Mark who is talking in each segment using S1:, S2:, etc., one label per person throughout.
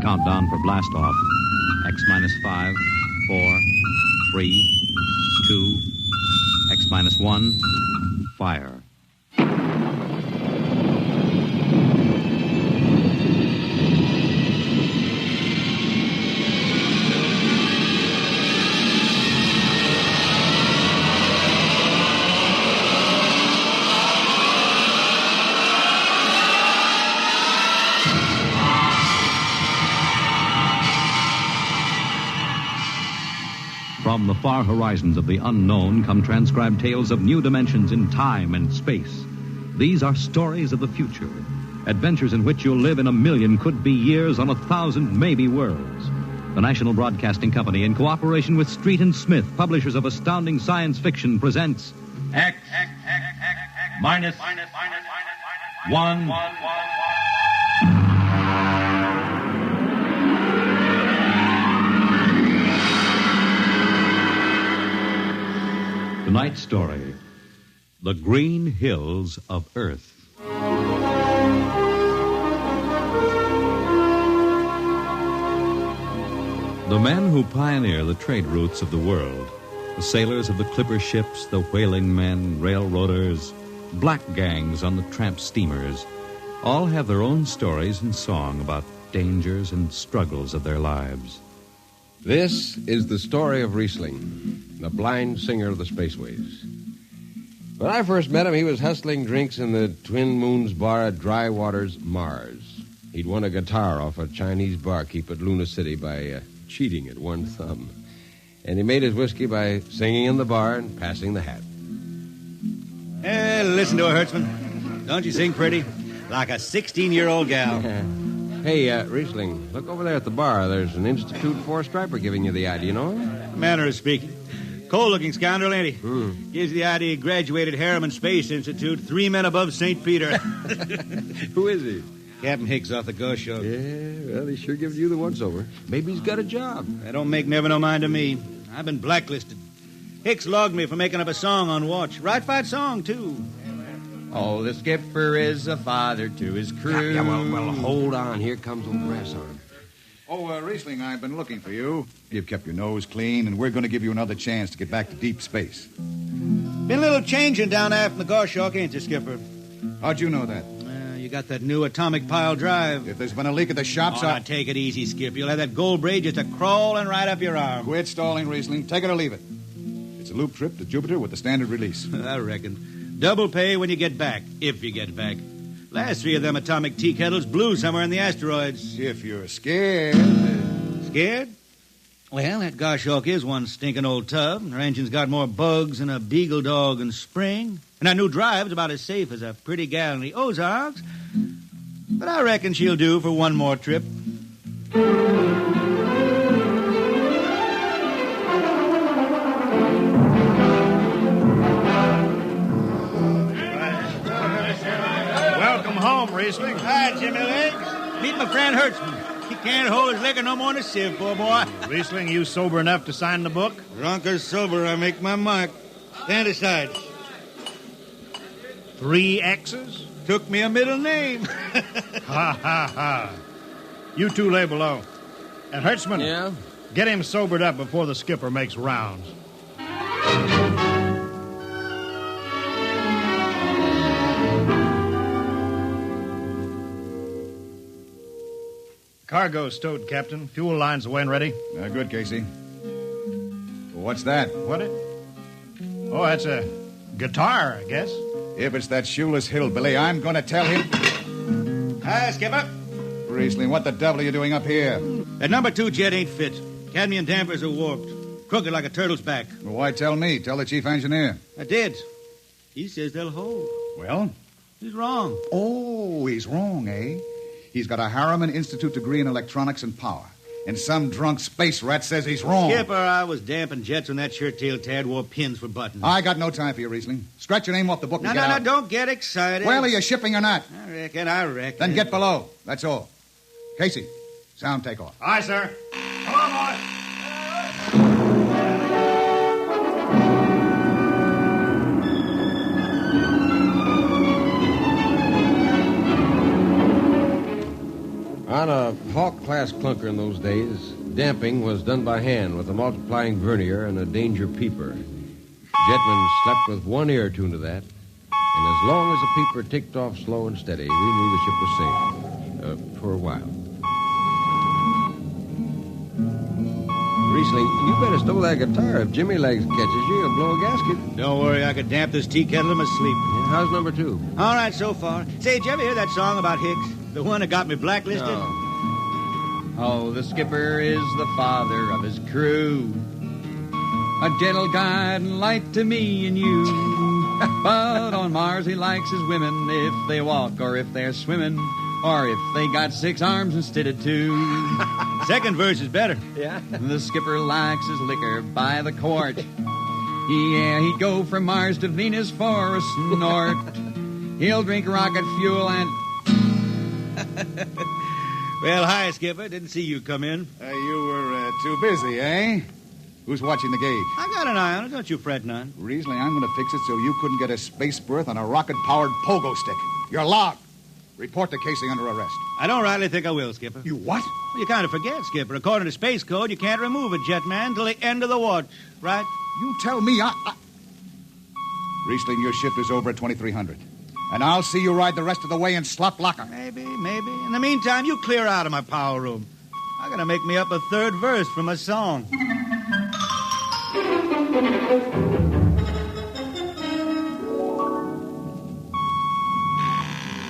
S1: Countdown for blast off. X minus 5, 4, 3, 2, X minus 1, fire. From the far horizons of the unknown come transcribed tales of new dimensions in time and space. These are stories of the future, adventures in which you'll live in a million could-be years on 1,000 maybe worlds. The National Broadcasting Company, in cooperation with Street and Smith, publishers of astounding science fiction, presents
S2: X minus 1.
S1: Tonight's story, The Green Hills of Earth. The men who pioneer the trade routes of the world, the sailors of the clipper ships, the whaling men, railroaders, black gangs on the tramp steamers, all have their own stories and song about dangers and struggles of their lives.
S3: This is the story of Riesling, the blind singer of the spaceways. When I first met him, he was hustling drinks in the Twin Moons bar at Dry Waters, Mars. He'd won a guitar off a Chinese barkeep at Luna City by cheating at one thumb. And he made his whiskey by singing in the bar and passing the hat.
S4: Listen to her, Hertzman. Don't you sing pretty? Like a 16-year-old gal.
S3: Hey, Riesling, look over there at the bar. There's an Institute 4-striper giving you the eye. Do you know him?
S4: Manner of speaking. Cold-looking scoundrel, ain't he? Gives the idea he graduated Harriman Space Institute 3 men above St. Peter.
S3: Who is he?
S4: Captain Hicks off the Ghost Show.
S3: Yeah, well, he sure gives you the once-over. Maybe he's got a job.
S4: That don't make never no mind to me. I've been blacklisted. Hicks logged me for making up a song on watch. Right fight song, too.
S5: Oh, the skipper is a father to his crew.
S3: Yeah, well, hold on. Here comes old Brass Arm.
S6: Oh, Riesling, I've been looking for you. You've kept your nose clean, and we're going to give you another chance to get back to deep space.
S4: Been a little changing down aft in the Goshawk, ain't you, Skipper?
S6: How'd you know that?
S4: You got that new atomic pile drive.
S6: If there's been a leak at the shops,
S4: now take it easy, Skip. You'll have that gold braid just a-crawling right up your arm.
S6: Quit stalling, Riesling. Take it or leave it. It's a loop trip to Jupiter with the standard release.
S4: I reckon. Double pay when you get back, if you get back. Last 3 of them atomic tea kettles blew somewhere in the asteroids.
S6: If you're scared.
S4: Scared? Well, that Goshawk is one stinking old tub. Her engine's got more bugs than a beagle dog in spring. And that new drive's about as safe as a pretty gal in the Ozarks. But I reckon she'll do for one more trip.
S7: Welcome home, Riesling.
S4: Hi, Jimmy Legs. Meet my friend Hertzman. He can't hold his liquor no more than a sieve, poor boy.
S7: Riesling, you sober enough to sign the book?
S4: Drunk or sober, I make my mark. Stand aside.
S7: 3 X's?
S4: Took me a middle name.
S7: Ha, ha, ha. You 2 lay below. And Hertzman,
S3: Yeah?
S7: get him sobered up before the skipper makes rounds. Cargo stowed, Captain. Fuel lines away and ready.
S6: Good, Casey. What's that?
S7: What it? Oh, that's a guitar, I guess.
S6: If it's that shoeless hillbilly, I'm going to tell him.
S4: Hi, Skipper.
S6: Riesling, what the devil are you doing up here?
S4: That number 2 jet ain't fit. Cadmium dampers are warped. Crooked like a turtle's back.
S6: Well, why tell me? Tell the chief engineer.
S4: I did. He says they'll hold.
S6: Well?
S4: He's wrong.
S6: Oh, he's wrong, eh? He's got a Harriman Institute degree in electronics and power. And some drunk space rat says he's wrong.
S4: Skipper, I was damping jets when that shirt-tailed tad wore pins for buttons.
S6: I got no time for you, Riesling. Scratch your name off the book and get out.
S4: Don't get excited.
S6: Well, are you shipping or not?
S4: I reckon.
S6: Then get below. That's all. Casey, sound takeoff.
S7: Aye, sir. Come on, boy.
S3: On a Hawk-class clunker in those days, damping was done by hand with a multiplying vernier and a danger peeper. Jetman slept with one ear tuned to that, and as long as the peeper ticked off slow and steady, we knew the ship was safe. For a while. Riesling, you better stow that guitar. If Jimmy Legs catches you, he'll blow a gasket.
S4: Don't worry, I could damp this tea kettle in my sleep.
S3: Yeah, how's number 2?
S4: All right so far. Say, did you ever hear that song about Hicks? The one that got me blacklisted?
S5: Oh, the skipper is the father of his crew. A gentle guide and light to me and you. But on Mars he likes his women if they walk or if they're swimming or if they got 6 arms instead of 2.
S4: Second verse is better.
S5: Yeah. The skipper likes his liquor by the quart. Yeah, he'd go from Mars to Venus for a snort. He'll drink rocket fuel and...
S4: Well, hi, Skipper. Didn't see you come in.
S6: You were too busy, eh? Who's watching the gauge?
S4: I got an eye on it. Don't you fret none.
S6: Riesling, I'm going to fix it so you couldn't get a space berth on a rocket-powered pogo stick. You're logged. Report to Casey under arrest.
S4: I don't rightly think I will, Skipper.
S6: You what?
S4: Well, you kind of forget, Skipper. According to Space Code, you can't remove a jetman till the end of the watch, right?
S6: You tell me Riesling, your shift is over at 2300. And I'll see you ride the rest of the way in slot locker.
S4: Maybe. In the meantime, you clear out of my power room. I gotta make me up a third verse from a song.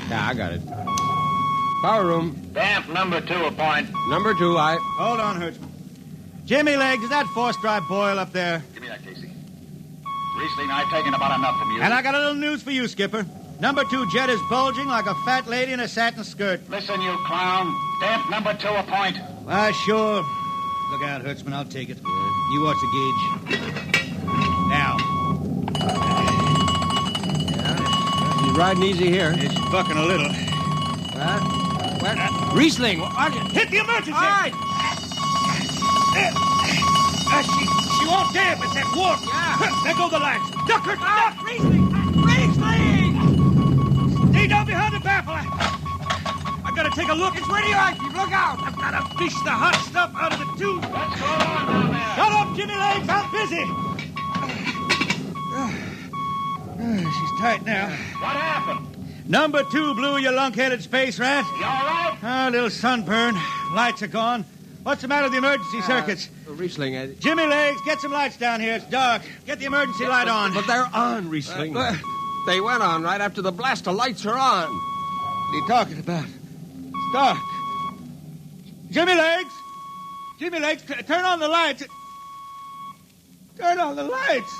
S3: Yeah, I got it. Power room.
S2: Damp number 2 a point.
S3: Number 2, I...
S4: Hold on, Hertzman. Jimmy Legs, is that force-drive boil up there?
S2: Give me that, Casey. Riesling, I've taken about enough from you.
S4: And I got a little news for you, Skipper. Number 2 jet is bulging like a fat lady in a satin skirt.
S2: Listen, you clown. Damp number 2 a point.
S4: Sure. Look out, Hertzman. I'll take it. You watch the gauge. Now.
S3: He's riding easy here.
S4: It's bucking a little.
S3: What? Riesling,
S4: Hit the emergency!
S3: All right.
S4: She won't damp. It's that warp.
S3: Yeah.
S4: There go the lights. Duck her! Duck! Riesling! Stay down behind the baffle. I gotta take a look. It's radioactive. Look out! I've gotta fish the hot stuff out of the tube.
S2: What's going on down there?
S4: Shut up, Jimmy Legs. I'm busy. She's tight now.
S2: What happened?
S4: Number 2 blew, you lunk-headed space rat.
S2: You all right?
S4: A little sunburn. Lights are gone. What's the matter with the emergency circuits?
S3: Riesling,
S4: Jimmy Legs, get some lights down here. It's dark. Get the emergency light on.
S3: But they're on, Riesling. They went on right after the blast. The lights are on.
S4: What are you talking about? It's dark. Jimmy Legs! Jimmy Legs, turn on the lights. Turn on the lights.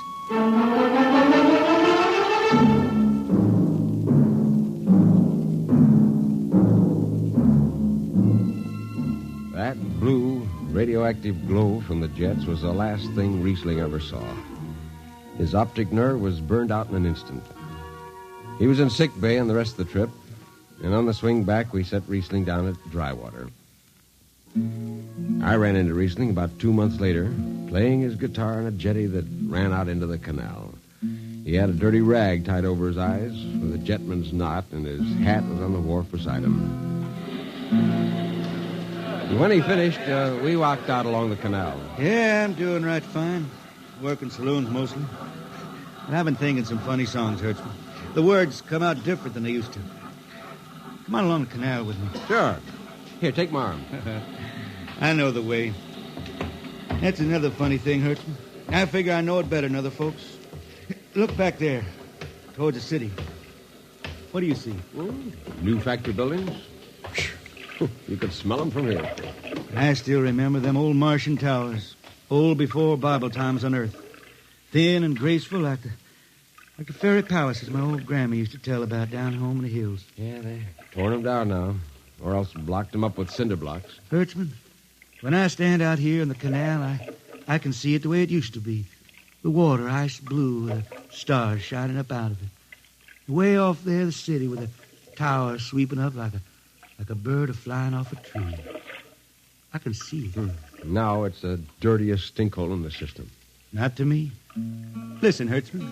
S3: That blue, radioactive glow from the jets was the last thing Riesling ever saw. His optic nerve was burned out in an instant. He was in sick bay on the rest of the trip, and on the swing back, we set Riesling down at Drywater. I ran into Riesling about 2 months later, playing his guitar on a jetty that ran out into the canal. He had a dirty rag tied over his eyes with a jetman's knot, and his hat was on the wharf beside him. And when he finished, we walked out along the canal.
S4: Yeah, I'm doing right fine. Working saloons mostly. And I've been thinking some funny songs, Hertzman. The words come out different than they used to. Come on along the canal with me.
S3: Sure. Here, take my arm.
S4: I know the way. That's another funny thing, Hertzman. I figure I know it better than other folks. Look back there, towards the city. What do you see?
S3: New factory buildings? You could smell them from here.
S4: I still remember them old Martian towers, old before Bible times on Earth. Thin and graceful like the fairy palaces my old grandma used to tell about down home in the hills.
S3: Yeah, they torn them down now, or else blocked them up with cinder blocks.
S4: Hertzman, when I stand out here in the canal, I can see it the way it used to be. The water ice blue with the stars shining up out of it. Way off there, the city with the tower sweeping up like a bird flying off a tree. I can see it.
S3: Now it's the dirtiest stinkhole in the system.
S4: Not to me. Listen, Hertzman.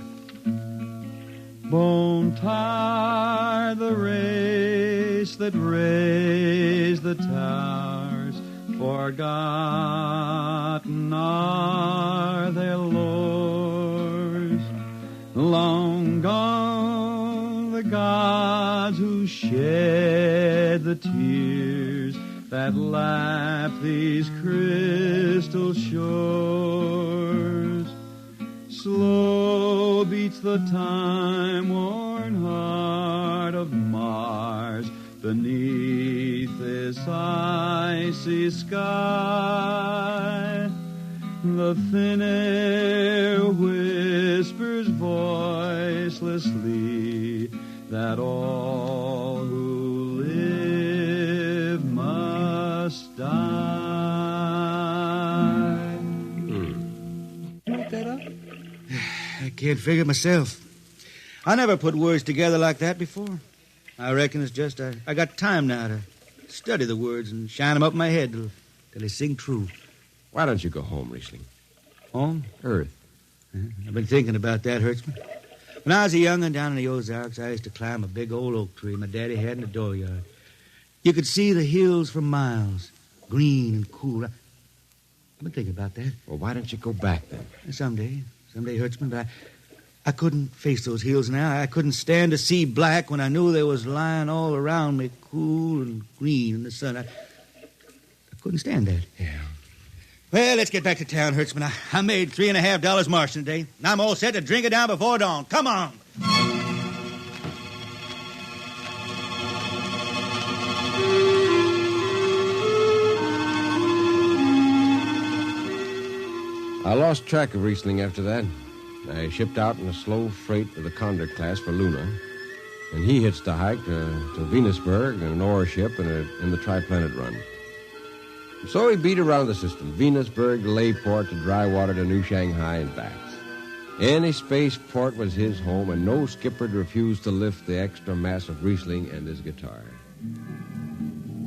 S5: Bone tired the race that raised the towers, forgotten are their lores. Long gone the gods who shed the tears that lap these crystal shores. Slow beats the time-worn heart of Mars beneath this icy sky. The thin air whispers voicelessly that all who live must die.
S4: Look that up? I can't figure it myself. I never put words together like that before. I reckon it's just I got time now to study the words and shine them up in my head till they sing true.
S3: Why don't you go home, Riesling?
S4: Home?
S3: Earth.
S4: I've been thinking about that, Hertzman. When I was a young'un down in the Ozarks, I used to climb a big old oak tree my daddy had in the dooryard. You could see the hills for miles, green and cool. I've been thinking about that.
S3: Well, why don't you go back then?
S4: Someday, Hertzman, but I couldn't face those hills now. I couldn't stand to see black when I knew they was lying all around me, cool and green in the sun. I couldn't stand that.
S3: Yeah.
S4: Well, let's get back to town, Hertzman. I made $3.50 marching today, and I'm all set to drink it down before dawn. Come on.
S3: I lost track of Riesling after that. I shipped out in a slow freight of the Condor class for Luna, and he hitched a hike to Venusberg in an ore ship in the Triplanet run. So he beat around the system, Venusberg to Layport to Drywater to New Shanghai and back. Any spaceport was his home, and no skipper'd refuse to lift the extra mass of Riesling and his guitar.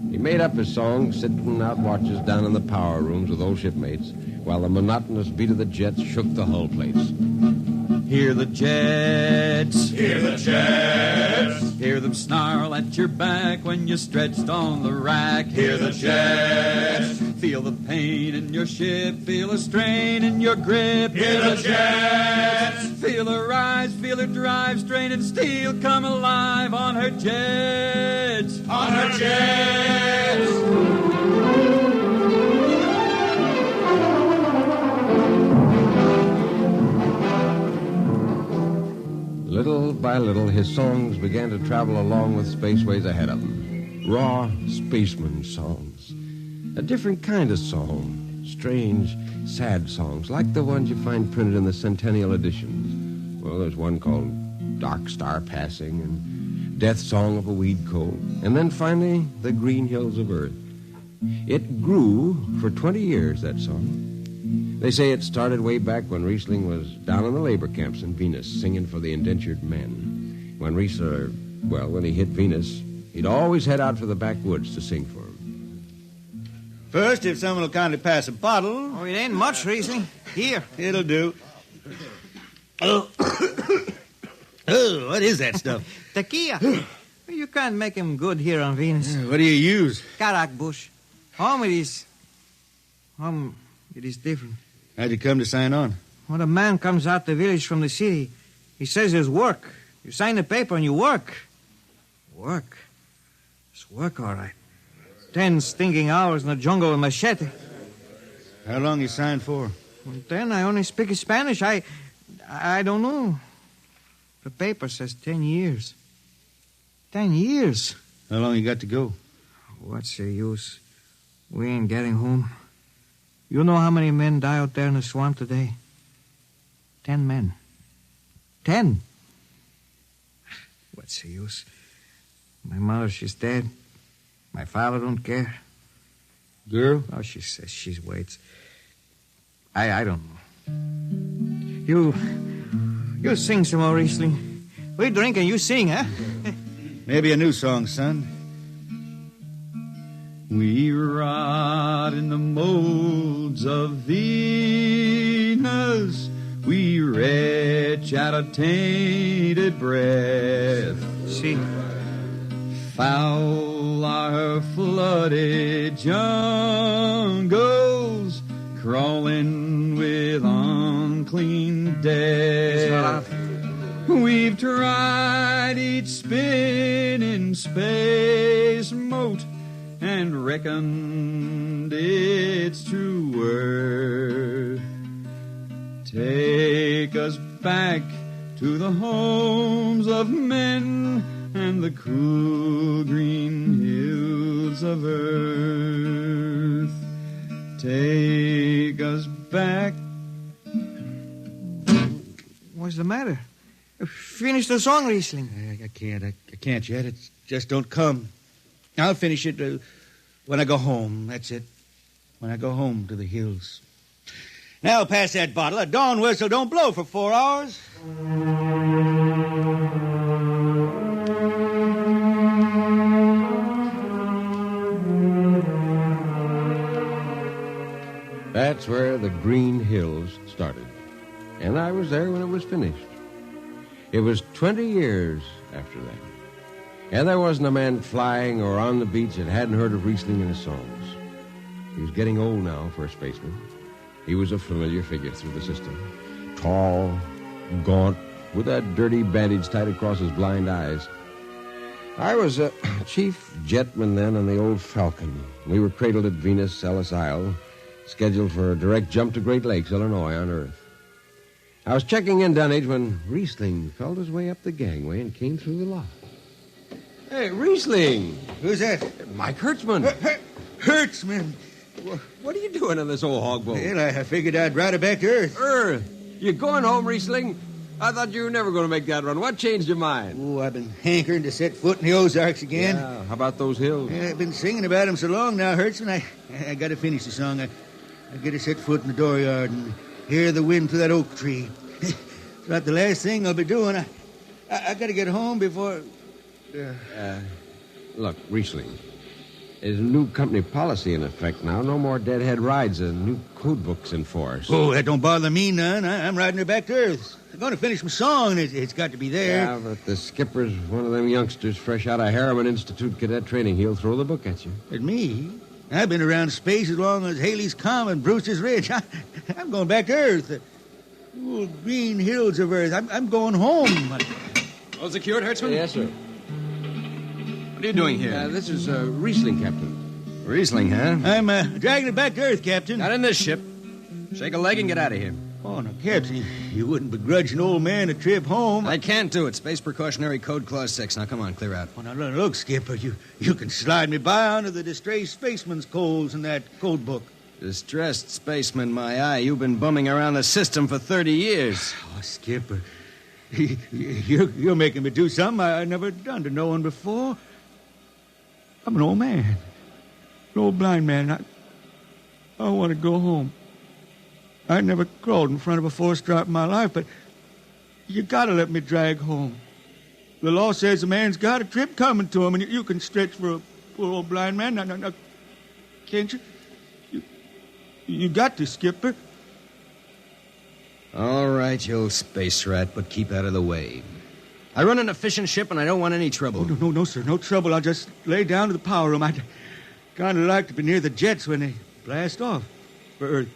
S3: He made up his songs sitting out watches down in the power rooms with old shipmates, while the monotonous beat of the jets shook the hull plates.
S5: Hear the jets.
S8: Hear the jets.
S5: Hear them snarl at your back when you're stretched on the rack.
S8: Hear the jets.
S5: Feel the pain in your ship. Feel a strain in your grip.
S8: Hear the jets.
S5: Feel her rise. Feel her drive. Straining steel come alive on her jets.
S8: On her jets.
S3: Little by little, his songs began to travel along with spaceways ahead of him. Raw spaceman songs. A different kind of song. Strange, sad songs, like the ones you find printed in the Centennial editions. Well, there's one called Dark Star Passing and Death Song of a Weed Coat. And then finally, The Green Hills of Earth. It grew for 20 years, that song. They say it started way back when Riesling was down in the labor camps in Venus singing for the indentured men. When when he hit Venus, he'd always head out for the backwoods to sing for them.
S4: First, if someone will kindly pass a bottle.
S9: Oh, it ain't much, Riesling. Here.
S4: It'll do. Oh, what is that stuff?
S9: Tequila. You can't make him good here on Venus.
S4: What do you use?
S9: Karak bush. It is different.
S4: How'd you come to sign on?
S9: When a man comes out the village from the city, he says there's work. You sign the paper and you work. Work? It's work, all right. 10 stinking hours in the jungle with machete.
S4: How long you signed for?
S9: And then I only speak Spanish. I don't know. The paper says 10 years. 10 years.
S4: How long you got to go?
S9: What's the use? We ain't getting home. You know how many men die out there in the swamp today? 10 men. 10. What's the use? My mother, she's dead. My father don't care.
S4: Girl?
S9: Oh, she says she waits. I don't know. You sing some more, Riesling. We drink and you sing, huh?
S4: Maybe a new song, son.
S5: We rot in the molds of Venus. We retch out a tainted breath.
S9: See,
S5: Foul are flooded jungles, crawling with unclean death. We've tried each spinning space mote and reckoned its true worth. Take us back to the homes of men and the cool green hills of earth. Take us back.
S9: what's the matter? Finish the song, Riesling.
S4: I can't yet. It just don't come. I'll finish it when I go home. That's it. When I go home to the hills. Now pass that bottle. A dawn whistle don't blow for 4 hours.
S3: That's where the Green Hills started. And I was there when it was finished. It was 20 years after that. And there wasn't a man flying or on the beach that hadn't heard of Riesling in his songs. He was getting old now for a spaceman. He was a familiar figure through the system. Tall, gaunt, with that dirty bandage tied across his blind eyes. I was a chief jetman then on the old Falcon. We were cradled at Venus, Ellis Isle, scheduled for a direct jump to Great Lakes, Illinois, on Earth. I was checking in Dunwich when Riesling felt his way up the gangway and came through the lock. Hey, Riesling!
S4: Who's that?
S3: Mike Hertzman.
S4: Hertzman.
S3: What are you doing on this old hog boat?
S4: Well, I figured I'd ride it back to Earth.
S3: Earth? You going home, Riesling? I thought you were never going to make that run. What changed your mind?
S4: Oh, I've been hankering to set foot in the Ozarks again.
S3: Yeah, how about those hills?
S4: Yeah, I've been singing about them so long now, Hertzman. I got to finish the song. I got to set foot in the dooryard and hear the wind through that oak tree. It's about the last thing I'll be doing. I got to get home before...
S3: Look, Riesling, there's a new company policy in effect now. No more deadhead rides and new code books in force.
S4: Oh, that don't bother me none. I'm riding her back to Earth. I'm going to finish my song. It's got to be there.
S3: Yeah, but the skipper's one of them youngsters fresh out of Harriman Institute cadet training. He'll throw the book at you.
S4: At me? I've been around space as long as Haley's Common, Brewster's Ridge. I'm going back to Earth. The green hills of Earth. I'm going home.
S10: All secured, Hertzman?
S3: Yes, sir.
S10: What are you doing here?
S3: This is Riesling, Captain.
S10: Riesling, huh?
S4: I'm dragging it back to Earth, Captain.
S10: Not in this ship. Shake a leg and get out of here.
S4: Oh, no, Captain, you wouldn't begrudge an old man a trip home.
S10: I can't do it. Space Precautionary Code Clause 6. Now, come on, clear out.
S4: Oh, now, look, Skipper, you can slide me by onto the distressed spaceman's coals in that code book.
S10: Distressed spaceman, my eye. You've been bumming around the system for 30 years.
S4: Oh, Skipper, you're making me do something I never done to no one before. I'm an old man, an old blind man. I want to go home. I never crawled in front of a four-stripe in my life, but you got to let me drag home. The law says a man's got a trip coming to him, and you can stretch for a poor old blind man. Now, can't you? You got to, Skipper.
S10: All right, you old space rat, but keep out of the way. I run an efficient ship, and I don't want any trouble.
S4: Oh, no, sir, no trouble. I'll just lay down to the power room. I'd kind of like to be near the jets when they blast off for Earth.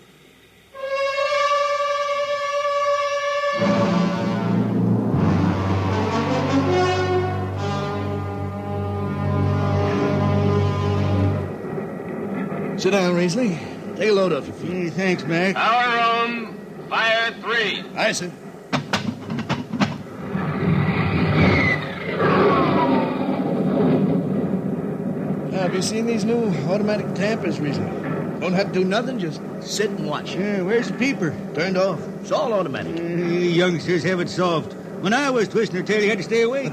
S11: Sit down, Riesling. Take a load off your feet.
S4: Hey, thanks, Mac.
S8: Power room, fire 3.
S11: Aye, sir. Have you seen these new automatic tampers, Riesling? Don't have to do nothing, just sit and watch.
S4: Yeah, where's the peeper?
S11: Turned off. It's all automatic.
S4: Youngsters have it soft. When I was twisting her tail, you had to stay awake.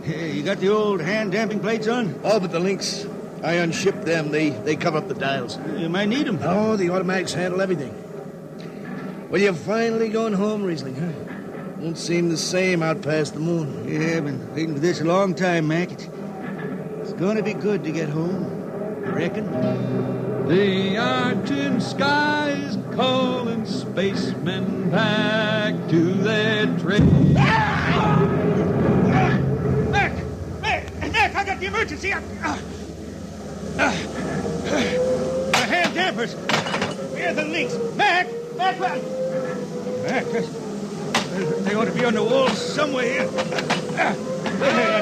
S4: You got the old hand-damping plates on?
S11: Oh, but the links, I unshipped them. They cover up the dials.
S4: You might need them.
S11: Oh, the automatics handle everything. Well, you're finally going home, Riesling, huh? Won't seem the same out past the moon.
S4: Yeah, I've been waiting for this a long time, Mac. It's going to be good to get home. You reckon?
S5: The arching skies calling spacemen back to their trade.
S4: Mac, I got the emergency. The hand dampers. Where are the links? Mac, they ought to be on the walls somewhere here. I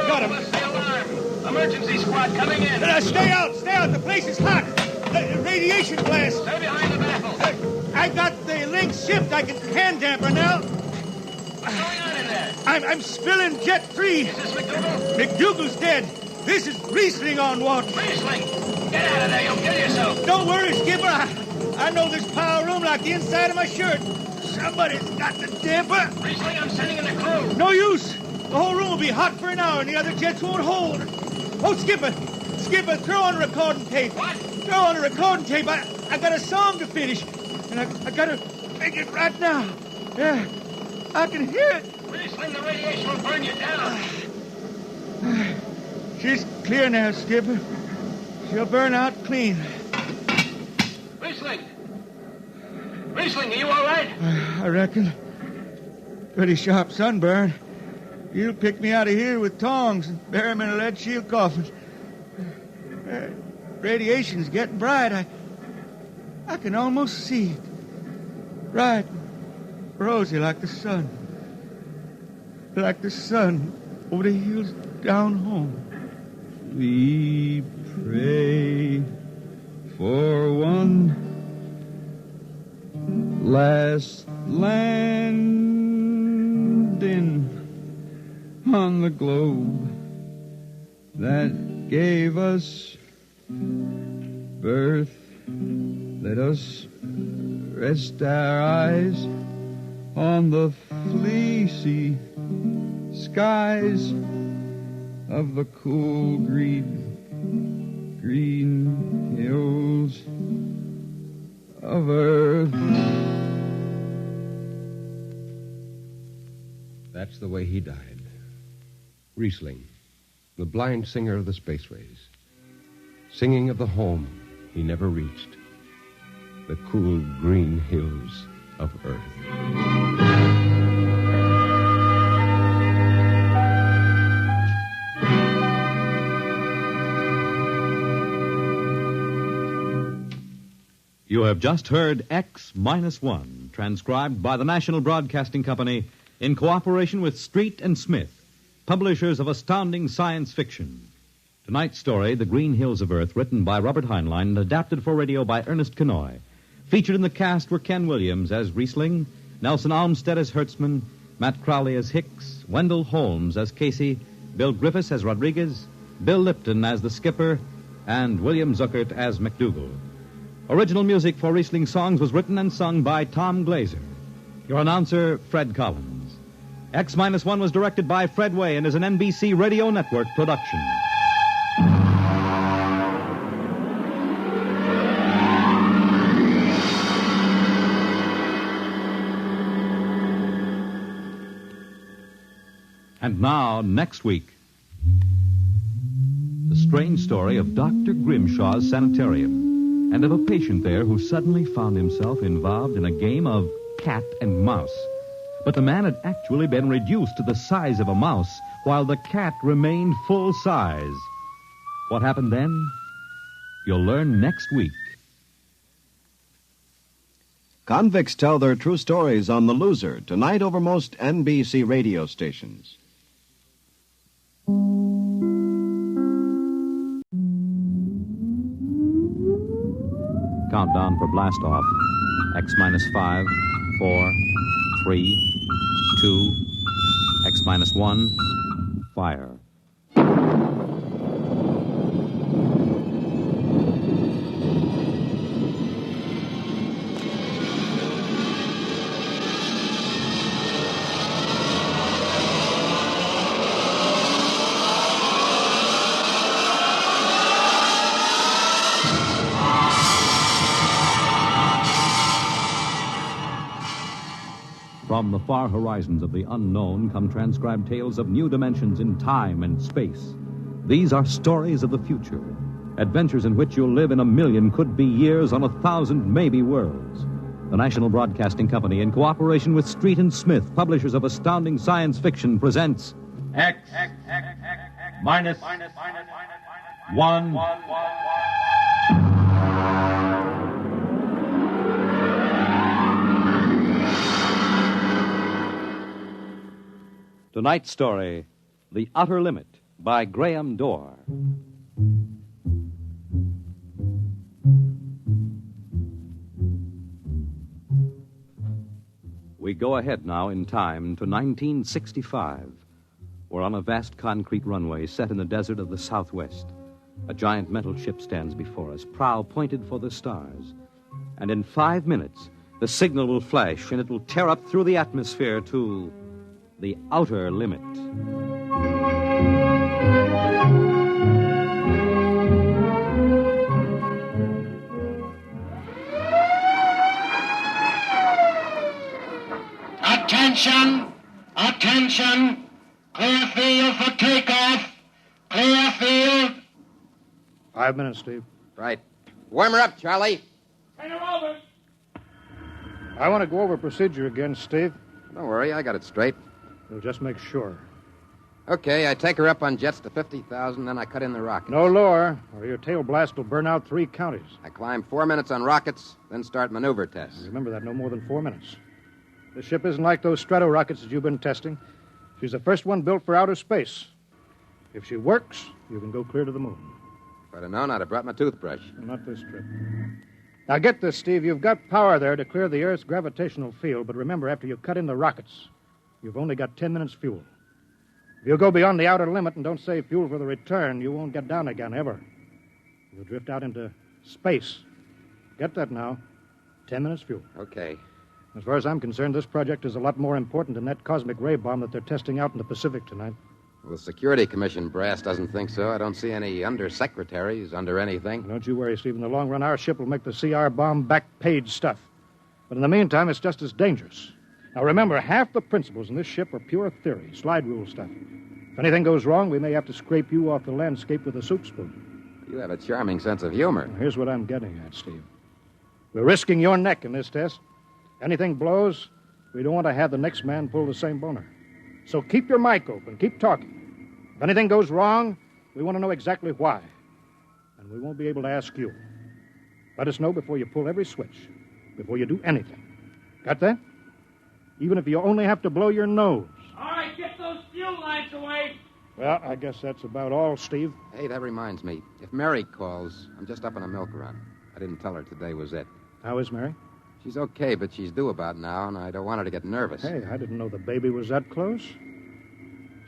S4: got them.
S8: What's the alarm? Emergency squad coming in.
S4: Stay out. The place is hot. Radiation blast.
S8: Stay behind the baffle.
S4: I got the links shipped. I can hand damper now.
S8: What's going on in there?
S4: I'm spilling Jet 3.
S8: Is this McDougal?
S4: McDougal's dead. This is Riesling on watch.
S8: Riesling! Get out of there. You'll kill yourself.
S4: Don't worry, Skipper. I know this power room like the inside of my shirt. Somebody's got the damper.
S8: Riesling, I'm sending in the crew.
S4: No use. The whole room will be hot for an hour and the other jets won't hold. Oh, Skipper, throw on recording tape.
S8: What?
S4: Throw on a recording tape. I got a song to finish. And I got to make it right now. Yeah, I can hear it.
S8: Riesling, the radiation will burn you down.
S4: She's clear now, Skipper. She'll burn out clean.
S8: Riesling, are you all right?
S4: I reckon. Pretty sharp sunburn. You'll pick me out of here with tongs and bury me in a lead shield coffin. Radiation's getting bright. I can almost see it. Bright, rosy like the sun. Like the sun over the hills down home.
S5: We pray for one last landing on the globe that gave us birth. Let us rest our eyes on the fleecy skies of the cool green hills of earth.
S3: That's the way he died. Riesling, the blind singer of the spaceways, singing of the home he never reached, the cool green hills of Earth.
S1: You have just heard X-1, transcribed by the National Broadcasting Company in cooperation with Street and Smith, publishers of astounding science fiction. Tonight's story, The Green Hills of Earth, written by Robert Heinlein and adapted for radio by Ernest Kenoy. Featured in the cast were Ken Williams as Riesling, Nelson Almstead as Hertzman, Matt Crowley as Hicks, Wendell Holmes as Casey, Bill Griffiths as Rodriguez, Bill Lipton as the Skipper, and William Zuckert as McDougal. Original music for Riesling songs was written and sung by Tom Glazer. Your announcer, Fred Collins. X-1 was directed by Fred Way and is an NBC Radio Network production. And now, next week, the strange story of Dr. Grimshaw's sanitarium and of a patient there who suddenly found himself involved in a game of cat and mouse. But the man had actually been reduced to the size of a mouse, while the cat remained full size. What happened then? You'll learn next week.
S12: Convicts tell their true stories on The Loser, tonight over most NBC radio stations.
S1: Countdown for blast off. X-5, 4, 3, 2, X-1, fire. From the far horizons of the unknown come transcribed tales of new dimensions in time and space. These are stories of the future. Adventures in which you'll live in a million could-be years on 1,000 maybe worlds. The National Broadcasting Company, in cooperation with Street and Smith, publishers of astounding science fiction, presents
S13: X minus 1.
S1: Tonight's story, The Outer Limit, by Graham Dorr. We go ahead now in time to 1965. We're on a vast concrete runway set in the desert of the Southwest. A giant metal ship stands before us, prow pointed for the stars. And in 5 minutes, the signal will flash and it will tear up through the atmosphere to the outer limit.
S8: Attention! Attention! Clear field for takeoff! Clear field!
S7: 5 minutes, Steve.
S3: Right. Warm her up, Charlie.
S8: Turn her over!
S7: I want to go over procedure again, Steve.
S3: Don't worry, I got it straight.
S7: We'll just make sure.
S3: Okay, I take her up on jets to 50,000, then I cut in the rockets.
S7: No lower, or your tail blast will burn out 3 counties.
S3: I climb 4 minutes on rockets, then start maneuver tests.
S7: Remember that, no more than 4 minutes. This ship isn't like those strato rockets that you've been testing. She's the first one built for outer space. If she works, you can go clear to the moon.
S3: If I'd have known, I'd have brought my toothbrush.
S7: Not this trip. Now get this, Steve. You've got power there to clear the Earth's gravitational field, but remember, after you cut in the rockets, you've only got 10 minutes fuel. If you go beyond the outer limit and don't save fuel for the return, you won't get down again, ever. You'll drift out into space. Get that now. 10 minutes fuel.
S3: Okay.
S7: As far as I'm concerned, this project is a lot more important than that cosmic ray bomb that they're testing out in the Pacific tonight.
S3: Well, the Security Commission brass doesn't think so. I don't see any undersecretaries under anything.
S7: Don't you worry, Steve. In the long run, our ship will make the CR bomb back-page stuff. But in the meantime, it's just as dangerous. Now, remember, half the principles in this ship are pure theory, slide rule stuff. If anything goes wrong, we may have to scrape you off the landscape with a soup spoon.
S3: You have a charming sense of humor.
S7: Now, here's what I'm getting at, Steve. We're risking your neck in this test. Anything blows, we don't want to have the next man pull the same boner. So keep your mic open. Keep talking. If anything goes wrong, we want to know exactly why. And we won't be able to ask you. Let us know before you pull every switch, before you do anything. Got that? Even if you only have to blow your nose.
S8: All right, get those fuel lines away!
S7: Well, I guess that's about all, Steve.
S3: Hey, that reminds me. If Mary calls, I'm just up on a milk run. I didn't tell her today was it.
S7: How is Mary?
S3: She's okay, but she's due about now, and I don't want her to get nervous.
S7: Hey, I didn't know the baby was that close.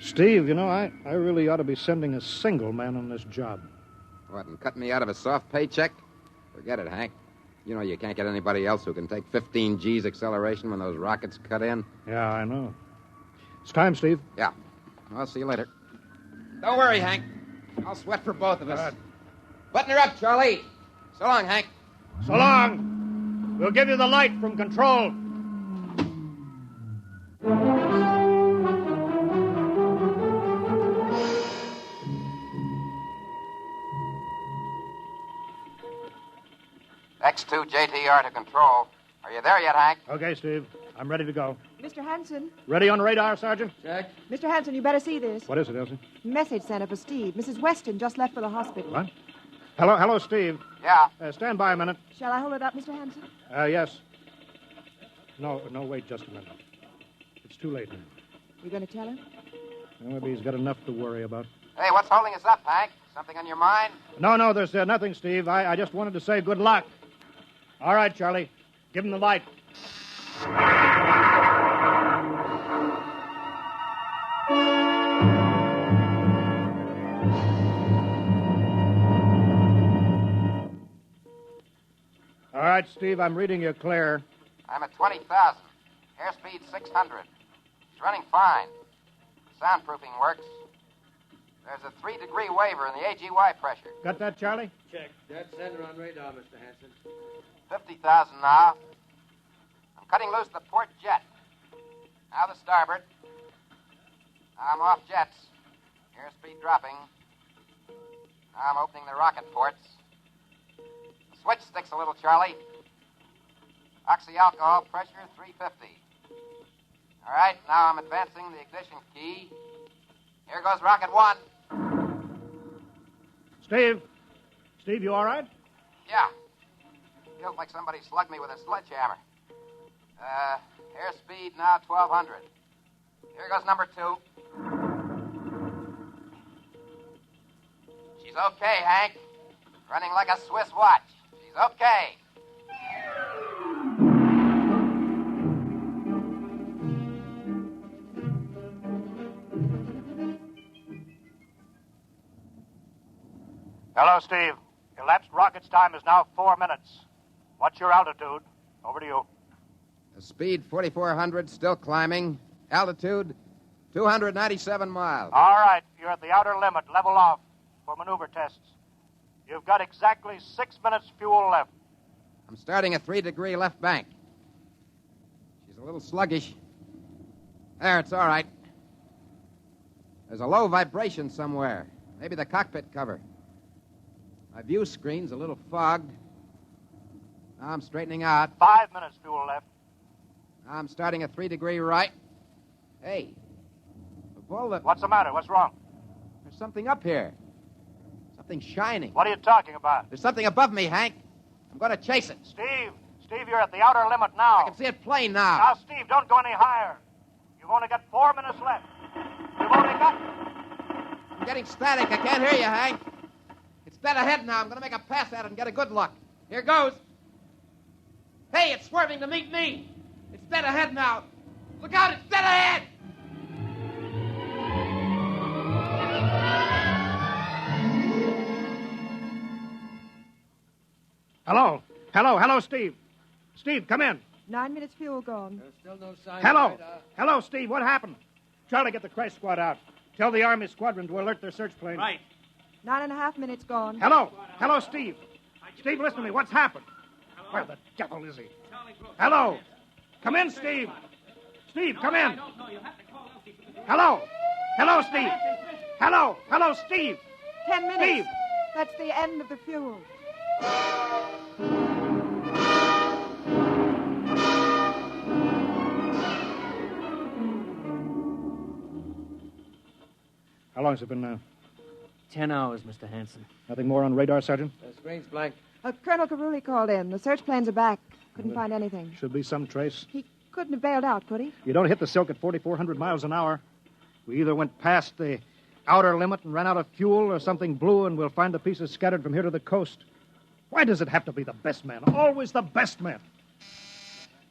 S7: Steve, you know, I really ought to be sending a single man on this job.
S3: What, and cut me out of a soft paycheck? Forget it, Hank. You know you can't get anybody else who can take 15 G's acceleration when those rockets cut in.
S7: Yeah, I know. It's time, Steve.
S3: Yeah. I'll see you later. Don't worry, Hank. I'll sweat for both of us.
S7: Good.
S3: Button her up, Charlie. So long, Hank.
S7: So long. We'll give you the light from control.
S3: X2 JTR to control. Are you there yet, Hank?
S7: Okay, Steve. I'm ready to go.
S14: Mr. Hanson?
S7: Ready on radar, Sergeant?
S3: Check.
S14: Mr. Hanson, you better see this.
S7: What is it, Elsie?
S14: Message sent up for Steve. Mrs. Weston just left for the hospital.
S7: What? Hello, Steve.
S3: Yeah.
S7: Stand by a minute.
S14: Shall I hold it up, Mr. Hanson?
S7: Yes. No, wait just a minute. It's too late now.
S14: You going to tell him?
S7: Well, maybe he's got enough to worry about.
S3: Hey, what's holding us up, Hank? Something on your mind?
S7: No, there's nothing, Steve. I just wanted to say good luck. All right, Charlie. Give him the light. All right, Steve, I'm reading you clear.
S3: I'm at 20,000. Airspeed 600. It's running fine. Soundproofing works. There's a 3-degree waiver in the AGY pressure.
S7: Got that, Charlie?
S10: Check. Dead center on radar, Mr. Hanson.
S3: 50,000 now. I'm cutting loose the port jet. Now the starboard. Now I'm off jets. Airspeed dropping.
S15: Now I'm opening the rocket ports. The switch sticks a little, Charlie. Oxy-alcohol pressure 350. All right, now I'm advancing the ignition key. Here goes rocket 1.
S7: Steve? Steve, you all right?
S15: Yeah. Feels like somebody slugged me with a sledgehammer. Airspeed now 1,200. Here goes number 2. She's okay, Hank. Running like a Swiss watch. She's okay.
S7: Hello, Steve. Elapsed rocket's time is now 4 minutes. What's your altitude? Over to you.
S15: The speed 4,400, still climbing. Altitude 297 miles.
S7: All right, you're at the outer limit. Level off for maneuver tests. You've got exactly 6 minutes fuel left.
S15: I'm starting a 3-degree left bank. She's a little sluggish. There, it's all right. There's a low vibration somewhere. Maybe the cockpit cover. My view screen's a little fogged. Now I'm straightening out.
S7: 5 minutes fuel left.
S15: Now I'm starting a 3-degree right. Hey, of all the...
S7: What's the matter? What's wrong?
S15: There's something up here. Something shining.
S7: What are you talking about?
S15: There's something above me, Hank. I'm going to chase it.
S7: Steve, you're at the outer limit now.
S15: I can see it plain now.
S7: Now, Steve, don't go any higher. You've only got 4 minutes left. You've only got...
S15: I'm getting static. I can't hear you, Hank. It's dead ahead now. I'm going to make a pass at it and get a good look. Here goes. Hey, it's swerving to meet me. It's dead ahead now. Look out, it's dead ahead.
S7: Hello, Steve. Steve, come in.
S14: 9 minutes fuel gone.
S10: There's still no sign
S7: Hello.
S10: of radar.
S7: Hello, Steve. What happened? Charlie, get the crash squad out. Tell the Army squadron to alert their search plane.
S8: Right.
S14: 9.5 minutes gone.
S7: Hello, Steve. Steve, listen to me. What's happened? Where the devil is he? Hello. Come in, Steve. Steve, come in. Hello, Steve. Hello, Steve.
S14: 10 minutes.
S7: Steve.
S14: That's the end of the fuel.
S7: How long has it been now?
S16: 10 hours, Mr. Hanson.
S7: Nothing more on radar, Sergeant?
S10: The screen's blank.
S14: Colonel Carulli called in. The search planes are back. Couldn't find anything.
S7: Should be some trace.
S14: He couldn't have bailed out, could he?
S7: You don't hit the silk at 4,400 miles an hour. We either went past the outer limit and ran out of fuel, or something blew, and we'll find the pieces scattered from here to the coast. Why does it have to be the best man? Always the best man.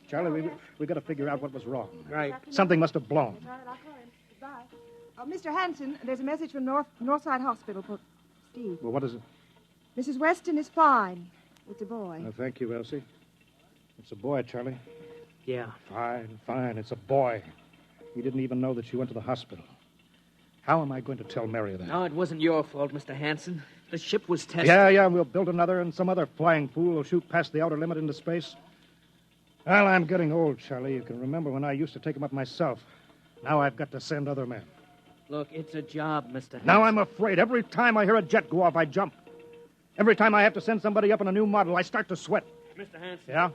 S7: Charlie, we got to figure out what was wrong.
S16: Right.
S7: Something must have blown.
S14: All right, I'll call him. Goodbye. Mr. Hanson, there's a message from Northside Hospital for Steve.
S7: Well, what is it?
S14: Mrs. Weston is fine. It's a boy.
S7: Oh, thank you, Elsie. It's a boy, Charlie.
S16: Yeah.
S7: Fine. It's a boy. He didn't even know that she went to the hospital. How am I going to tell Mary that?
S16: No, it wasn't your fault, Mr. Hanson. The ship was tested.
S7: Yeah, we'll build another, and some other flying fool will shoot past the outer limit into space. Well, I'm getting old, Charlie. You can remember when I used to take them up myself. Now I've got to send other men.
S16: Look, it's a job, Mr. Hanson.
S7: Now I'm afraid. Every time I hear a jet go off, I jump. Every time I have to send somebody up on a new model, I start to sweat.
S16: Mr. Hanson.
S7: Yeah?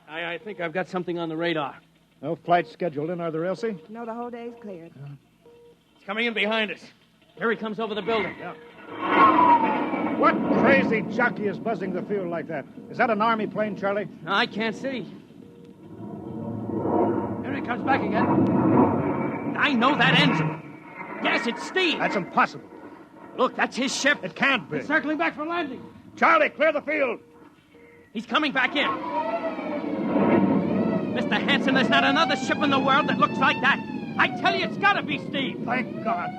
S16: I think I've got something on the radar.
S7: No flights scheduled in, are there, Elsie?
S14: No, the whole day's cleared.
S16: It's coming in behind us. Here he comes over the building.
S7: Yeah. What crazy jockey is buzzing the field like that? Is that an Army plane, Charlie?
S16: I can't see. Here he comes back again. I know that engine. Yes, it's Steve.
S7: That's impossible.
S16: Look, that's his ship.
S7: It can't be.
S16: It's circling back for landing.
S7: Charlie, clear the field.
S16: He's coming back in. Mr. Hanson, there's not another ship in the world that looks like that. I tell you, it's got to be Steve.
S7: Thank God.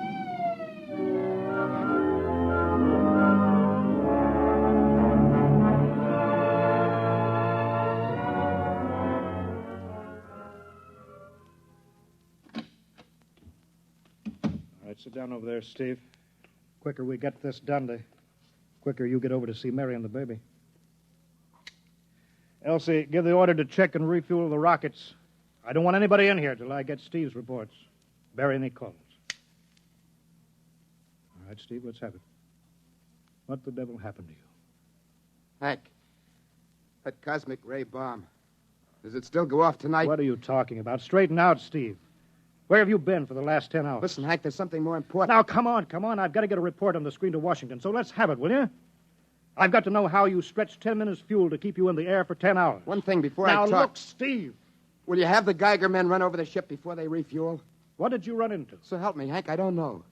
S7: All right, sit down over there, Steve. Quicker we get this done, the quicker you get over to see Mary and the baby. Elsie, give the order to check and refuel the rockets. I don't want anybody in here till I get Steve's reports. Bury any calls. All right, Steve, let's have it. What the devil happened to you?
S15: Hank, that cosmic ray bomb. Does it still go off tonight?
S7: What are you talking about? Straighten out, Steve. Where have you been for the last 10 hours?
S15: Listen, Hank, there's something more important.
S7: Now, come on. I've got to get a report on the screen to Washington, so let's have it, will you? I've got to know how you stretched 10 minutes fuel to keep you in the air for 10 hours.
S15: One thing before
S7: now,
S15: I talk.
S7: Now, look, Steve.
S15: Will you have the Geiger men run over the ship before they refuel?
S7: What did you run into?
S15: So help me, Hank, I don't know.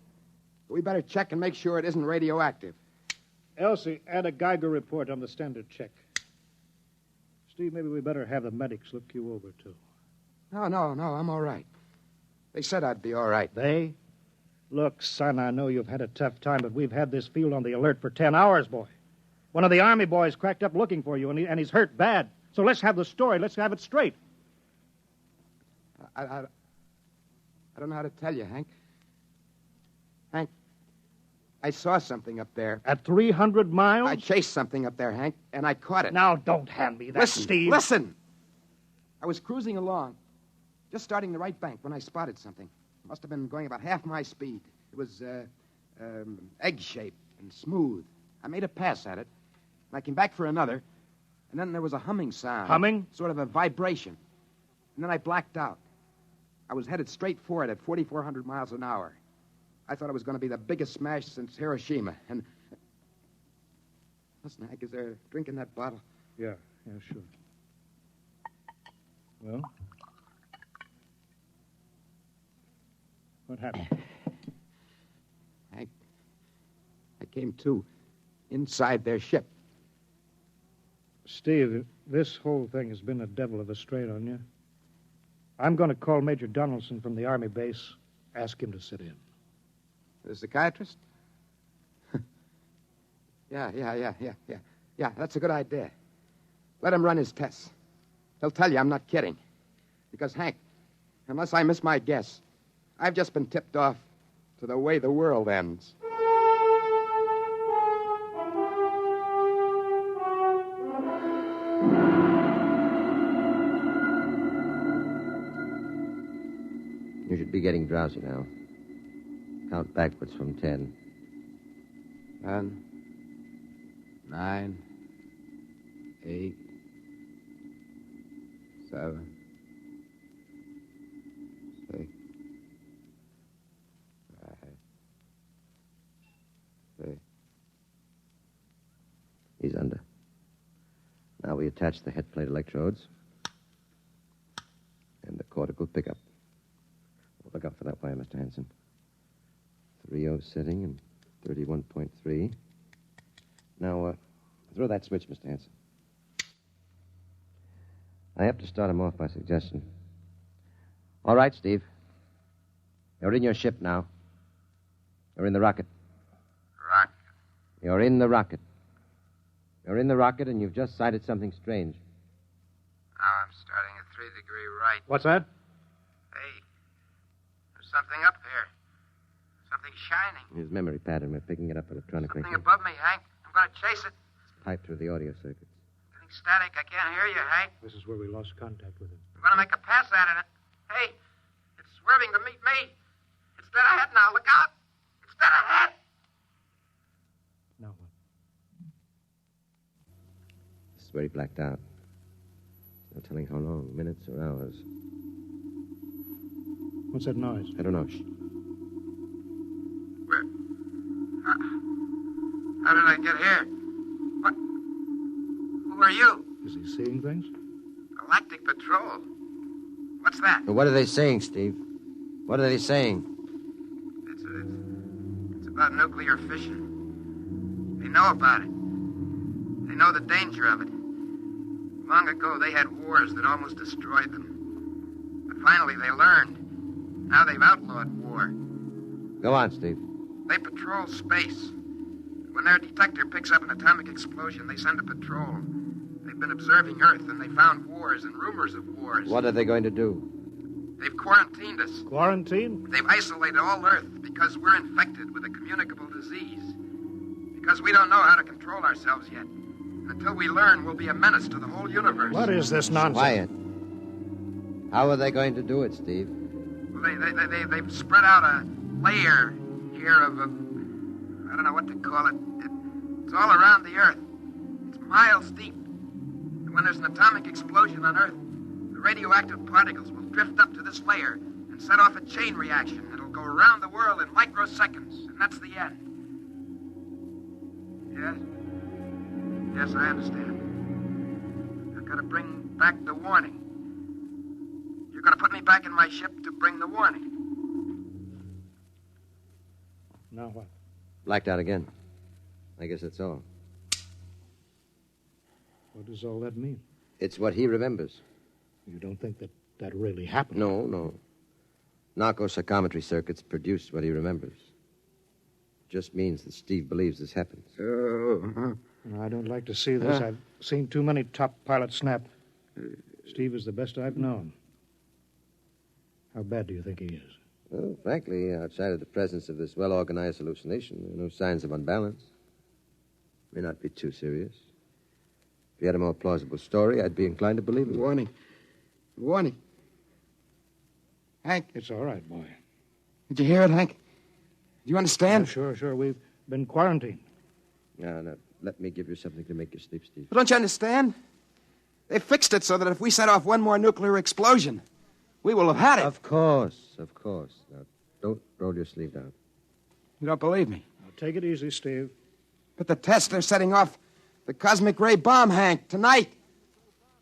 S15: But we better check and make sure it isn't radioactive.
S7: Elsie, add a Geiger report on the standard check. Steve, maybe we better have the medics look you over, too.
S15: No, I'm all right. They said I'd be all right.
S7: They? Look, son, I know you've had a tough time, but we've had this field on the alert for 10 hours, boy. One of the Army boys cracked up looking for you, and he's hurt bad. So let's have the story. Let's have it straight.
S15: I don't know how to tell you, Hank. Hank, I saw something up there.
S7: At 300 miles?
S15: I chased something up there, Hank, and I caught it.
S7: Now, don't hand me that,
S15: listen,
S7: Steve.
S15: Listen! I was cruising along, just starting the right bank, when I spotted something. It must have been going about half my speed. It was egg-shaped and smooth. I made a pass at it, and I came back for another, and then there was a humming sound.
S7: Humming?
S15: Sort of a vibration. And then I blacked out. I was headed straight for it at 4,400 miles an hour. I thought it was going to be the biggest smash since Hiroshima. And listen, Hank, is there a drink in that bottle?
S7: Yeah, sure. Well? What happened?
S15: Hank, I came to inside their ship.
S7: Steve, this whole thing has been a devil of a strain on you. I'm going to call Major Donaldson from the Army base, ask him to sit in.
S15: The psychiatrist? Yeah, that's a good idea. Let him run his tests. He'll tell you I'm not kidding. Because, Hank, unless I miss my guess, I've just been tipped off to the way the world ends.
S10: You should be getting drowsy now. Count backwards from 10.
S15: 10, 9, 8, 7, 6, 5, 6.
S10: He's under. Now we attach the head plate electrodes and the cortical pickup. Look out for that wire, Mr. Hanson. 3.0 setting and 31.3. Now, throw that switch, Mr. Hanson. I have to start him off by suggestion. All right, Steve. You're in your ship now. You're in the rocket.
S15: Rocket?
S10: You're in the rocket. You're in the rocket, and you've just sighted something strange.
S15: Now I'm starting at 3° right.
S7: What's that?
S15: Hey, there's something up here. Something shining.
S10: His memory pattern. We're picking it up electronically.
S15: Something above me, Hank. I'm going to chase it.
S10: It's piped through the audio circuits.
S15: Getting static. I can't hear you, Hank.
S7: This is where we lost contact with him.
S15: I'm going to make a pass at it. Hey, it's swerving to meet me. It's dead ahead now. Look out. It's dead ahead.
S7: Now what?
S10: This is where he blacked out. No telling how long, minutes or hours.
S7: What's that noise?
S10: I don't know. Shh.
S15: Where? How did I get here? What? Who are you?
S7: Is he seeing things?
S15: Galactic Patrol. What's that?
S10: Well, what are they saying, Steve? What are they saying?
S15: It's about nuclear fission. They know about it. They know the danger of it. Long ago, they had wars that almost destroyed them. But finally, they learned. Now they've outlawed war.
S10: Go on, Steve.
S15: They patrol space. When their detector picks up an atomic explosion, they send a patrol. They've been observing Earth, and they found wars and rumors of wars.
S10: What are they going to do?
S15: They've quarantined us.
S7: Quarantine?
S15: They've isolated all Earth because we're infected with a communicable disease. Because we don't know how to control ourselves yet. And until we learn, we'll be a menace to the whole universe.
S7: What is this nonsense?
S10: Quiet. How are they going to do it, Steve?
S15: Well, they've spread out a layer here of I don't know what to call it. It's all around the Earth. It's miles deep. And when there's an atomic explosion on Earth, the radioactive particles will drift up to this layer and set off a chain reaction that'll go around the world in microseconds, and that's the end. Yes? Yes, I understand. I've got to bring back the warning. You're going to put me back in my ship to bring the warning.
S7: Now what?
S10: Blacked out again. I guess that's all.
S7: What does all that mean?
S10: It's what he remembers.
S7: You don't think that really happened?
S10: No. Narco-psychometry circuits produced what he remembers. Just means that Steve believes this happened.
S7: I don't like to see this. I've seen too many top pilots snap. Steve is the best I've known. How bad do you think he is?
S10: Well, frankly, outside of the presence of this well-organized hallucination, there are no signs of unbalance. May not be too serious. If he had a more plausible story, I'd be inclined to believe him.
S15: Warning. Hank.
S7: It's all right, boy.
S15: Did you hear it, Hank? Do you understand?
S7: Sure. We've been quarantined.
S10: Now, let me give you something to make you sleep, Steve.
S15: But don't you understand? They fixed it so that if we set off one more nuclear explosion, we will have had it.
S10: Of course. Now, don't roll your sleeve down.
S15: You don't believe me?
S7: Now, take it easy, Steve.
S15: But the tests are setting off the cosmic ray bomb, Hank, tonight.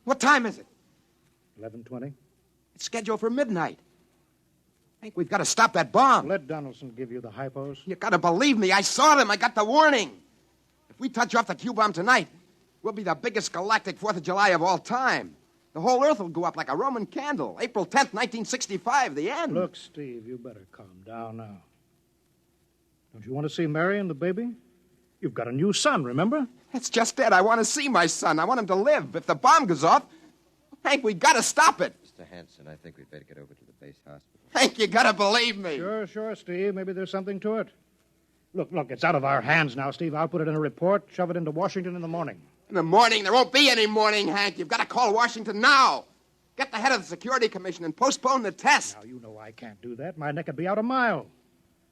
S15: What time is it?
S7: 11:20.
S15: It's scheduled for midnight. Hank, we've got to stop that bomb.
S7: Let Donaldson give you the hypos.
S15: You got to believe me. I saw them. I got the warning. If we touch off the Q-bomb tonight, we'll be the biggest galactic 4th of July of all time. The whole Earth will go up like a Roman candle. April 10th, 1965, the end.
S7: Look, Steve, you better calm down now. Don't you want to see Mary and the baby? You've got a new son, remember?
S15: That's just it. I want to see my son. I want him to live. If the bomb goes off, Hank, we got to stop it.
S10: Mr. Hanson, I think we'd better get over to the base hospital.
S15: Hank, you got to believe me.
S7: Sure, Steve. Maybe there's something to it. Look, it's out of our hands now, Steve. I'll put it in a report, shove it into Washington in the morning.
S15: In the morning? There won't be any morning, Hank. You've got to call Washington now. Get the head of the Security Commission and postpone the test.
S7: Now, you know I can't do that. My neck would be out a mile.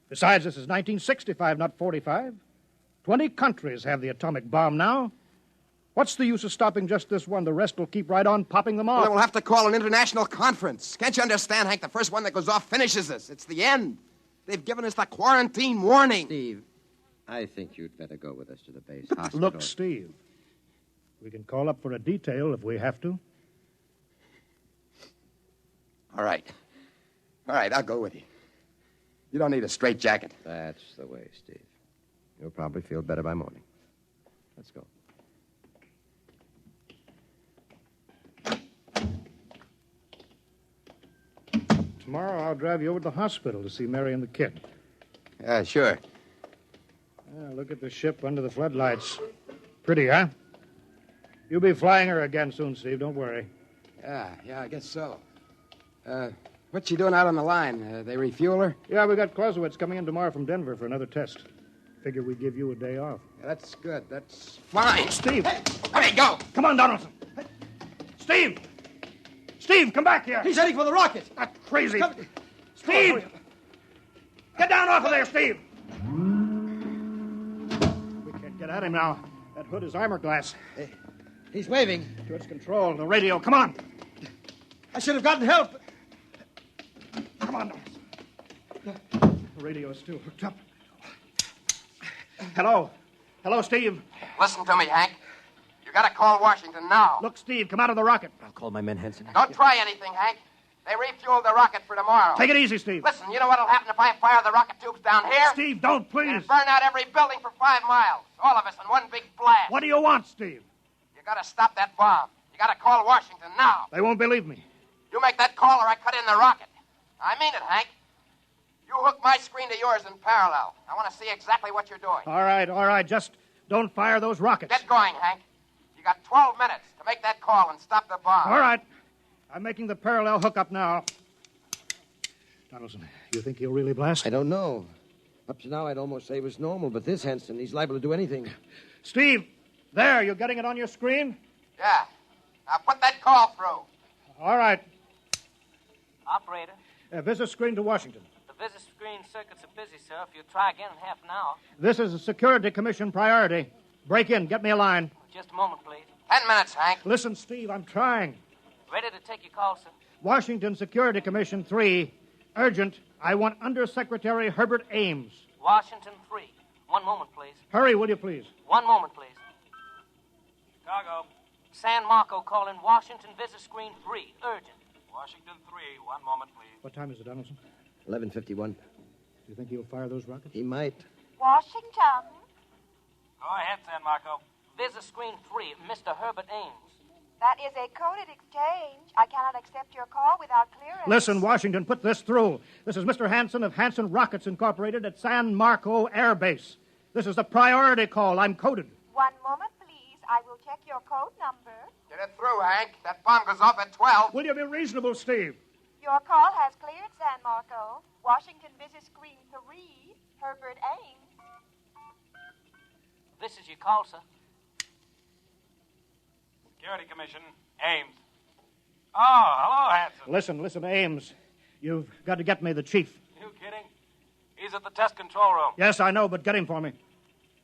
S7: Besides, this is 1965, not 45. 20 countries have the atomic bomb now. What's the use of stopping just this one? The rest will keep right on popping them off.
S15: Well, then we'll have to call an international conference. Can't you understand, Hank? The first one that goes off finishes us. It's the end. They've given us the quarantine warning.
S10: Steve, I think you'd better go with us to the base hospital.
S7: Look, Steve, we can call up for a detail if we have to.
S15: All right, I'll go with you. You don't need a straitjacket.
S10: That's the way, Steve. You'll probably feel better by morning. Let's go.
S7: Tomorrow I'll drive you over to the hospital to see Mary and the kid.
S15: Yeah, sure.
S7: Look at the ship under the floodlights. Pretty, huh? You'll be flying her again soon, Steve. Don't worry.
S15: Yeah, I guess so. What's she doing out on the line? They refuel her?
S7: Yeah, we got Clausewitz coming in tomorrow from Denver for another test. Figure we'd give you a day off.
S15: Yeah, that's good. That's fine.
S7: Steve!
S15: Hey, where'd he go?
S7: Come on, Donaldson! Steve! Steve, come back here!
S11: He's heading for the rocket!
S7: That's crazy! Steve! Get down off of there, Steve! We can't get at him now. That hood is armor glass.
S11: He's waving.
S7: Towards control. The radio. Come on!
S11: I should have gotten help.
S7: Come on, Donaldson. The radio is still hooked up. Hello, Steve.
S15: Listen to me, Hank. You got to call Washington now.
S7: Look, Steve, come out of the rocket.
S9: I'll call my men, Henson.
S15: Don't try anything, Hank. They refueled the rocket for tomorrow.
S7: Take it easy, Steve.
S15: Listen, you know what'll happen if I fire the rocket tubes down here?
S7: Steve, don't, please.
S15: It'll burn out every building for 5 miles. All of us in one big blast.
S7: What do you want, Steve?
S15: You got to stop that bomb. You got to call Washington now.
S7: They won't believe me.
S15: You make that call or I cut in the rocket. I mean it, Hank. You hook my screen to yours in parallel. I want to see exactly what you're doing.
S7: All right. Just don't fire those rockets.
S15: Get going, Hank. You got 12 minutes to make that call and stop the bomb.
S7: All right. I'm making the parallel hookup now. Donaldson, you think he'll really blast?
S10: I don't know. Up to now, I'd almost say he was normal, but this Henson, he's liable to do anything.
S7: Steve, there, you getting it on your screen?
S15: Yeah. Now put that call through.
S7: All right.
S17: Operator.
S7: Visit screen to Washington.
S17: The visit screen circuits are busy, sir. If you try again in half an hour.
S7: This is a Security Commission priority. Break in. Get me a line.
S17: Just a moment, please.
S15: 10 minutes, Hank.
S7: Listen, Steve, I'm trying.
S17: Ready to take your call, sir?
S7: Washington Security Commission 3. Urgent. I want Undersecretary Herbert Ames.
S17: Washington 3. One moment, please.
S7: Hurry, will you, please?
S17: One moment, please.
S2: Chicago.
S17: San Marco calling Washington Visit Screen 3. Urgent.
S2: Washington 3. One moment, please.
S7: What time is it, Donaldson?
S10: 11:51.
S7: Do you think he'll fire those rockets?
S10: He might.
S14: Washington.
S2: Go ahead, San Marco.
S17: Visit Screen 3, Mr. Herbert Ames.
S14: That is a coded exchange. I cannot accept your call without clearance.
S7: Listen, Washington, put this through. This is Mr. Hanson of Hanson Rockets Incorporated at San Marco Air Base. This is a priority call. I'm coded.
S14: One moment, please. I will check your code number.
S15: Get it through, Hank. That bomb goes off at 12.
S7: Will you be reasonable, Steve?
S14: Your call has cleared, San Marco. Washington Visit Screen 3, Herbert Ames.
S17: This is your call, sir.
S2: Security Commission. Ames. Oh, hello, Hanson.
S7: Listen, Ames. You've got to get me the chief.
S2: You kidding? He's at the test control room.
S7: Yes, I know, but get him for me.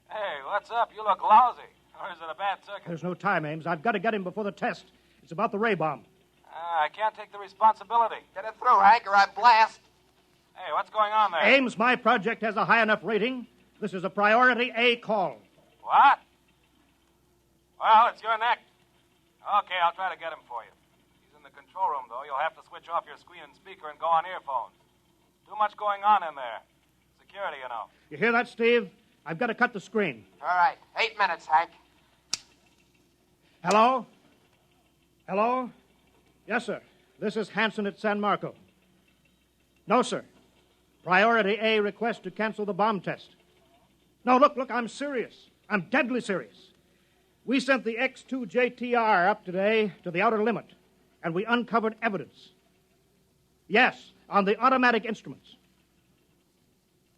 S2: Hey, what's up? You look lousy. Or is it a bad circuit?
S7: There's no time, Ames. I've got to get him before the test. It's about the ray bomb.
S2: I can't take the responsibility.
S15: Get it through, Hank, or I blast.
S2: Hey, what's going on there?
S7: Ames, my project has a high enough rating. This is a priority A call.
S2: What? Well, it's your neck. Okay, I'll try to get him for you. He's in the control room, though. You'll have to switch off your screen and speaker and go on earphones. Too much going on in there. Security, you know.
S7: You hear that, Steve? I've got to cut the screen.
S15: All right. 8 minutes, Hank.
S7: Hello? Hello? Yes, sir. This is Hanson at San Marco. No, sir. Priority A request to cancel the bomb test. No, look, I'm serious. I'm deadly serious. We sent the X-2JTR up today to the outer limit, and we uncovered evidence. Yes, on the automatic instruments.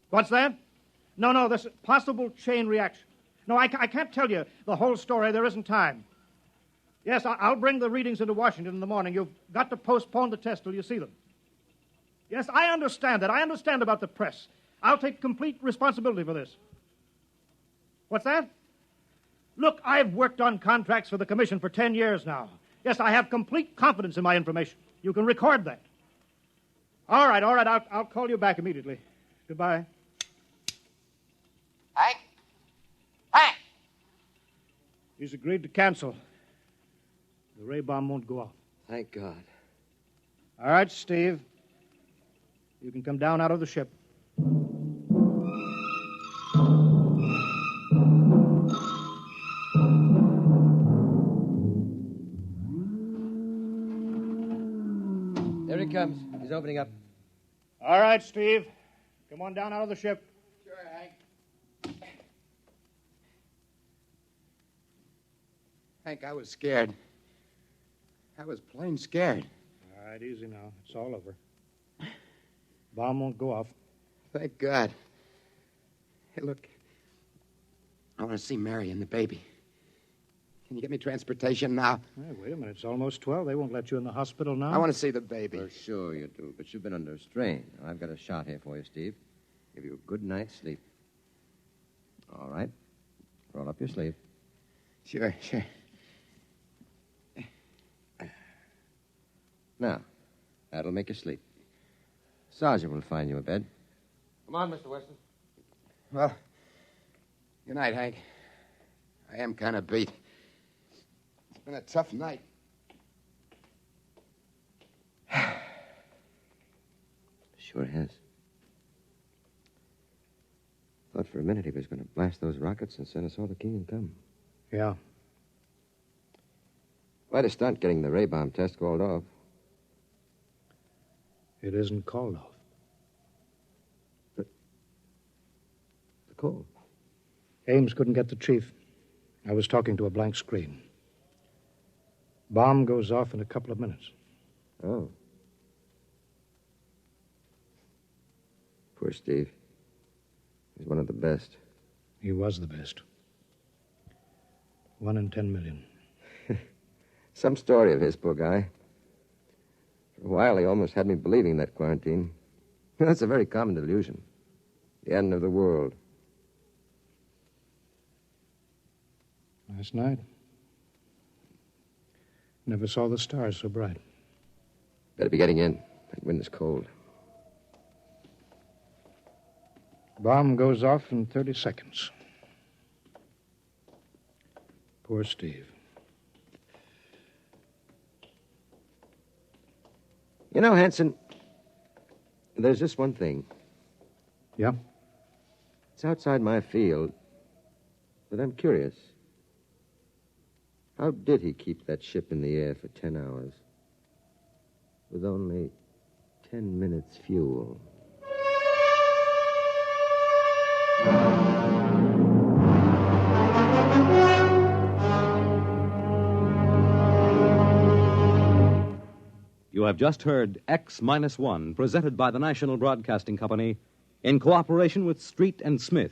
S7: What's that? No, this possible chain reaction. No, I can't tell you the whole story. There isn't time. Yes, I'll bring the readings into Washington in the morning. You've got to postpone the test till you see them. Yes, I understand that. I understand about the press. I'll take complete responsibility for this. What's that? Look, I've worked on contracts for the Commission for 10 years now. Yes, I have complete confidence in my information. You can record that. All right. I'll call you back immediately. Goodbye.
S15: Hank?
S7: He's agreed to cancel. The ray bomb won't go off.
S10: Thank God.
S7: All right, Steve. You can come down out of the ship.
S10: There he comes. He's opening up.
S7: All right, Steve. Come on down out of the ship.
S15: Sure, Hank. Hank, I was scared. I was plain scared.
S7: All right, easy now. It's all over. Bomb won't go off.
S15: Thank God. Hey, look. I want to see Mary and the baby. Can you get me transportation now?
S7: Hey, wait a minute. It's almost 12. They won't let you in the hospital now.
S15: I want to see the baby.
S10: For sure you do, but you've been under strain. I've got a shot here for you, Steve. Give you a good night's sleep. All right. Roll up your sleeve.
S15: Sure.
S10: Now, that'll make you sleep. Sergeant will find you a bed.
S15: Come on, Mr. Weston. Well, good night, Hank. I am kind of beat. It's been a tough night.
S10: Sure has. Thought for a minute he was going to blast those rockets and send us all to Kingdom Come.
S7: Yeah.
S10: Quite a stunt getting the ray bomb test called off.
S7: It isn't called off.
S10: But the call.
S7: Ames couldn't get the chief. I was talking to a blank screen. Bomb goes off in a couple of minutes.
S10: Oh. Poor Steve. He's one of the best.
S7: He was the best. 1 in 10 million.
S10: Some story of his, poor guy. For a while, he almost had me believing that quarantine. That's a very common delusion. The end of the world.
S7: Last night, never saw the stars so bright.
S10: Better be getting in. That wind is cold.
S7: Bomb goes off in 30 seconds. Poor Steve.
S10: You know, Hanson, there's just one thing.
S7: Yeah?
S10: It's outside my field, but I'm curious. How did he keep that ship in the air for 10 hours with only 10 minutes fuel?
S1: You have just heard X-1, presented by the National Broadcasting Company in cooperation with Street and Smith,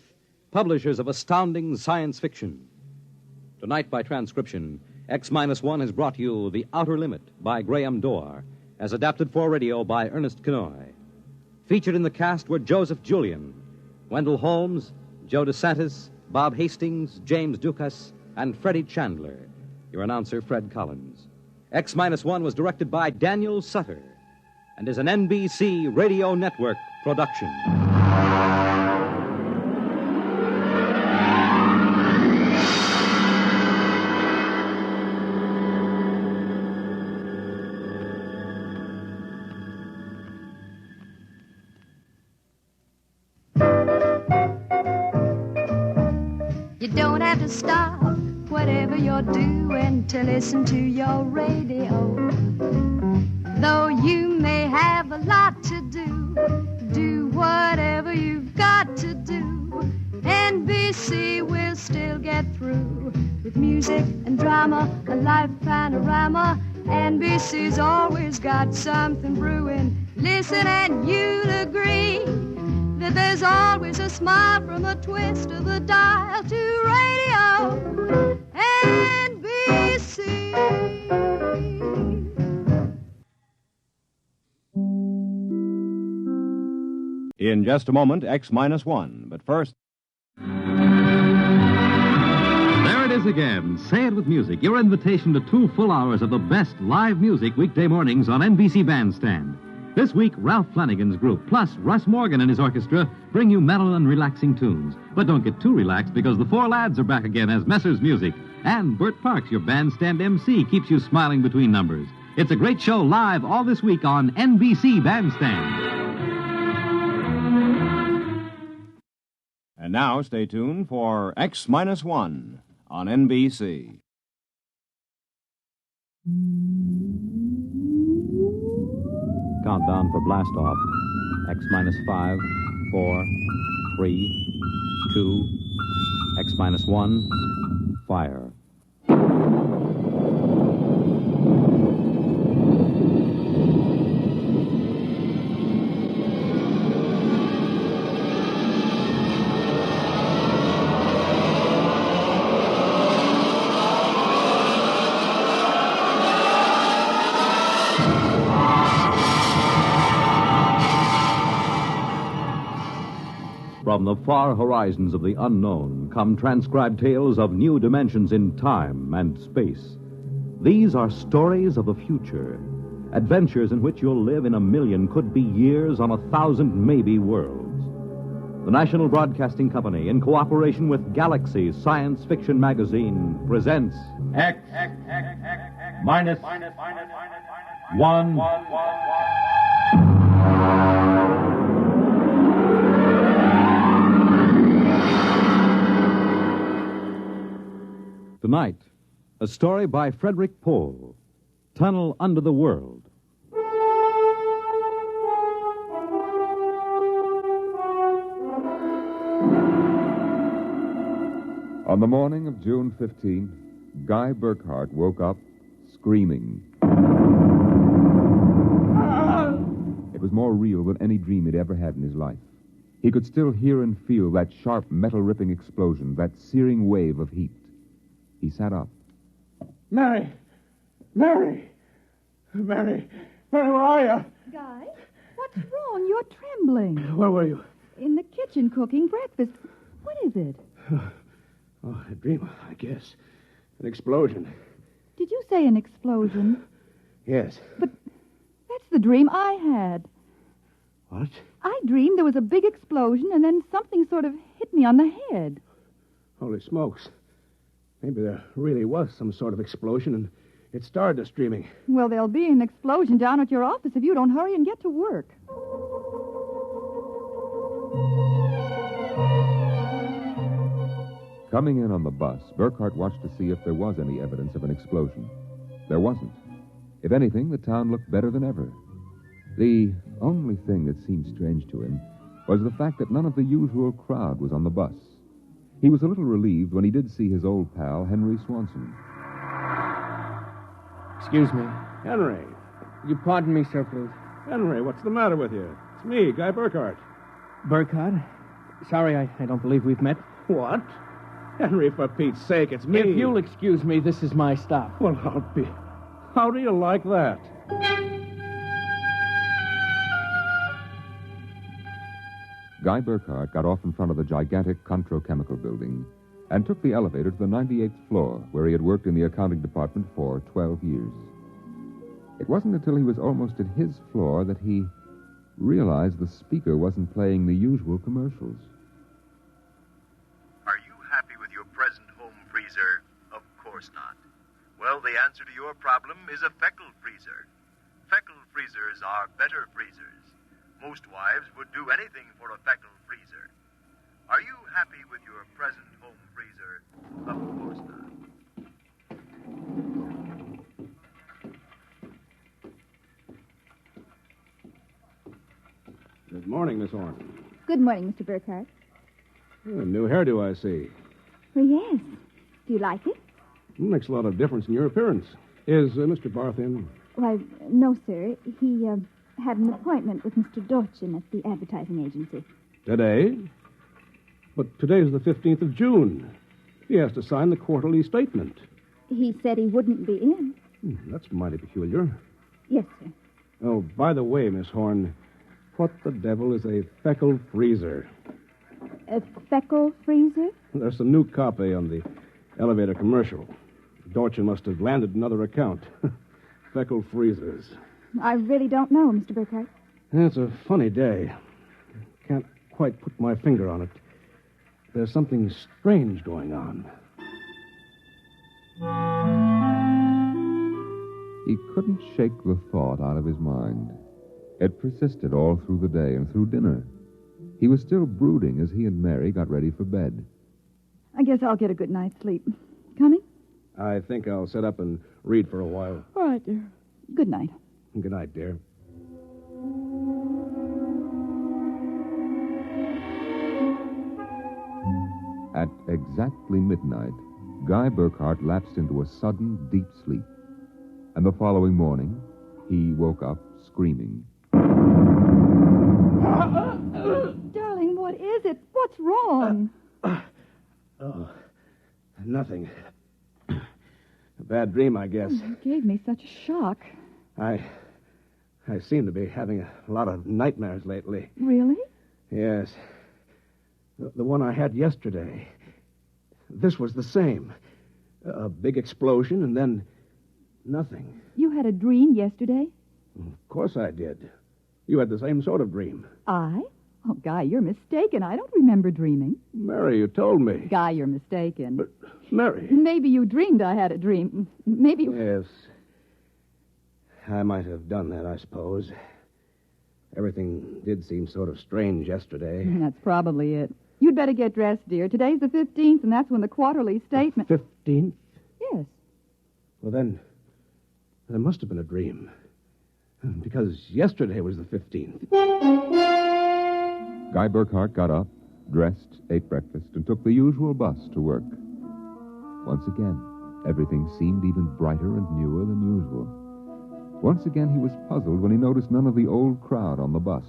S1: publishers of astounding science fiction. Tonight, by transcription, X-1 has brought you The Outer Limit by Graham Dorr, as adapted for radio by Ernest Kenoy. Featured in the cast were Joseph Julian, Wendell Holmes, Joe DeSantis, Bob Hastings, James Dukas, and Freddie Chandler. Your announcer, Fred Collins. X-1 was directed by Daniel Sutter and is an NBC Radio Network production.
S18: You don't have to stop whatever you're doing to listen to your radio. Though you may have a lot to do whatever you've got to do. NBC will still get through with music and drama, a life panorama. NBC's always got something brewing. Listen and you'll agree that there's always a smile from a twist of the dial to radio NBC.
S12: In just a moment, X-1. But first...
S1: There it is again. Say it with music. Your invitation to 2 full hours of the best live music weekday mornings on NBC Bandstand. This week, Ralph Flanagan's group, plus Russ Morgan and his orchestra, bring you mellow and relaxing tunes. But don't get too relaxed, because the 4 lads are back again as Messrs. Music. And Bert Parks, your bandstand MC, keeps you smiling between numbers. It's a great show live all this week on NBC Bandstand.
S12: And now, stay tuned for X-1 on NBC.
S1: Countdown for blast off. X-5, 4, 3, 2, X-1, fire. From the far horizons of the unknown come transcribed tales of new dimensions in time and space. These are stories of the future, adventures in which you'll live in a million could-be years on 1,000 maybe worlds. The National Broadcasting Company, in cooperation with Galaxy Science Fiction Magazine, presents
S13: X-1.
S1: Tonight, a story by Frederick Pohl, Tunnel Under the World.
S19: On the morning of June 15th, Guy Burkhart woke up screaming. It was more real than any dream he'd ever had in his life. He could still hear and feel that sharp, metal-ripping explosion, that searing wave of heat. He sat up.
S8: Mary, where are you?
S14: Guy, what's wrong? You're trembling.
S8: Where were you?
S14: In the kitchen cooking breakfast. What is it?
S8: Oh, a dream, I guess. An explosion.
S20: Did you say an explosion?
S8: Yes.
S20: That's the dream I had.
S8: What?
S20: I dreamed there was a big explosion, and then something sort of hit me on the head.
S8: Holy smokes. Maybe there really was some sort of explosion, and it started us dreaming.
S20: Well, there'll be an explosion down at your office if you don't hurry and get to work.
S19: Coming in on the bus, Burkhart watched to see if there was any evidence of an explosion. There wasn't. If anything, the town looked better than ever. The only thing that seemed strange to him was the fact that none of the usual crowd was on the bus. He was a little relieved when he did see his old pal, Henry Swanson.
S8: Excuse me. Henry.
S21: You pardon me, sir, please.
S8: Henry, what's the matter with you? It's me, Guy Burkhart.
S21: Burkhart? Sorry, I don't believe we've met.
S8: What? Henry, for Pete's sake, it's me.
S21: If you'll excuse me, this is my stop.
S8: Well, how do you like that?
S19: Guy Burkhart got off in front of the gigantic Controchemical building and took the elevator to the 98th floor, where he had worked in the accounting department for 12 years. It wasn't until he was almost at his floor that he realized the speaker wasn't playing the usual commercials.
S22: Are you happy with your present home freezer? Of course not. Well, the answer to your problem is a Feckle freezer. Feckle freezers are better freezers. Most wives would do anything for a Feckle freezer. Are you happy with your present home freezer? Of course not.
S8: Good morning, Miss Horn.
S20: Good morning, Mr. Burkhart.
S8: A new hairdo, I see.
S20: Well, yes. Do you like it?
S8: Makes a lot of difference in your appearance. Is Mr. Barth in?
S20: Why, no, sir. He had an appointment with Mr. Dorchin at the advertising agency.
S8: Today? But today's the 15th of June. He has to sign the quarterly statement.
S20: He said he wouldn't be in.
S8: That's mighty peculiar.
S20: Yes, sir.
S8: Oh, by the way, Miss Horn, what the devil is a Feckle freezer?
S20: A Feckle freezer?
S8: There's some new copy on the elevator commercial. Dorchin must have landed another account. Feckle freezers.
S20: I really don't know, Mr. Burkhart.
S8: It's a funny day. Can't quite put my finger on it. There's something strange going on.
S19: He couldn't shake the thought out of his mind. It persisted all through the day and through dinner. He was still brooding as he and Mary got ready for bed.
S20: I guess I'll get a good night's sleep. Coming?
S8: I think I'll sit up and read for a while.
S20: All right, dear. Good night.
S8: Good night, dear.
S19: At exactly midnight, Guy Burkhart lapsed into a sudden, deep sleep. And the following morning, he woke up screaming.
S20: Darling, what is it? What's wrong?
S8: Oh, nothing. A bad dream, I guess.
S20: You gave me such a shock.
S8: I seem to be having a lot of nightmares lately.
S20: Really?
S8: Yes. The one I had yesterday. This was the same. A big explosion and then nothing.
S20: You had a dream yesterday?
S8: Of course I did. You had the same sort of dream.
S20: I? Oh, Guy, you're mistaken. I don't remember dreaming.
S8: Mary, you told me.
S20: Guy, you're mistaken.
S8: But, Mary...
S20: Maybe you dreamed I had a dream. Maybe...
S8: Yes. I might have done that, I suppose. Everything did seem sort of strange yesterday.
S20: That's probably it. You'd better get dressed, dear. Today's the 15th, and that's when the quarterly statement...
S8: 15th?
S20: Yes.
S8: Well, then, there must have been a dream. Because yesterday was the 15th.
S19: Guy Burkhart got up, dressed, ate breakfast, and took the usual bus to work. Once again, everything seemed even brighter and newer than usual. Once again, he was puzzled when he noticed none of the old crowd on the bus.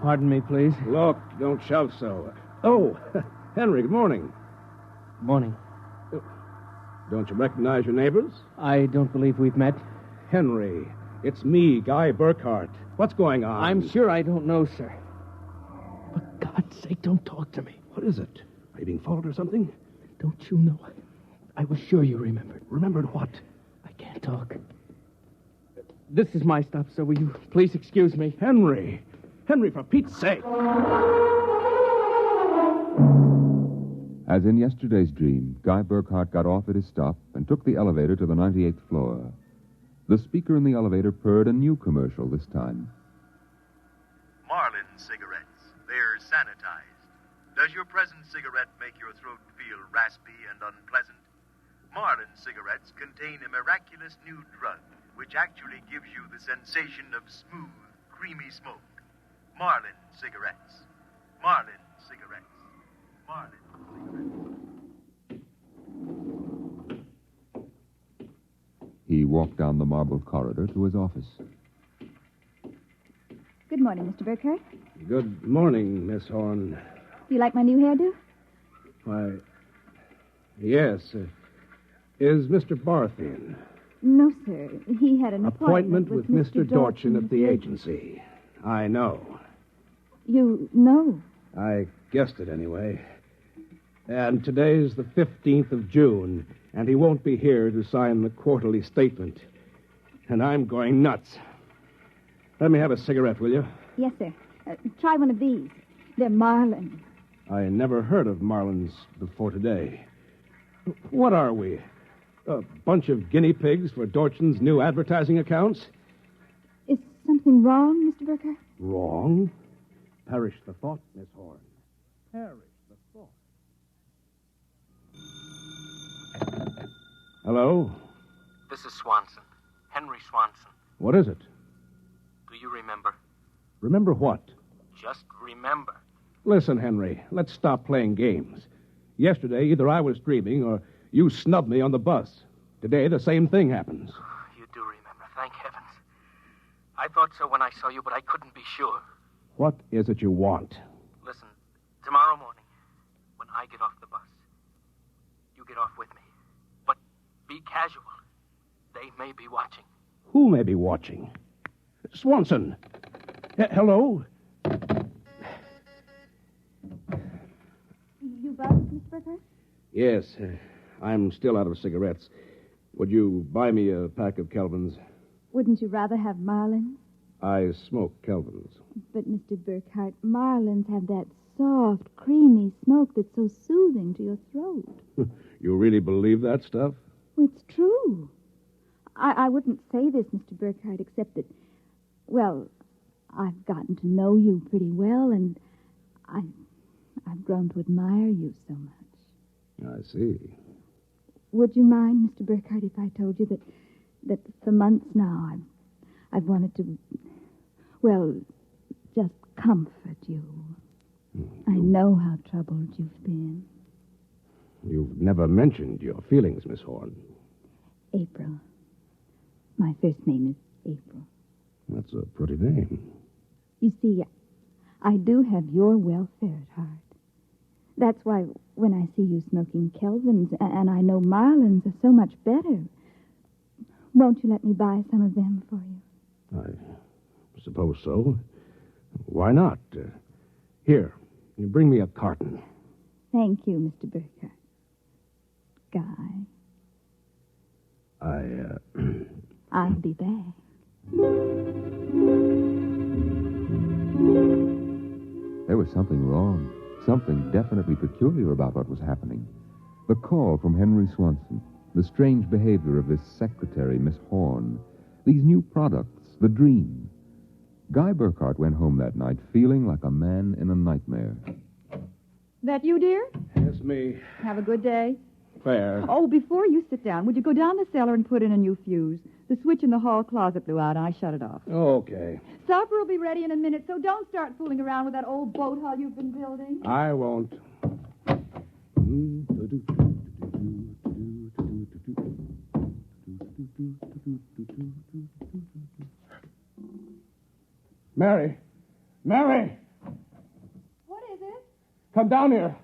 S21: Pardon me, please.
S8: Look, don't shout so. Oh, Henry, good morning.
S21: Morning.
S8: Don't you recognize your neighbors?
S21: I don't believe we've met.
S8: Henry, it's me, Guy Burkhart. What's going on?
S21: I'm sure I don't know, sir. For God's sake, don't talk to me.
S8: What is it? Are you being followed or something? Don't you know? I was sure you remembered. Remembered what? I can't talk. This is my stop, so will you please excuse me?
S7: Henry! Henry, for Pete's sake!
S19: As in yesterday's dream, Guy Burkhart got off at his stop and took the elevator to the 98th floor. The speaker in the elevator purred a new commercial this time.
S22: Marlin cigarettes. They're sanitized. Does your present cigarette make your throat feel raspy and unpleasant? Marlin cigarettes contain a miraculous new drug which actually gives you the sensation of smooth, creamy smoke. Marlin cigarettes. Marlin cigarettes. Marlin cigarettes.
S19: He walked down the marble corridor to his office.
S20: Good morning, Mr. Burkhart.
S8: Good morning, Miss Horn.
S20: Do you like my new hairdo?
S8: Why, yes. Is Mr. Barth in?
S20: No, sir. He had an
S8: Appointment with Mr. Dorchin at the agency. I know.
S20: You know?
S8: I guessed it anyway. And today's the 15th of June, and he won't be here to sign the quarterly statement. And I'm going nuts. Let me have a cigarette, will you?
S20: Yes, sir. Try one of these. They're Marlin.
S8: I never heard of Marlins before today. What are we? A bunch of guinea pigs for Dorchin's new advertising accounts?
S20: Is something wrong, Mr. Burkhart?
S8: Wrong? Perish the thought, Miss Horn. Perish the thought. Hello?
S17: This is Swanson. Henry Swanson.
S8: What is it?
S17: Do you remember?
S8: Remember what?
S17: Just remember.
S8: Listen, Henry, let's stop playing games. Yesterday, either I was dreaming or you snubbed me on the bus. Today, the same thing happens.
S17: You do remember, thank heavens. I thought so when I saw you, but I couldn't be sure.
S8: What is it you want?
S17: Listen, tomorrow morning, when I get off the bus, you get off with me. But be casual. They may be watching.
S8: Who may be watching? Swanson. Hello?
S20: You buzzed, Mr. Burkhart?
S8: Yes, I'm still out of cigarettes. Would you buy me a pack of Kelvins?
S20: Wouldn't you rather have Marlins?
S8: I smoke Kelvins.
S20: But, Mr. Burkhart, Marlins have that soft, creamy smoke that's so soothing to your throat.
S8: You really believe that stuff?
S20: It's true. I wouldn't say this, Mr. Burkhart, except that, well, I've gotten to know you pretty well, and I've grown to admire you so much.
S8: I see.
S20: Would you mind, Mr. Burkhart, if I told you that for months now I've wanted to, well, just comfort you. I know how troubled you've been.
S8: You've never mentioned your feelings, Miss Horn.
S20: April. My first name is April.
S8: That's a pretty name.
S20: You see, I do have your welfare at heart. That's why when I see you smoking Kelvins, and I know Marlins are so much better, won't you let me buy some of them for you?
S8: I suppose so. Why not? Here, you bring me a carton.
S20: Thank you, Mr. Burkhart. Guy. I'll be back.
S19: There was something wrong, something definitely peculiar about what was happening. The call from Henry Swanson, the strange behavior of this secretary, Miss Horn, these new products, the dream. Guy Burkhart went home that night feeling like a man in a nightmare.
S4: That you, dear?
S8: Yes, me.
S4: Have a good day.
S8: Fair.
S4: Oh, before you sit down, would you go down the cellar and put in a new fuse? The switch in the hall closet blew out, and I shut it off.
S8: Okay.
S4: Supper will be ready in a minute, so don't start fooling around with that old boat hull you've been building.
S8: I won't. Mary! Mary!
S4: What is it?
S8: Come down here.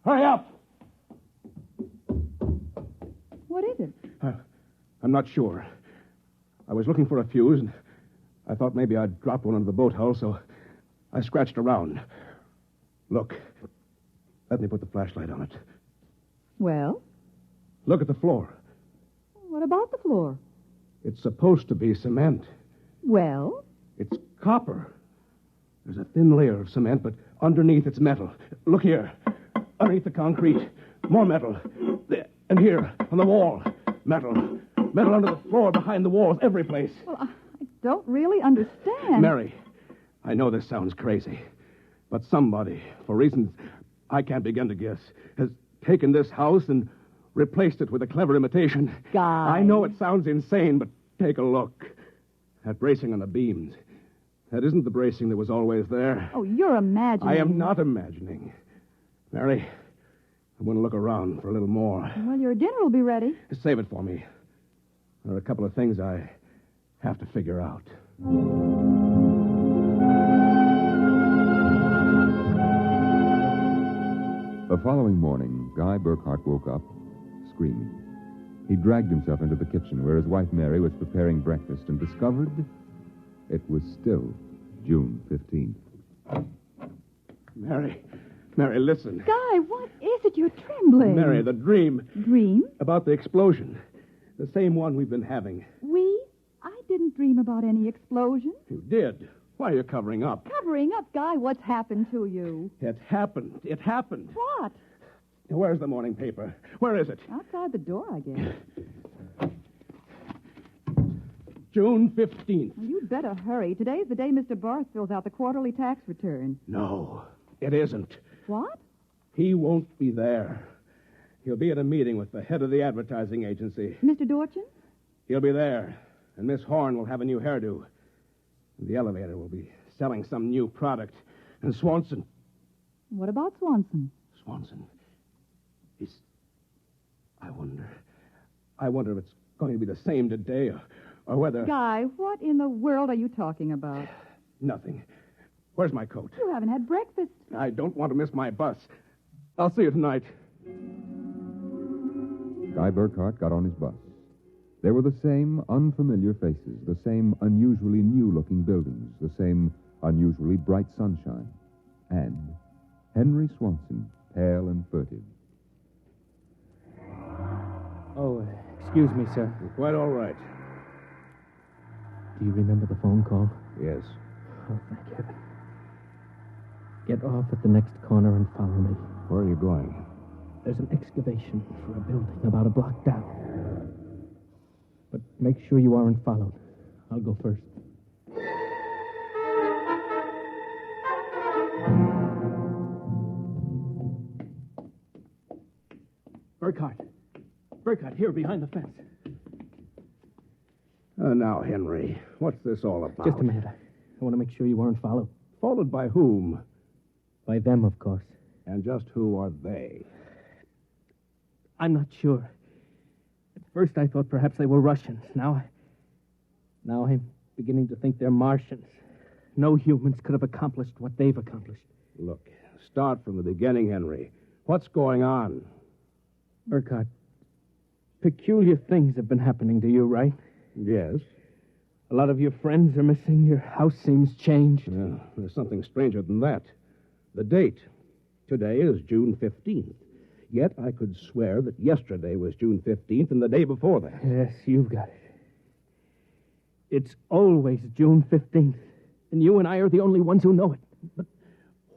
S8: Hurry up.
S4: What is it?
S8: I'm not sure. I was looking for a fuse, and I thought maybe I'd drop one under the boat hull, so I scratched around. Look. Let me put the flashlight on it.
S4: Well,
S8: Look at the floor.
S4: what about the floor?
S8: It's supposed to be cement.
S4: Well,
S8: It's copper. There's a thin layer of cement, but underneath it's metal. Look here. Underneath the concrete, more metal. There. And here, on the wall, metal. Metal under the floor, behind the walls, every place.
S4: well, I don't really understand.
S8: Mary, I know this sounds crazy, but somebody, for reasons I can't begin to guess, has taken this house and replaced it with a clever imitation.
S4: Guy.
S8: I know it sounds insane, but take a look. That bracing on the beams. That isn't the bracing that was always there.
S4: Oh, you're imagining.
S8: I am not imagining. Mary, I want to look around for a little more.
S4: Well, your dinner will be ready.
S8: Save it for me. There are a couple of things I have to figure out.
S19: The following morning, Guy Burkhart woke up screaming. He dragged himself into the kitchen where his wife Mary was preparing breakfast and discovered it was still June 15th.
S8: Mary, listen.
S4: Guy, what is it? You're trembling.
S8: Mary, the dream.
S4: Dream?
S8: About the explosion. The same one we've been having.
S4: I didn't dream about any explosion.
S8: You did. Why are you covering up?
S4: Covering up, Guy, what's happened to you?
S8: It happened. It happened.
S4: What?
S8: Where's the morning paper? Where is it?
S4: Outside the door, I guess.
S8: June 15th.
S4: Well, you'd better hurry. Today's the day Mr. Barth fills out the quarterly tax return.
S8: No, it isn't.
S4: What?
S8: He won't be there. He'll be at a meeting with the head of the advertising agency.
S4: Mr. Dorchin?
S8: He'll be there, and Miss Horn will have a new hairdo. And the elevator will be selling some new product. And Swanson...
S4: What about Swanson?
S8: Swanson. I wonder if it's going to be the same today or whether...
S4: Guy, what in the world are you talking about?
S8: Nothing. Where's my coat?
S4: You haven't had breakfast.
S8: I don't want to miss my bus. I'll see you tonight.
S19: Guy Burkhart got on his bus. There were the same unfamiliar faces, the same unusually new-looking buildings, the same unusually bright sunshine, and Henry Swanson, pale and furtive.
S21: Oh, excuse me, sir.
S8: You're quite all right.
S21: Do you remember the phone call?
S8: Yes.
S21: Oh, thank heaven. Get off at the next corner and follow me.
S8: Where are you going?
S21: There's an excavation for a building about a block down. But make sure you aren't followed. I'll go first. Burkhart, here behind the fence.
S8: Now, Henry, what's this all about?
S21: Just a minute. I want to make sure you aren't followed.
S8: Followed by whom?
S21: By them, of course.
S8: And just who are they?
S21: I'm not sure. At first, I thought perhaps they were Russians. Now I'm beginning to think they're Martians. No humans could have accomplished what they've accomplished.
S8: Look, start from the beginning, Henry. What's going on?
S21: Burkhart, peculiar things have been happening to you, right?
S8: Yes.
S21: A lot of your friends are missing. Your house seems changed.
S8: Yeah, there's something stranger than that. The date. Today is June 15th. Yet I could swear that yesterday was June 15th and the day before that.
S21: Yes, you've got it. It's always June 15th. And you and I are the only ones who know it.
S8: But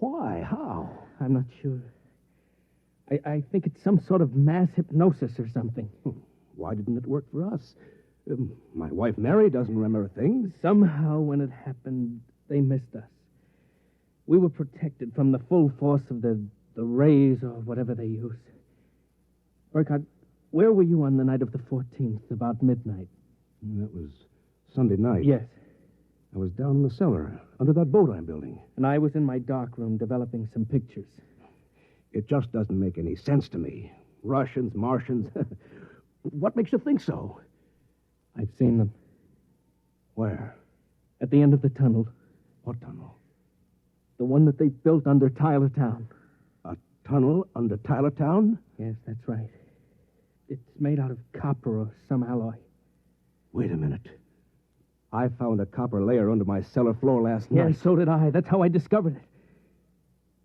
S8: why? How?
S21: I'm not sure. I think it's some sort of mass hypnosis or something.
S8: Why didn't it work for us? My wife Mary doesn't remember things.
S21: Somehow, when it happened, they missed us. We were protected from the full force of the rays or whatever they use. Burkhart, where were you on the night of the 14th, about midnight?
S8: That was Sunday night.
S21: Yes.
S8: I was down in the cellar, under that boat I'm building.
S21: And I was in my dark room developing some pictures.
S8: It just doesn't make any sense to me. Russians, Martians. What makes you think so?
S21: I've seen them.
S8: Where?
S21: At the end of the tunnel.
S8: What tunnel?
S21: The one that they built under Tylertown.
S8: A tunnel under Tylertown?
S21: Yes, that's right. It's made out of copper or some alloy.
S8: Wait a minute. I found a copper layer under my cellar floor last night.
S21: Yeah, so did I. That's how I discovered it.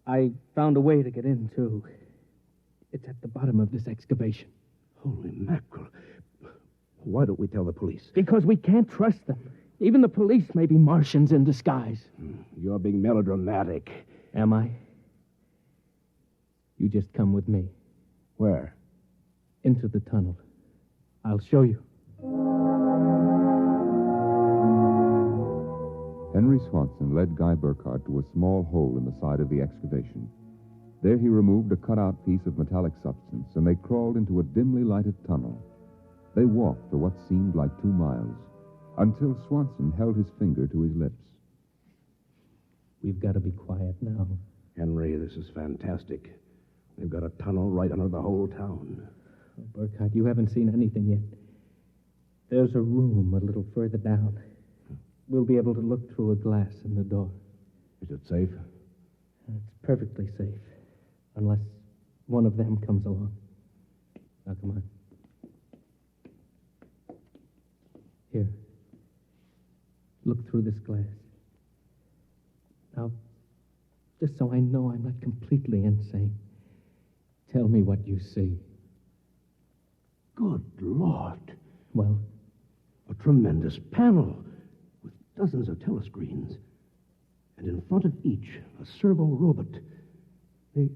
S21: I found a way to get in, too. It's at the bottom of this excavation.
S8: Holy mackerel. Why don't we tell the police?
S21: Because we can't trust them. Even the police may be Martians in disguise.
S8: You're being melodramatic.
S21: Am I? You just come with me.
S8: Where?
S21: Into the tunnel. I'll show you.
S19: Henry Swanson led Guy Burkhardt to a small hole in the side of the excavation. There he removed a cut-out piece of metallic substance, and they crawled into a dimly lighted tunnel. They walked for what seemed like 2 miles, until Swanson held his finger to his lips.
S21: We've got to be quiet now.
S8: Henry, this is fantastic. They've got a tunnel right under the whole town.
S21: Oh, Burkhardt, you haven't seen anything yet. There's a room a little further down. We'll be able to look through a glass in the door.
S8: Is it safe?
S21: It's perfectly safe, unless one of them comes along. Now, come on. Here. Look through this glass. Now, just so I know I'm not completely insane, tell me what you see.
S8: Good Lord.
S21: Well?
S8: A tremendous panel with dozens of telescreens. And in front of each, a servo robot. They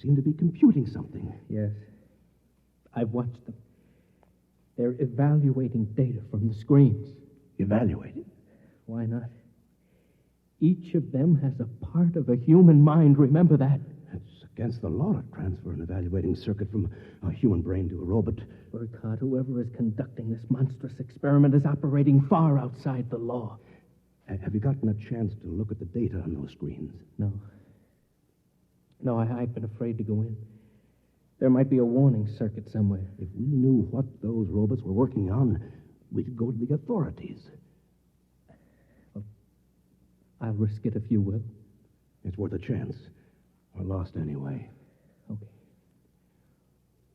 S8: seem to be computing something.
S21: Yes. I've watched them. They're evaluating data from the screens.
S8: Evaluating?
S21: Why not? Each of them has a part of a human mind. Remember that.
S8: It's against the law to transfer an evaluating circuit from a human brain to a robot.
S21: Burkhardt, whoever is conducting this monstrous experiment is operating far outside the law.
S8: Have you gotten a chance to look at the data on those screens?
S21: No. No, I've been afraid to go in. There might be a warning circuit somewhere.
S8: If we knew what those robots were working on, we could go to the authorities.
S21: Well, I'll risk it if you will.
S8: It's worth a chance. We're lost anyway.
S21: Okay.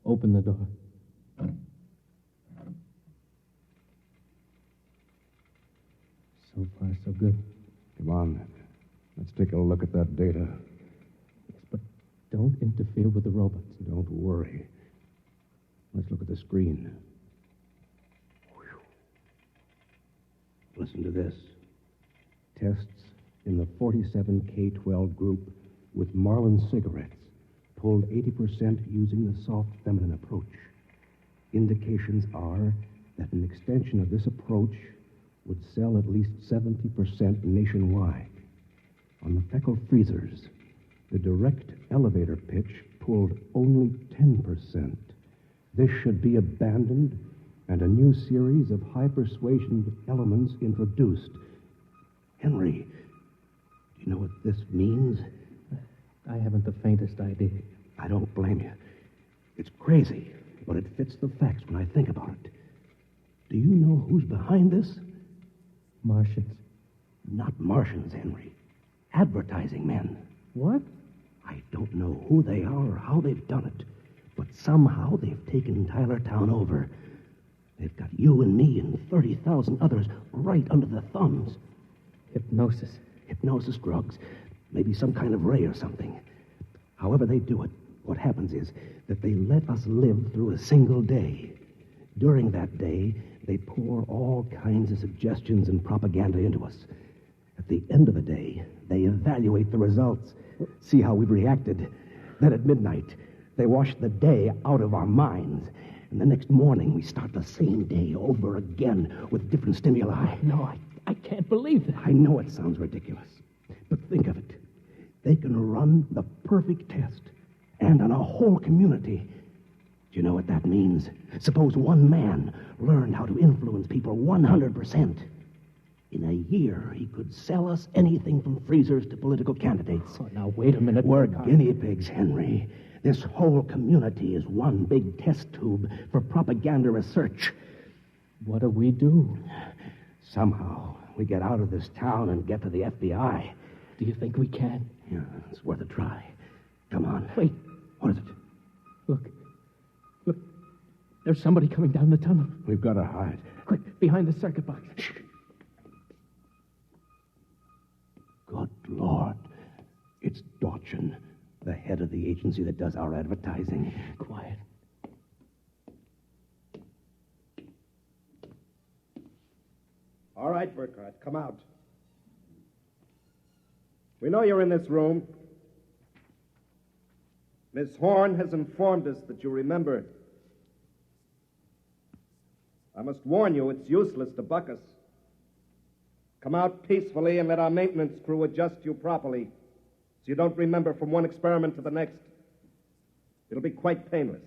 S21: Open the door. So far, so good.
S8: Come on. Let's take a look at that data.
S21: Yes, but don't interfere with the robots.
S8: Don't worry. Let's look at the screen. Listen to this. Tests in the 47 K-12 group with Marlin cigarettes pulled 80% using the soft feminine approach. Indications are that an extension of this approach would sell at least 70% nationwide. On the Feckle freezers, the direct elevator pitch pulled only 10%. This should be abandoned and a new series of high persuasion elements introduced. Henry, do you know what this means?
S21: I haven't the faintest idea.
S8: I don't blame you. It's crazy, but it fits the facts when I think about it. Do you know who's behind this?
S21: Martians.
S8: Not Martians, Henry. Advertising men.
S21: What?
S8: I don't know who they are or how they've done it, but somehow they've taken Tylertown over. They've got you and me and 30,000 others right under their thumbs.
S21: Hypnosis.
S8: Hypnosis drugs. Maybe some kind of ray or something. However they do it, what happens is that they let us live through a single day. During that day, they pour all kinds of suggestions and propaganda into us. At the end of the day, they evaluate the results, see how we've reacted. Then at midnight, they wash the day out of our minds. And the next morning, we start the same day over again with different stimuli.
S21: No, I can't believe that.
S8: I know it sounds ridiculous, but think of it. They can run the perfect test, and on a whole community. Do you know what that means? Suppose one man learned how to influence people 100%. In a year, he could sell us anything from freezers to political candidates.
S21: Oh, now, wait a minute.
S8: We're guinea pigs, Henry. This whole community is one big test tube for propaganda research.
S21: What do we do?
S8: Somehow, we get out of this town and get to the FBI.
S21: Do you think we can?
S8: Yeah, it's worth a try. Come on.
S21: Wait.
S8: What is it?
S21: Look. There's somebody coming down the tunnel.
S8: We've got to hide.
S21: Quick, behind the circuit box.
S8: Shh. Good Lord. It's Dodgen. The head of the agency that does our advertising.
S21: Quiet.
S8: All right, Burkhardt, come out. We know you're in this room. Miss Horn has informed us that you remember. I must warn you, it's useless to buck us. Come out peacefully and let our maintenance crew adjust you properly so you don't remember from one experiment to the next. It'll be quite painless.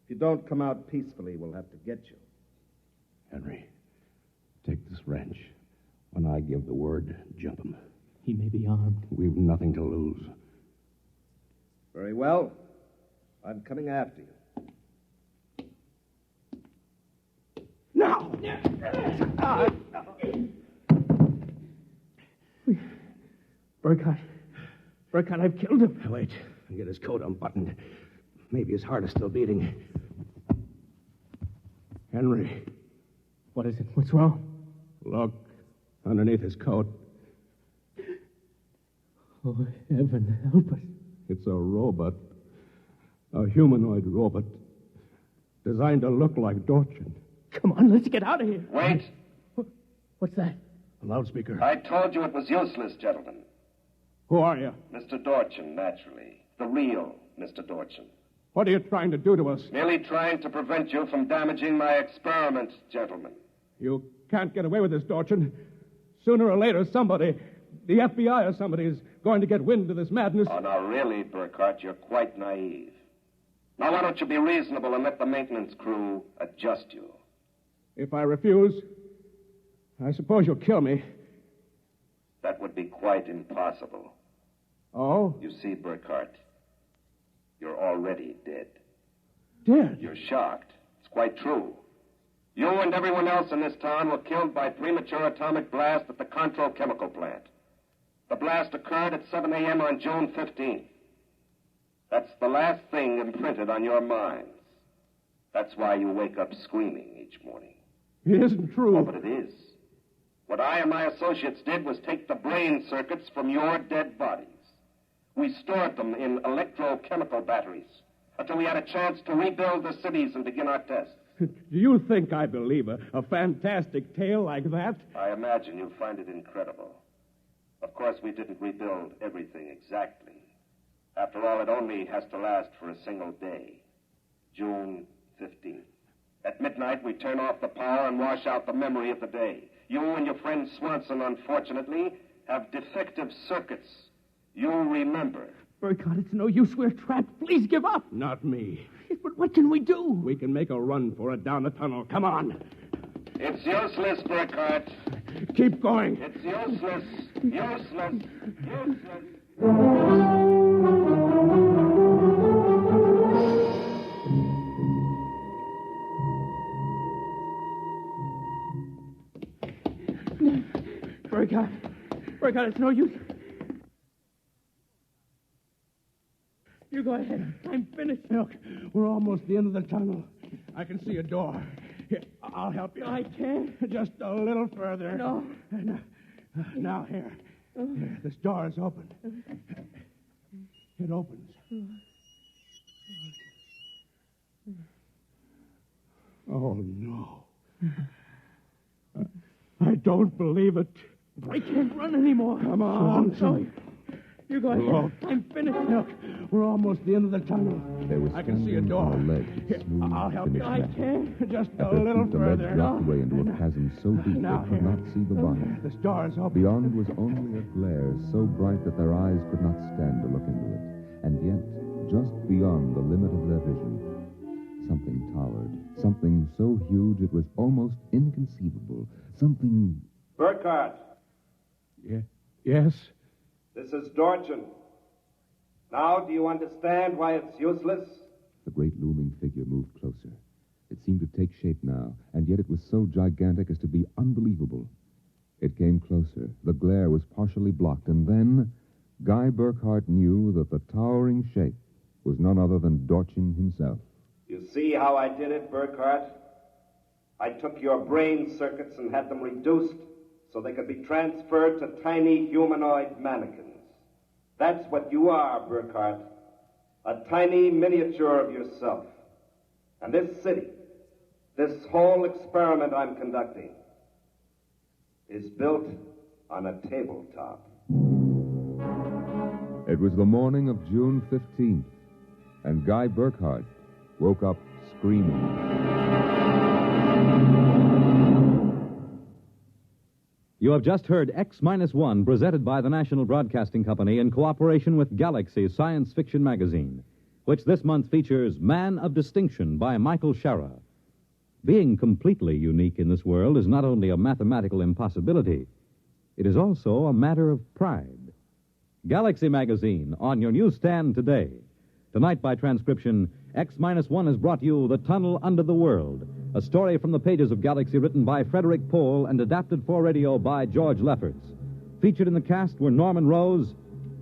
S8: If you don't come out peacefully, we'll have to get you.
S5: Henry, take this wrench. When I give the word, jump him.
S21: He may be armed.
S5: We've nothing to lose.
S8: Very well. I'm coming after you.
S21: Now! Burkhardt, I've killed him.
S8: Wait, I'll get his coat unbuttoned. Maybe his heart is still beating.
S5: Henry.
S21: What is it? What's wrong?
S5: Look, underneath his coat.
S21: Oh, heaven help us.
S5: It's a robot. A humanoid robot. Designed to look like Dorchin.
S21: Come on, let's get out of here.
S6: Wait.
S21: What's that?
S5: A loudspeaker.
S6: I told you it was useless, gentlemen.
S5: Who are you?
S6: Mr. Dorchin, naturally. The real Mr. Dorchin.
S5: What are you trying to do to us?
S6: Merely trying to prevent you from damaging my experiment, gentlemen.
S5: You can't get away with this, Dorchin. Sooner or later, somebody, the FBI or somebody, is going to get wind of this madness.
S6: Oh, now, really, Burkhardt, you're quite naive. Now, why don't you be reasonable and let the maintenance crew adjust you?
S5: If I refuse, I suppose you'll kill me.
S6: That would be quite impossible.
S5: Oh?
S6: You see, Burkhardt, you're already dead.
S5: Dead?
S6: You're shocked. It's quite true. You and everyone else in this town were killed by premature atomic blast at the Control Chemical Plant. The blast occurred at 7 a.m. on June 15th. That's the last thing imprinted on your minds. That's why you wake up screaming each morning.
S5: It isn't true.
S6: Oh, but it is. What I and my associates did was take the brain circuits from your dead bodies. We stored them in electrochemical batteries until we had a chance to rebuild the cities and begin our tests.
S5: Do you think I believe a fantastic tale like that?
S6: I imagine you find it incredible. Of course, we didn't rebuild everything exactly. After all, it only has to last for a single day. June 15th. At midnight, we turn off the power and wash out the memory of the day. You and your friend Swanson, unfortunately, have defective circuits. You remember.
S21: Burkhardt, it's no use. We're trapped. Please give up.
S5: Not me.
S21: But what can we do?
S5: We can make a run for it down the tunnel. Come on.
S6: It's useless, Burkhardt.
S5: Keep going.
S6: It's useless. Useless.
S21: Burkhardt, it's no use. You go ahead. I'm finished.
S5: Look, we're almost at the end of the tunnel. I can see a door. Here, I'll help you.
S21: No, I can't.
S5: Just a little further.
S21: No.
S5: Now, here. Here, this door is open. It opens. Oh, no. I don't believe it.
S21: I can't run anymore.
S5: Come on.
S21: Sorry. You go ahead.
S5: Look.
S21: I'm finished.
S5: Look, we're almost at the end of the tunnel. I can see a door.
S19: Here,
S5: I'll help you.
S21: I can't.
S5: Just
S19: At
S5: a
S19: their
S5: little
S19: feet, the ledge
S5: further.
S19: dropped away into a chasm so deep
S5: Now
S19: they could
S5: here.
S19: not see the bottom.
S5: This door is open.
S19: Beyond was only a glare so bright that their eyes could not stand to look into it. And yet, just beyond the limit of their vision, something towered. Something so huge it was almost inconceivable. Something...
S8: Burkhardt.
S5: Yes?
S8: This is Dorchin. Now, do you understand why it's useless?
S19: The great looming figure moved closer. It seemed to take shape now, and yet it was so gigantic as to be unbelievable. It came closer. The glare was partially blocked, and then Guy Burkhardt knew that the towering shape was none other than Dorchin himself.
S8: You see how I did it, Burkhardt? I took your brain circuits and had them reduced so they could be transferred to tiny humanoid mannequins.
S6: That's what you are, Burkhart. A tiny miniature of yourself. And this city, this whole experiment I'm conducting, is built on a tabletop.
S19: It was the morning of June 15th, and Guy Burkhart woke up screaming.
S1: You have just heard X-1, presented by the National Broadcasting Company in cooperation with Galaxy Science Fiction Magazine, which this month features Man of Distinction by Michael Shara. Being completely unique in this world is not only a mathematical impossibility, it is also a matter of pride. Galaxy Magazine, on your newsstand today. Tonight, by transcription, X-1 has brought you The Tunnel Under the World, a story from the pages of Galaxy written by Frederick Pohl and adapted for radio by George Lefferts. Featured in the cast were Norman Rose,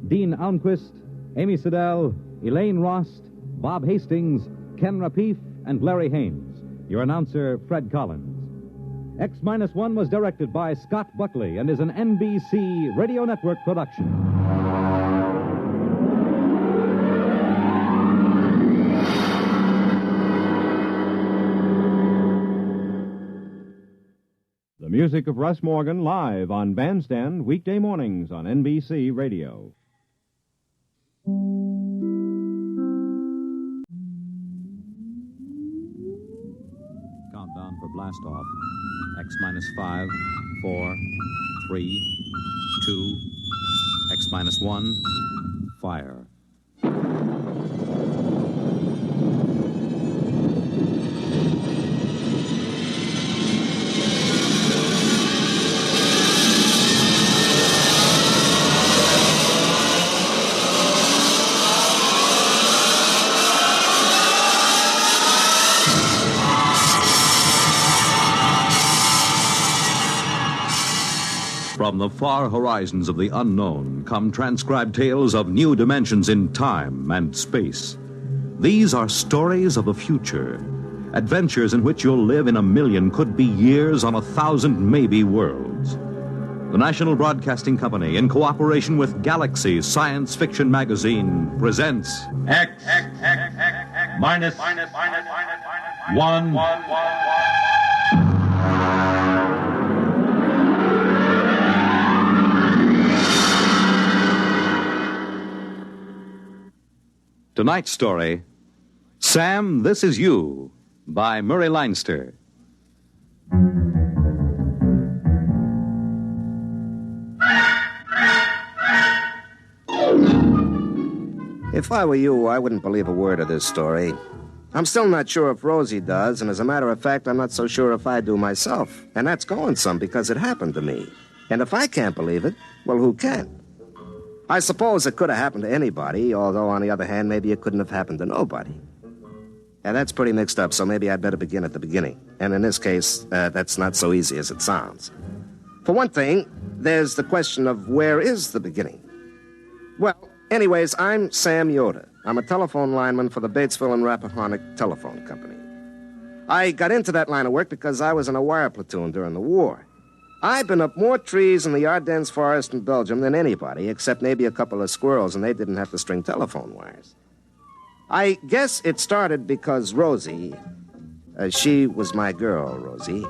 S1: Dean Almquist, Amy Siddell, Elaine Rost, Bob Hastings, Ken Rapif, and Larry Haynes. Your announcer, Fred Collins. X-1 was directed by Scott Buckley and is an NBC Radio Network production.
S12: The music of Russ Morgan live on Bandstand weekday mornings on NBC Radio.
S1: Countdown for blast off. X-5, 4, 3, 2, X-1, fire. From the far horizons of the unknown come transcribed tales of new dimensions in time and space. These are stories of the future, adventures in which you'll live in a million, could be years, on 1,000 maybe worlds. The National Broadcasting Company, in cooperation with Galaxy Science Fiction Magazine, presents
S13: X minus 1.
S1: Tonight's story, Sam, This Is You, by Murray Leinster.
S10: If I were you, I wouldn't believe a word of this story. I'm still not sure if Rosie does, and as a matter of fact, I'm not so sure if I do myself. And that's going some, because it happened to me. And if I can't believe it, well, who can? I suppose it could have happened to anybody, although, on the other hand, maybe it couldn't have happened to nobody. And that's pretty mixed up, so maybe I'd better begin at the beginning. And in this case, that's not so easy as it sounds. For one thing, there's the question of where is the beginning? Well, anyways, I'm Sam Yoder. I'm a telephone lineman for the Batesville and Rappahannock Telephone Company. I got into that line of work because I was in a wire platoon during the war. I've been up more trees in the Ardennes forest in Belgium than anybody, except maybe a couple of squirrels, and they didn't have to string telephone wires. I guess it started because Rosie, she was my girl, Rosie,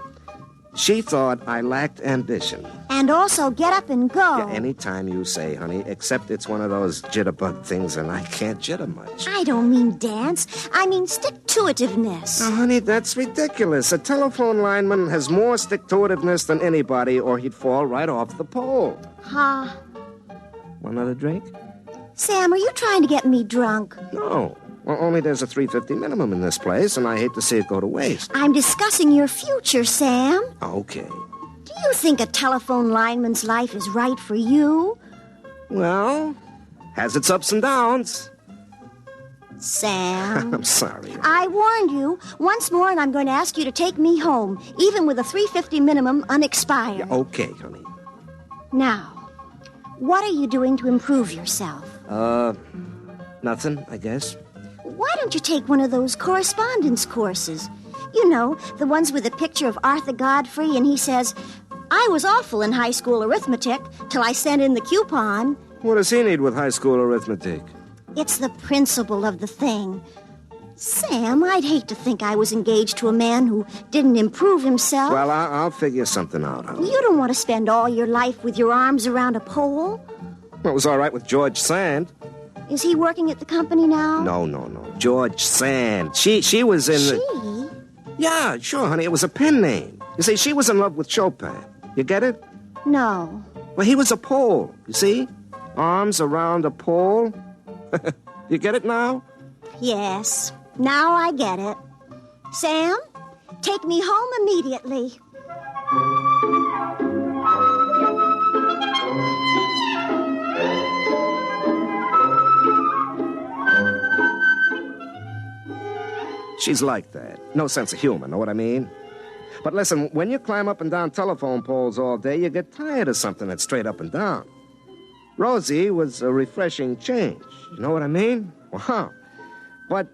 S10: she thought I lacked ambition.
S3: And also get up and go.
S10: Yeah, anytime you say, honey, except it's one of those jitterbug things, and I can't jitter much.
S3: I don't mean dance. I mean stick-to-itiveness.
S10: Now, honey, that's ridiculous. A telephone lineman has more stick-to-itiveness than anybody, or he'd fall right off the pole.
S3: Huh?
S10: Want another drink?
S3: Sam, are you trying to get me drunk?
S10: No. Well, only there's a $3.50 minimum in this place, and I hate to see it go to waste.
S3: I'm discussing your future, Sam.
S10: Okay.
S3: Do you think a telephone lineman's life is right for you?
S10: Well, has its ups and downs.
S3: Sam.
S10: I'm sorry.
S3: I warned you. Once more, and I'm going to ask you to take me home, even with a $3.50 minimum unexpired.
S10: Yeah, okay, honey.
S3: Now, what are you doing to improve yourself?
S10: Nothing, I guess.
S3: Why don't you take one of those correspondence courses? You know, the ones with a picture of Arthur Godfrey, and he says, I was awful in high school arithmetic till I sent in the coupon.
S10: What does he need with high school arithmetic?
S3: It's the principle of the thing. Sam, I'd hate to think I was engaged to a man who didn't improve himself.
S10: Well, I'll figure something out, honey.
S3: You don't want to spend all your life with your arms around a pole.
S10: Well, it was all right with George Sand.
S3: Is he working at the company now?
S10: No. George Sand. She was in
S3: She?
S10: Yeah, sure, honey. It was a pen name. You see, she was in love with Chopin. You get it?
S3: No.
S10: Well, he was a pole, you see? Arms around a pole. You get it now?
S3: Yes. Now I get it. Sam, take me home immediately.
S10: She's like that. No sense of humor, know what I mean? But listen, when you climb up and down telephone poles all day, you get tired of something that's straight up and down. Rosie was a refreshing change. You know what I mean? Wow. But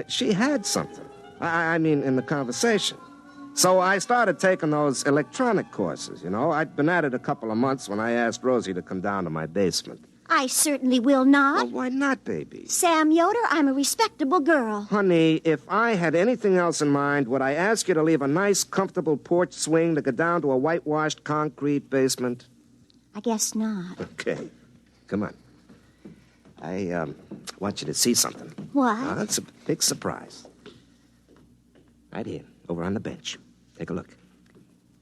S10: she had something. I mean, in the conversation. So I started taking those electronic courses, you know. I'd been at it a couple of months when I asked Rosie to come down to my basement.
S3: I certainly will not.
S10: Well, why not, baby?
S3: Sam Yoder, I'm a respectable girl.
S10: Honey, if I had anything else in mind, would I ask you to leave a nice, comfortable porch swing to go down to a whitewashed concrete basement?
S3: I guess not.
S10: Okay. Come on. I want you to see something.
S3: What?
S10: That's a big surprise. Right here, over on the bench. Take a look.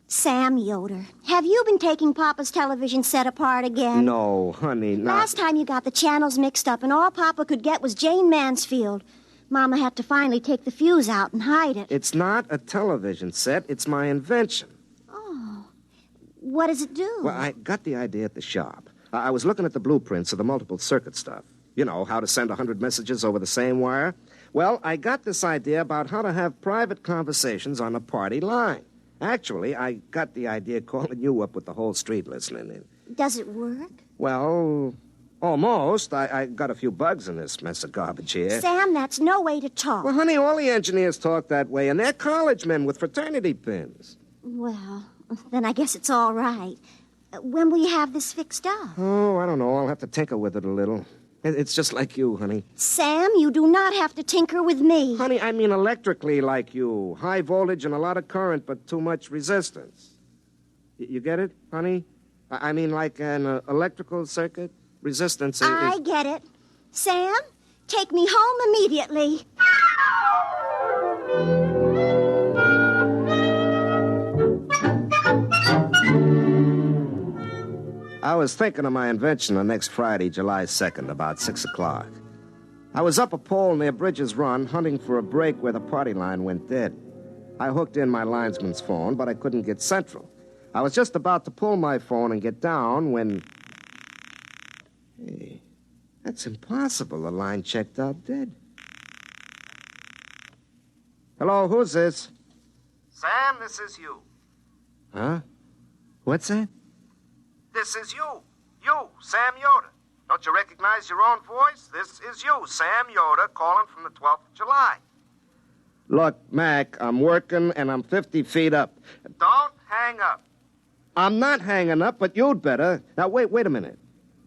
S3: Sam Yoder, have you been taking Papa's television set apart again?
S10: No, honey, not...
S3: Last time you got the channels mixed up and all Papa could get was Jane Mansfield. Mama had to finally take the fuse out and hide it.
S10: It's not a television set. It's my invention.
S3: Oh. What does it do?
S10: Well, I got the idea at the shop. I was looking at the blueprints of the multiple circuit stuff. You know, how to send 100 messages over the same wire. Well, I got this idea about how to have private conversations on a party line. Actually, I got the idea calling you up with the whole street listening in.
S3: Does it work?
S10: Well, almost. I got a few bugs in this mess of garbage here.
S3: Sam, that's no way to talk.
S10: Well, honey, all the engineers talk that way, and they're college men with fraternity pins.
S3: Well, then I guess it's all right. When will you have this fixed up?
S10: Oh, I don't know. I'll have to tinker with it a little. It's just like you, honey.
S3: Sam, you do not have to tinker with me.
S10: Honey, I mean electrically like you. High voltage and a lot of current, but too much resistance. You get it, honey? I mean like an electrical circuit? Resistance is...
S3: I get it. Sam, take me home immediately.
S10: I was thinking of my invention on next Friday, July 2nd, about 6 o'clock. I was up a pole near Bridges Run, hunting for a break where the party line went dead. I hooked in my linesman's phone, but I couldn't get central. I was just about to pull my phone and get down when... Hey, that's impossible. The line checked out dead. Hello, who's this?
S6: Sam, this is you.
S10: Huh? What's that?
S6: This is you. You, Sam Yoder. Don't you recognize your own voice? This is you, Sam Yoder, calling from the 12th of July.
S10: Look, Mac, I'm working and I'm 50 feet up.
S6: Don't hang up.
S10: I'm not hanging up, but you'd better. Now, wait a minute.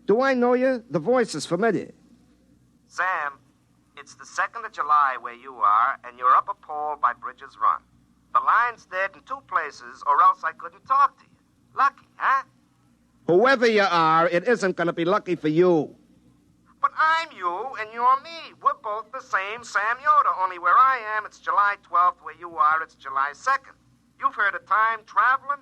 S10: Do I know you? The voice is familiar.
S6: Sam, it's the 2nd of July where you are, and you're up a pole by Bridges Run. The line's dead in 2 places, or else I couldn't talk to you. Lucky, huh?
S10: Whoever you are, it isn't going to be lucky for you.
S6: But I'm you, and you're me. We're both the same Sam Yoder, only where I am, it's July 12th. Where you are, it's July 2nd. You've heard of time traveling?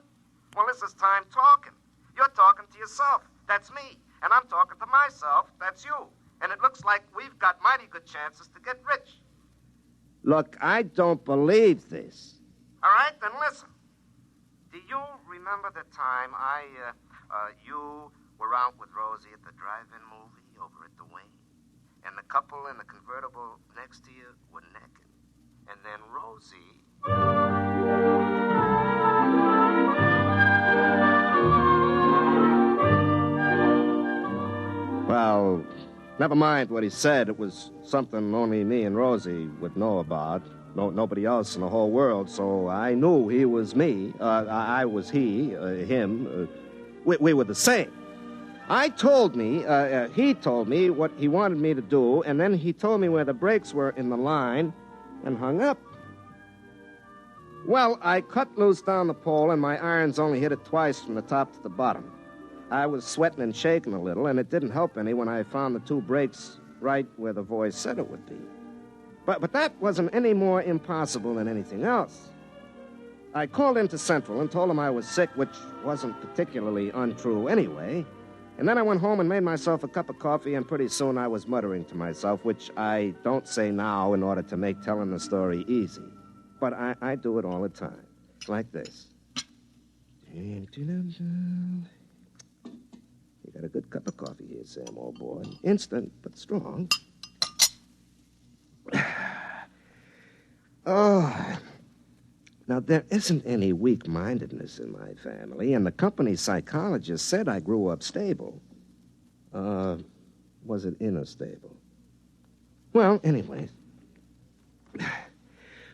S6: Well, this is time talking. You're talking to yourself. That's me. And I'm talking to myself. That's you. And it looks like we've got mighty good chances to get rich.
S10: Look, I don't believe this.
S6: All right, then listen. Do you remember the time you were out with Rosie at the drive-in movie over at the Wing? And the couple in the convertible next to you were naked. And then Rosie...
S10: Well, never mind what he said. It was something only me and Rosie would know about. Nobody else in the whole world, so I knew he was me. I was he, him. We were the same. he told me what he wanted me to do, and then he told me where the brakes were in the line and hung up. Well, I cut loose down the pole, and my irons only hit it twice from the top to the bottom. I was sweating and shaking a little, and it didn't help any when I found the two brakes right where the voice said it would be. But that wasn't any more impossible than anything else. I called into Central and told them I was sick, which wasn't particularly untrue anyway. And then I went home and made myself a cup of coffee, and pretty soon I was muttering to myself, which I don't say now in order to make telling the story easy. But I do it all the time, like this. You got a good cup of coffee here, Sam, old boy. Instant, but strong. Oh, now there isn't any weak-mindedness in my family, and the company psychologist said I grew up stable. Was it inner stable? Well, anyways.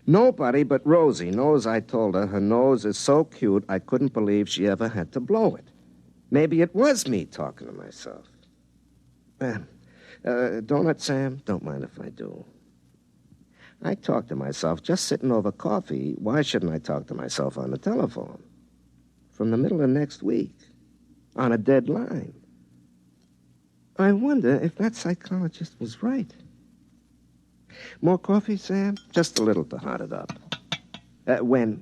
S10: Nobody but Rosie knows I told her nose is so cute I couldn't believe she ever had to blow it. Maybe it was me talking to myself. Donut, Sam? Don't mind if I do. I talk to myself just sitting over coffee. Why shouldn't I talk to myself on the telephone? From the middle of next week. On a dead line. I wonder if that psychologist was right. More coffee, Sam? Just a little to hot it up. When?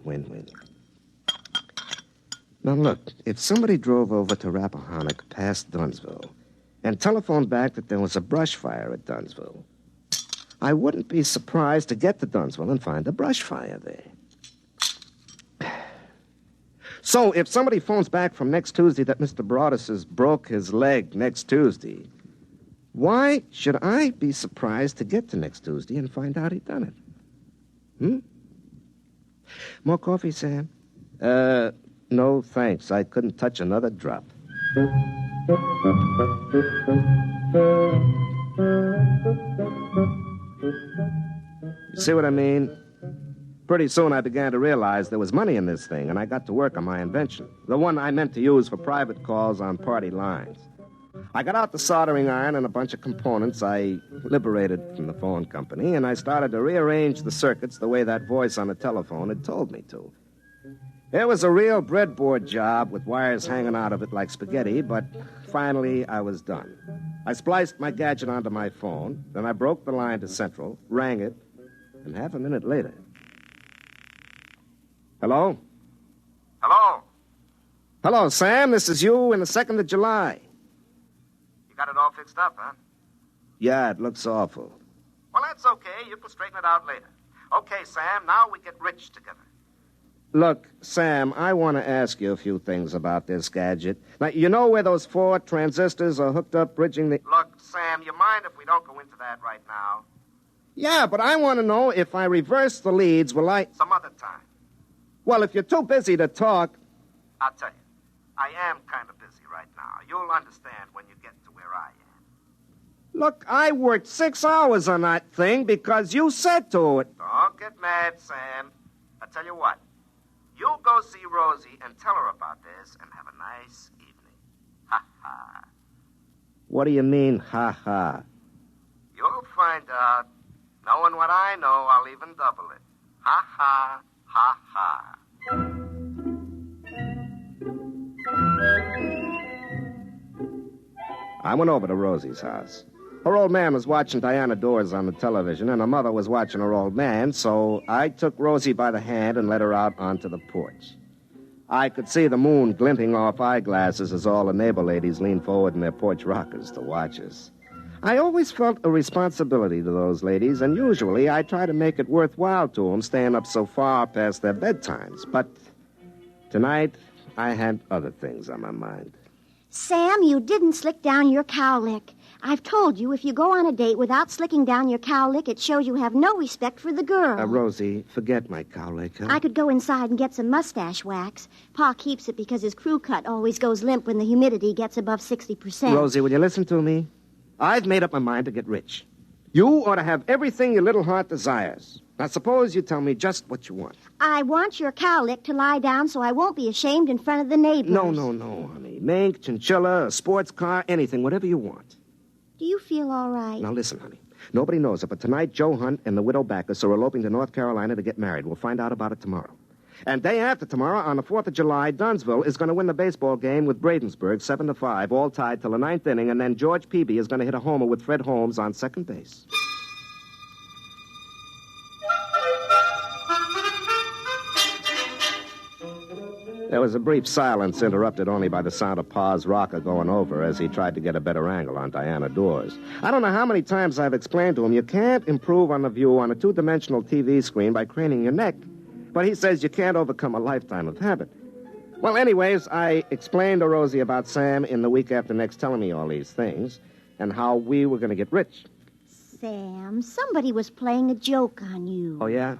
S10: Now, look, if somebody drove over to Rappahannock past Dunsville and telephoned back that there was a brush fire at Dunsville, I wouldn't be surprised to get to Dunsville and find a brush fire there. So, if somebody phones back from next Tuesday that Mr. Broadus has broke his leg next Tuesday, why should I be surprised to get to next Tuesday and find out he done it? More coffee, Sam? No, thanks. I couldn't touch another drop. You see what I mean? Pretty soon I began to realize there was money in this thing, and I got to work on my invention, the one I meant to use for private calls on party lines. I got out the soldering iron and a bunch of components I liberated from the phone company, and I started to rearrange the circuits the way that voice on the telephone had told me to. It was a real breadboard job with wires hanging out of it like spaghetti, but finally I was done. I spliced my gadget onto my phone, then I broke the line to Central, rang it, and half a minute later... Hello?
S15: Hello?
S10: Hello, Sam. This is you in the 2nd of July.
S15: You got it all fixed up, huh?
S10: Yeah, it looks awful.
S15: Well, that's okay. You can straighten it out later. Okay, Sam, now we get rich together.
S10: Look, Sam, I want to ask you a few things about this gadget. Now, you know where those 4 transistors are hooked up bridging the...
S15: Look, Sam, you mind if we don't go into that right now?
S10: Yeah, but I want to know if I reverse the leads, will I...
S15: Some other time.
S10: Well, if you're too busy to talk...
S15: I'll tell you, I am kind of busy right now. You'll understand when you get to where I am.
S10: Look, I worked 6 hours on that thing because you said to it.
S15: Don't get mad, Sam. I'll tell you what. You go see Rosie and tell her about this and have a nice evening. Ha-ha.
S10: What do you mean, ha-ha?
S15: You'll find out. Knowing what I know, I'll even double it. Ha-ha, ha-ha.
S10: I went over to Rosie's house. Her old man was watching Diana Dors on the television, and her mother was watching her old man, so I took Rosie by the hand and led her out onto the porch. I could see the moon glinting off eyeglasses as all the neighbor ladies leaned forward in their porch rockers to watch us. I always felt a responsibility to those ladies, and usually I try to make it worthwhile to them staying up so far past their bedtimes. But tonight, I had other things on my mind.
S3: Sam, you didn't slick down your cowlick. I've told you, if you go on a date without slicking down your cowlick, it shows you have no respect for the girl.
S10: Rosie, forget my cowlick, huh?
S3: I could go inside and get some mustache wax. Pa keeps it because his crew cut always goes limp when the humidity gets above 60%.
S10: Rosie, will you listen to me? I've made up my mind to get rich. You ought to have everything your little heart desires. Now, suppose you tell me just what you want.
S3: I want your cowlick to lie down so I won't be ashamed in front of the neighbors.
S10: No, honey. Mink, chinchilla, a sports car, anything, whatever you want.
S3: Do you feel all right?
S10: Now, listen, honey. Nobody knows it, but tonight Joe Hunt and the widow Backus are eloping to North Carolina to get married. We'll find out about it tomorrow. And day after tomorrow, on the 4th of July, Dunsville is going to win the baseball game with Bradensburg, 7-5, all tied till the 9th inning, and then George Peavy is going to hit a homer with Fred Holmes on second base. There was a brief silence, interrupted only by the sound of Pa's rocker going over as he tried to get a better angle on Diana Dawes. I don't know how many times I've explained to him you can't improve on the view on a two-dimensional TV screen by craning your neck. But he says you can't overcome a lifetime of habit. Well, anyways, I explained to Rosie about Sam in the week after next telling me all these things and how we were going to get rich.
S3: Sam, somebody was playing a joke on you.
S10: Oh, yeah?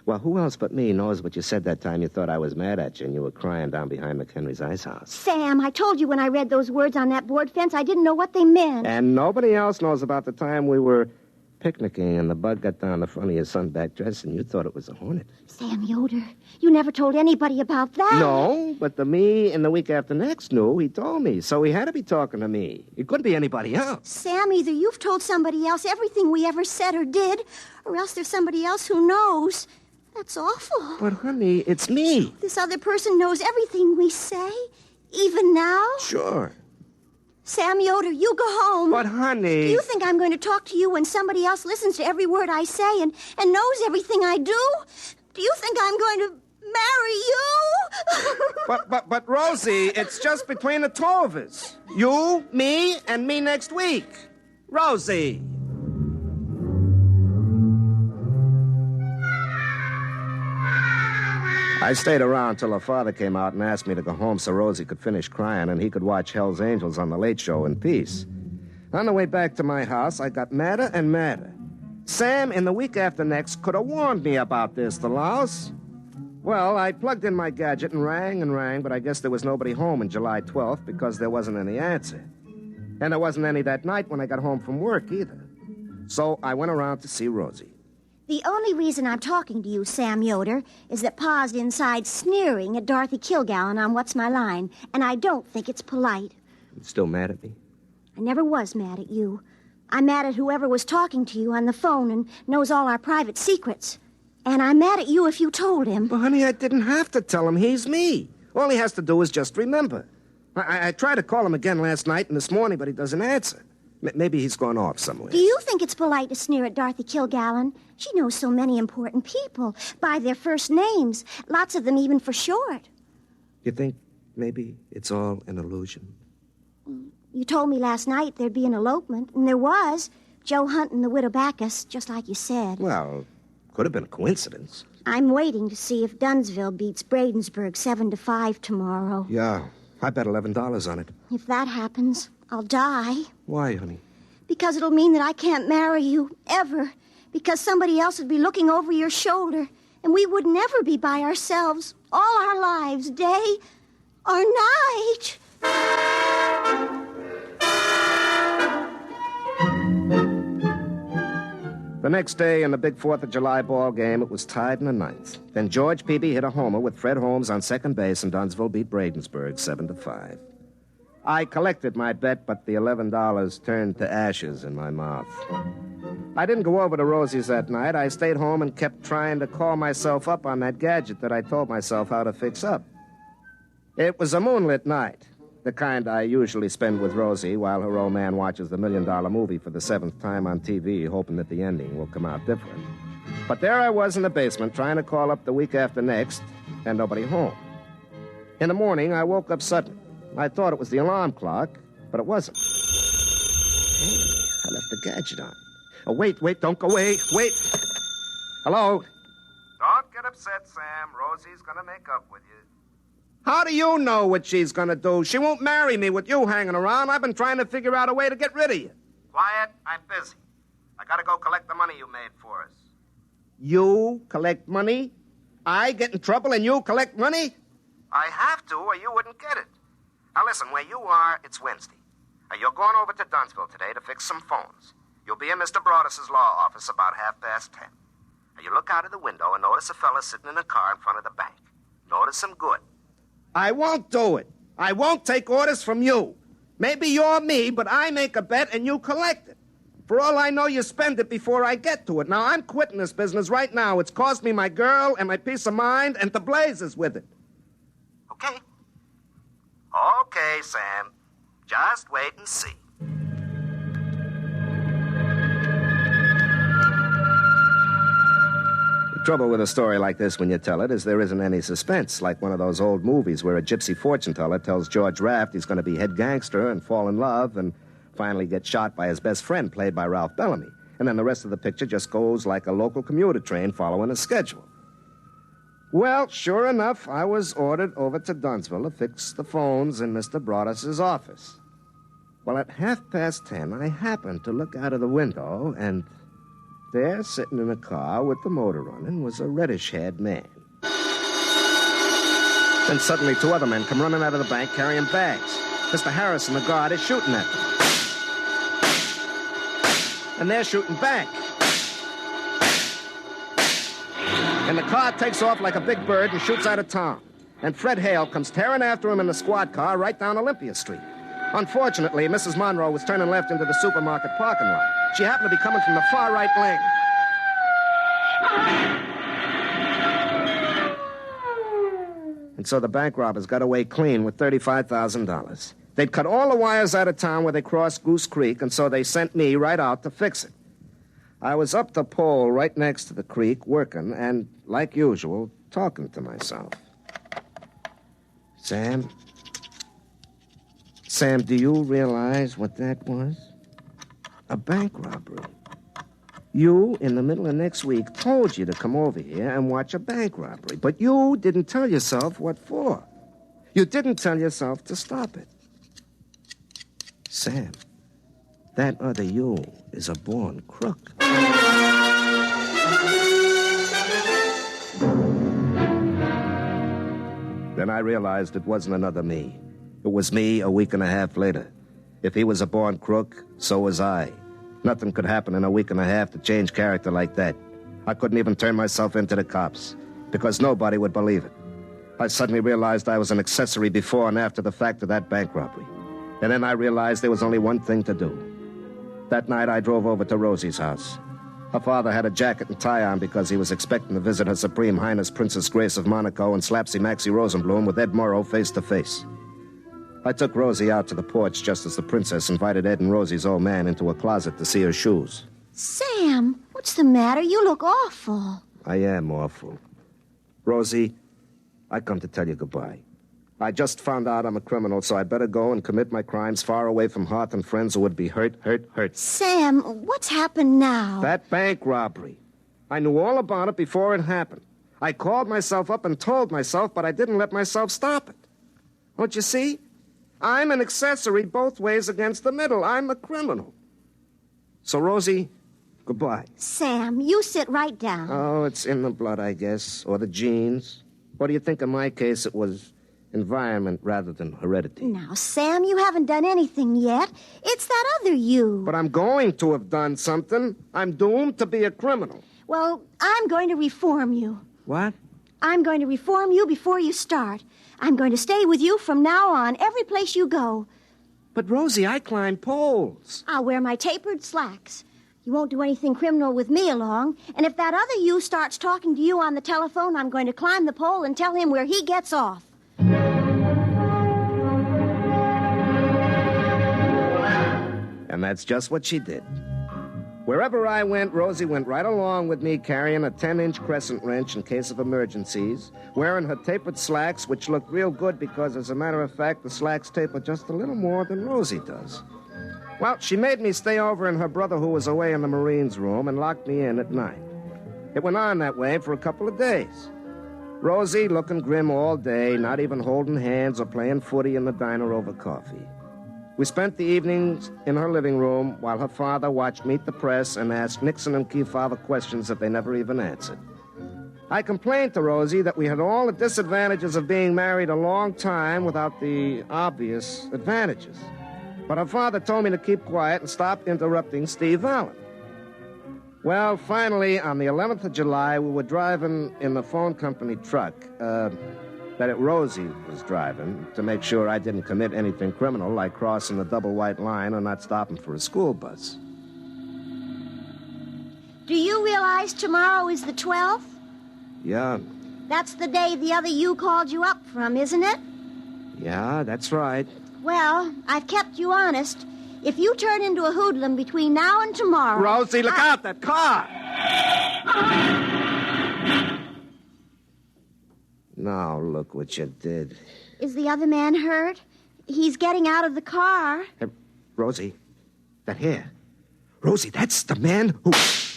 S10: Well, who else but me knows what you said that time you thought I was mad at you and you were crying down behind McHenry's ice house?
S3: Sam, I told you when I read those words on that board fence, I didn't know what they meant.
S10: And nobody else knows about the time we were picnicking and the bug got down the front of your sunback dress and you thought it was a hornet.
S3: Sam Yoder, you never told anybody about that.
S10: No, but the me in the week after next knew. He told me, so he had to be talking to me. It couldn't be anybody else.
S3: Sam, either you've told somebody else everything we ever said or did, or else there's somebody else who knows. That's awful.
S10: But, honey, it's me.
S3: This other person knows everything we say, even now?
S10: Sure.
S3: Sam Yoder, you go home.
S10: But, honey...
S3: Do you think I'm going to talk to you when somebody else listens to every word I say and knows everything I do? Do you think I'm going to marry you?
S10: But, Rosie, it's just between the two of us. You, me, and me next week. Rosie. I stayed around till her father came out and asked me to go home so Rosie could finish crying and he could watch Hell's Angels on the Late Show in peace. On the way back to my house, I got madder and madder. Sam, in the week after next, could have warned me about this, the louse. Well, I plugged in my gadget and rang, but I guess there was nobody home on July 12th because there wasn't any answer. And there wasn't any that night when I got home from work either. So I went around to see Rosie.
S3: The only reason I'm talking to you, Sam Yoder, is that Pa's inside sneering at Dorothy Kilgallen on What's My Line, and I don't think it's polite.
S10: You still mad at me?
S3: I never was mad at you. I'm mad at whoever was talking to you on the phone and knows all our private secrets. And I'm mad at you if you told him.
S10: Well, honey, I didn't have to tell him he's me. All he has to do is just remember. I tried to call him again last night and this morning, but he doesn't answer. Maybe he's gone off somewhere.
S3: Do you think it's polite to sneer at Dorothy Kilgallen? She knows so many important people by their first names, lots of them even for short.
S10: You think maybe it's all an illusion?
S3: You told me last night there'd be an elopement, and there was. Joe Hunt and the widow Backus, just like you said.
S10: Well, could have been a coincidence.
S3: I'm waiting to see if Dunsville beats Bradensburg 7-5 tomorrow.
S10: Yeah, I bet $11 on it.
S3: If that happens, I'll die.
S10: Why, honey?
S3: Because it'll mean that I can't marry you, ever. Because somebody else would be looking over your shoulder, and we would never be by ourselves all our lives, day or night.
S10: The next day in the big 4th of July ball game, it was tied in the 9th. Then George Peavy hit a homer with Fred Holmes on second base, and Dunsville beat Bradensburg 7-5. I collected my bet, but the $11 turned to ashes in my mouth. I didn't go over to Rosie's that night. I stayed home and kept trying to call myself up on that gadget that I told myself how to fix up. It was a moonlit night, the kind I usually spend with Rosie while her old man watches the $1 million movie for the 7th time on TV, hoping that the ending will come out different. But there I was in the basement trying to call up the week after next, and nobody home. In the morning, I woke up suddenly. I thought it was the alarm clock, but it wasn't. Hey, I left the gadget on. Oh, wait, don't go away. Wait. Hello?
S6: Don't get upset, Sam. Rosie's gonna make up with you.
S10: How do you know what she's gonna do? She won't marry me with you hanging around. I've been trying to figure out a way to get rid of you.
S6: Quiet, I'm busy. I gotta go collect the money you made for us.
S10: You collect money? I get in trouble and you collect money?
S6: I have to, or you wouldn't get it. Now listen, where you are, it's Wednesday. You're going over to Dunsville today to fix some phones. You'll be in Mr. Broadus's law office about 10:30.
S10: Now, you look out of the window and notice a fella sitting in a car in front of the bank. Notice him good. I won't do it. I won't take orders from you. Maybe you're me, but I make a bet and you collect it. For all I know, you spend it before I get to it. Now, I'm quitting this business right now. It's cost me my girl and my peace of mind and the blazes with it. Okay? Okay, Sam. Just wait and see. The trouble with a story like this when you tell it is there isn't any suspense, like one of those old movies where a gypsy fortune teller tells George Raft he's going to be head gangster and fall in love and finally get shot by his best friend, played by Ralph Bellamy. And then the rest of the picture just goes like a local commuter train following a schedule. Well, sure enough, I was ordered over to Dunsville to fix the phones in Mr. Broaddus's office. Well, at 10:30, I happened to look out of the window, and there, sitting in a car with the motor running, was a reddish-haired man. Then suddenly 2 other men come running out of the bank carrying bags. Mr. Harrison, the guard, is shooting at them. And they're shooting back. And the car takes off like a big bird and shoots out of town. And Fred Hale comes tearing after him in the squad car right down Olympia Street. Unfortunately, Mrs. Monroe was turning left into the supermarket parking lot. She happened to be coming from the far right lane. And so the bank robbers got away clean with $35,000. They'd cut all the wires out of town where they crossed Goose Creek, and so they sent me right out to fix it. I was up the pole right next to the creek, working, and, like usual, talking to myself. Sam, do you realize what that was? A bank robbery. You, in the middle of next week, told you to come over here and watch a bank robbery, but you didn't tell yourself what for. You didn't tell yourself to stop it. Sam, that other you is a born crook. Then I realized it wasn't another me. It was me a week and a half later. If he was a born crook, so was I. Nothing could happen in a week and a half to change character like that. I couldn't even turn myself into the cops, because nobody would believe it. I suddenly realized I was an accessory before and after the fact of that bank robbery. And then I realized there was only one thing to do. That night, I drove over to Rosie's house. Her father had a jacket and tie on because he was expecting to visit Her Supreme Highness Princess Grace of Monaco and Slapsy Maxie Rosenblum with Ed Morrow face to face. I took Rosie out to the porch just as the princess invited Ed and Rosie's old man into a closet to see her shoes.
S3: Sam, what's the matter? You look awful.
S10: I am awful. Rosie, I come to tell you goodbye. I just found out I'm a criminal, so I'd better go and commit my crimes far away from hearth and friends who would be hurt.
S3: Sam, what's happened now?
S10: That bank robbery. I knew all about it before it happened. I called myself up and told myself, but I didn't let myself stop it. Don't you see? I'm an accessory both ways against the middle. I'm a criminal. So, Rosie, goodbye.
S3: Sam, you sit right down.
S10: Oh, it's in the blood, I guess, or the genes. What do you think in my case it was? Environment rather than heredity.
S3: Now, Sam, you haven't done anything yet. It's that other you.
S10: But I'm going to have done something. I'm doomed to be a criminal.
S3: Well, I'm going to reform you.
S10: What?
S3: I'm going to reform you before you start. I'm going to stay with you from now on, every place you go.
S10: But, Rosie, I climb poles.
S3: I'll wear my tapered slacks. You won't do anything criminal with me along. And if that other you starts talking to you on the telephone, I'm going to climb the pole and tell him where he gets off.
S10: And that's just what she did. Wherever I went, Rosie went right along with me, carrying a 10-inch crescent wrench in case of emergencies, wearing her tapered slacks, which looked real good because, as a matter of fact, the slacks taper just a little more than Rosie does. Well, she made me stay over in her brother who was away in the Marines' room and locked me in at night. It went on that way for a couple of days. Rosie looking grim all day, not even holding hands or playing footy in the diner over coffee. We spent the evenings in her living room while her father watched Meet the Press and asked Nixon and Kefauver questions that they never even answered. I complained to Rosie that we had all the disadvantages of being married a long time without the obvious advantages. But her father told me to keep quiet and stop interrupting Steve Allen. Well, finally, on the 11th of July, we were driving in the phone company truck that Rosie was driving to make sure I didn't commit anything criminal like crossing the double white line or not stopping for a school bus.
S3: Do you realize tomorrow is the 12th?
S10: Yeah.
S3: That's the day the other you called you up from, isn't it?
S10: Yeah, that's right.
S3: Well, I've kept you honest. If you turn into a hoodlum between now and tomorrow...
S10: Rosie, look out, that car! Now, look what you did.
S3: Is the other man hurt? He's getting out of the car.
S10: Hey, Rosie, that here. Rosie, that's the man who...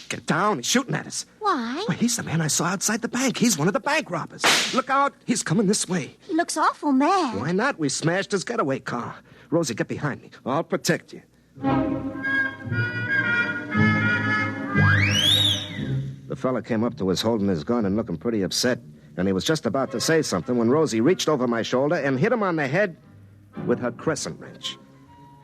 S10: Get down, he's shooting at us.
S3: Why?
S10: Well, he's the man I saw outside the bank. He's one of the bank robbers. Look out, he's coming this way.
S3: He looks awful mad.
S10: Why not? We smashed his getaway car. Rosie, get behind me. I'll protect you. The fella came up to us holding his gun and looking pretty upset. And he was just about to say something when Rosie reached over my shoulder and hit him on the head with her crescent wrench.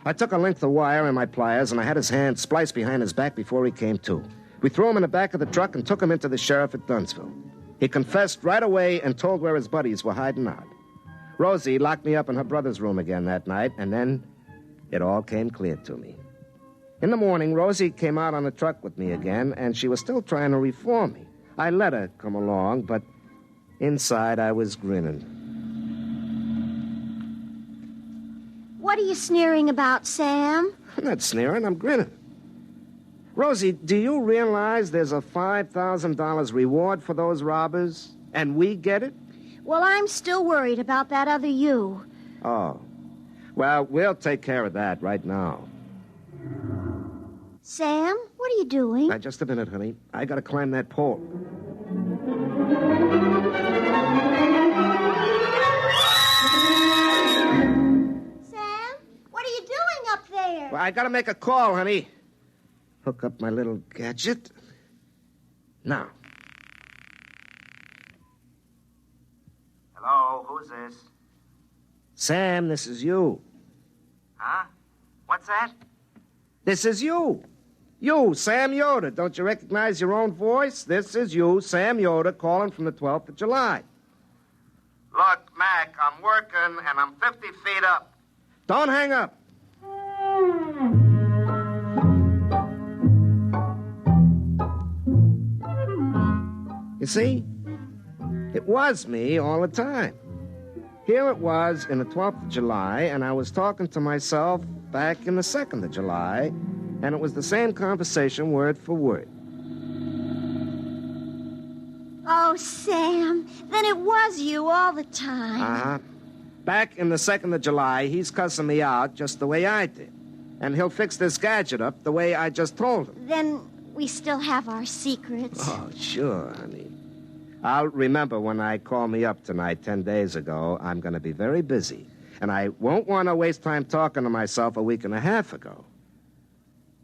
S10: I took a length of wire and my pliers, and I had his hand spliced behind his back before he came to. We threw him in the back of the truck and took him into the sheriff at Dunsville. He confessed right away and told where his buddies were hiding out. Rosie locked me up in her brother's room again that night, and then it all came clear to me. In the morning, Rosie came out on the truck with me again, and she was still trying to reform me. I let her come along, but inside I was grinning.
S3: What are you sneering about, Sam?
S10: I'm not sneering, I'm grinning. Rosie, do you realize there's a $5,000 reward for those robbers? And we get it?
S3: Well, I'm still worried about that other you.
S10: Oh. Well, we'll take care of that right now.
S3: Sam, what are you doing?
S10: Now, just a minute, honey. I gotta climb that pole.
S3: Sam, what are you doing up there?
S10: Well, I gotta make a call, honey. Hook up my little gadget. Now.
S2: Hello, who's this?
S10: Sam, this is you.
S2: Huh? What's that?
S10: This is you. You, Sam Yoder. Don't you recognize your own voice? This is you, Sam Yoder, calling from the 12th of July.
S2: Look, Mac, I'm working and I'm 50 feet up.
S10: Don't hang up. You see, it was me all the time. Here it was in the 12th of July, and I was talking to myself back in the 2nd of July, and it was the same conversation word for word.
S3: Oh, Sam, then it was you all the time.
S10: Uh-huh. Back in the 2nd of July, he's cussing me out just the way I did. And he'll fix this gadget up the way I just told him.
S3: Then we still have our secrets.
S10: Oh, sure, honey. I'll remember when I call me up tonight 10 days ago, I'm going to be very busy. And I won't want to waste time talking to myself a week and a half ago.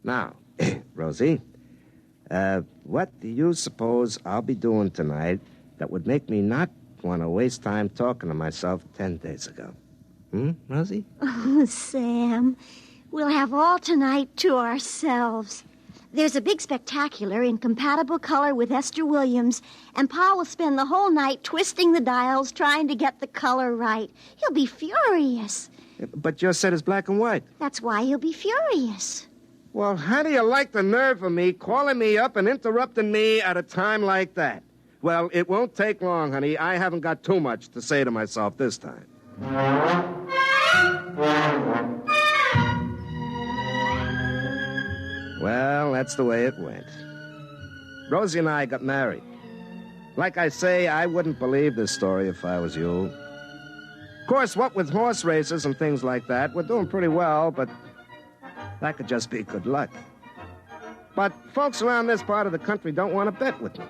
S10: Now, Rosie, what do you suppose I'll be doing tonight that would make me not want to waste time talking to myself 10 days ago? Rosie?
S3: Oh, Sam, we'll have all tonight to ourselves. There's a big spectacular in compatible color with Esther Williams, and Pa will spend the whole night twisting the dials trying to get the color right. He'll be furious.
S10: But your set is black and white.
S3: That's why he'll be furious.
S10: Well, how do you like the nerve of me calling me up and interrupting me at a time like that? Well, it won't take long, honey. I haven't got too much to say to myself this time. Well, that's the way it went. Rosie and I got married. Like I say, I wouldn't believe this story if I was you. Of course, what with horse races and things like that, we're doing pretty well, but that could just be good luck. But folks around this part of the country don't want to bet with me.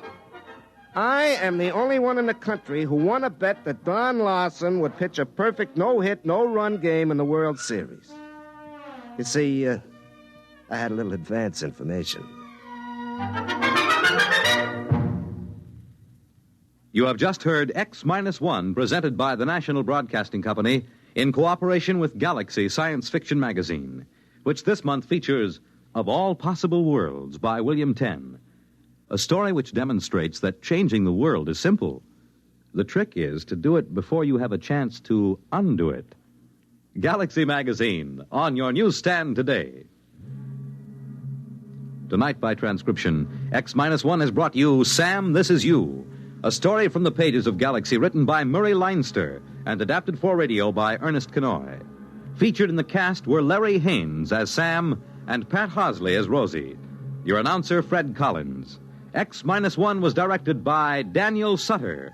S10: I am the only one in the country who won a bet that Don Larson would pitch a perfect no-hit, no-run game in the World Series. You see, I had a little advance information.
S1: You have just heard X-1, presented by the National Broadcasting Company in cooperation with Galaxy Science Fiction Magazine, which this month features Of All Possible Worlds by William Tenn, A story which demonstrates that changing the world is simple. The trick is to do it before you have a chance to undo it. Galaxy Magazine, on your newsstand today. Tonight, by transcription, X-1 has brought you Sam, This Is You, a story from the pages of Galaxy written by Murray Leinster and adapted for radio by Ernest Kenoy. Featured in the cast were Larry Haynes as Sam and Pat Hosley as Rosie. Your announcer, Fred Collins. X-1 was directed by Daniel Sutter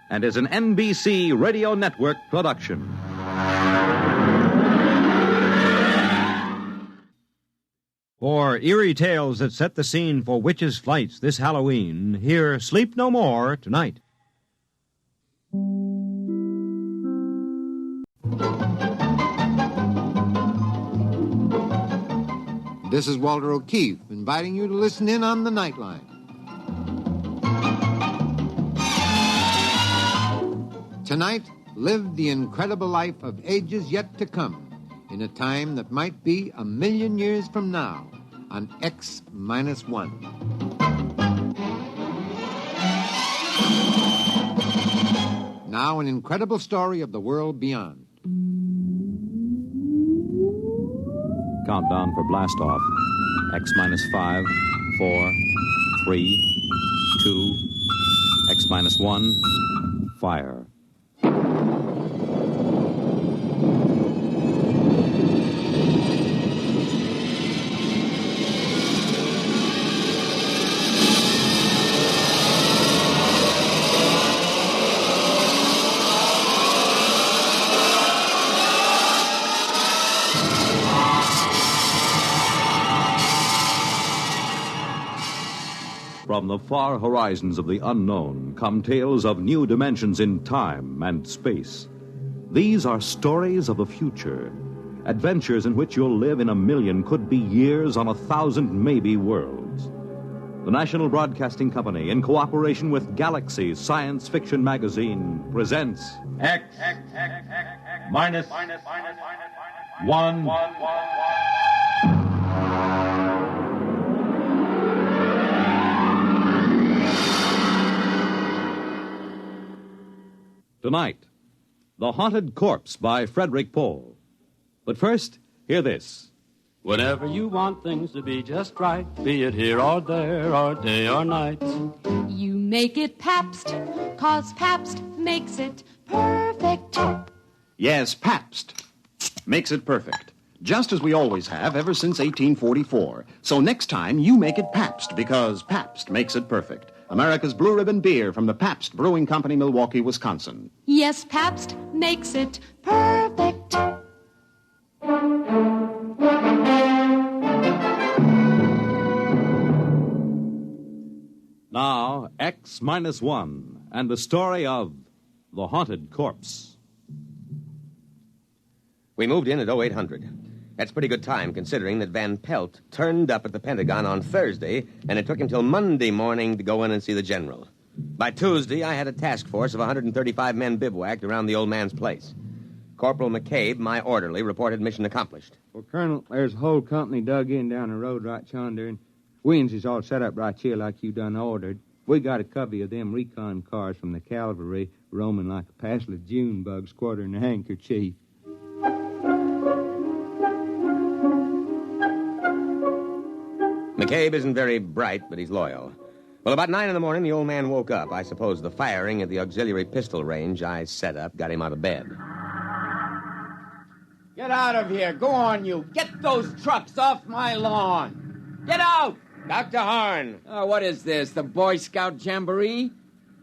S1: and is an NBC Radio Network production.
S11: For eerie tales that set the scene for witches' flights this Halloween, hear Sleep No More tonight.
S16: This is Walter O'Keefe, inviting you to listen in on the Nightline. Tonight, live the incredible life of ages yet to come, in a time that might be 1,000,000 years from now, on X-1. Now, an incredible story of the world beyond.
S1: Countdown for blast-off. X-5, 4, 3, 2, X-1, fire. From the far horizons of the unknown come tales of new dimensions in time and space. These are stories of the future, adventures in which you'll live in 1,000,000, could be years, on 1,000 maybe worlds. The National Broadcasting Company, in cooperation with Galaxy Science Fiction Magazine, presents
S13: X-1.
S1: Tonight, The Haunted Corpse by Frederick Pohl. But first, hear this.
S23: Whenever you want things to be just right, be it here or there or day or night,
S18: you make it Pabst, 'cause Pabst makes it perfect.
S24: Yes, Pabst makes it perfect. Just as we always have ever since 1844. So next time, you make it Pabst, because Pabst makes it perfect. America's Blue Ribbon beer from the Pabst Brewing Company, Milwaukee, Wisconsin.
S18: Yes, Pabst makes it perfect.
S1: Now, X-1 and the story of The Haunted Corpse.
S25: We moved in at 0800. That's pretty good time, considering that Van Pelt turned up at the Pentagon on Thursday, and it took him till Monday morning to go in and see the general. By Tuesday, I had a task force of 135 men bivouacked around the old man's place. Corporal McCabe, my orderly, reported mission accomplished.
S26: Well, Colonel, there's a whole company dug in down the road right yonder, and wings is all set up right here like you done ordered. We got a covey of them recon cars from the cavalry roaming like a passel of June bugs quartering a handkerchief.
S25: McCabe isn't very bright, but he's loyal. Well, about 9 in the morning, the old man woke up. I suppose the firing at the auxiliary pistol range I set up got him out of bed.
S27: Get out of here. Go on, you. Get those trucks off my lawn. Get out!
S25: Dr. Horn.
S27: Oh, what is this, the Boy Scout Jamboree?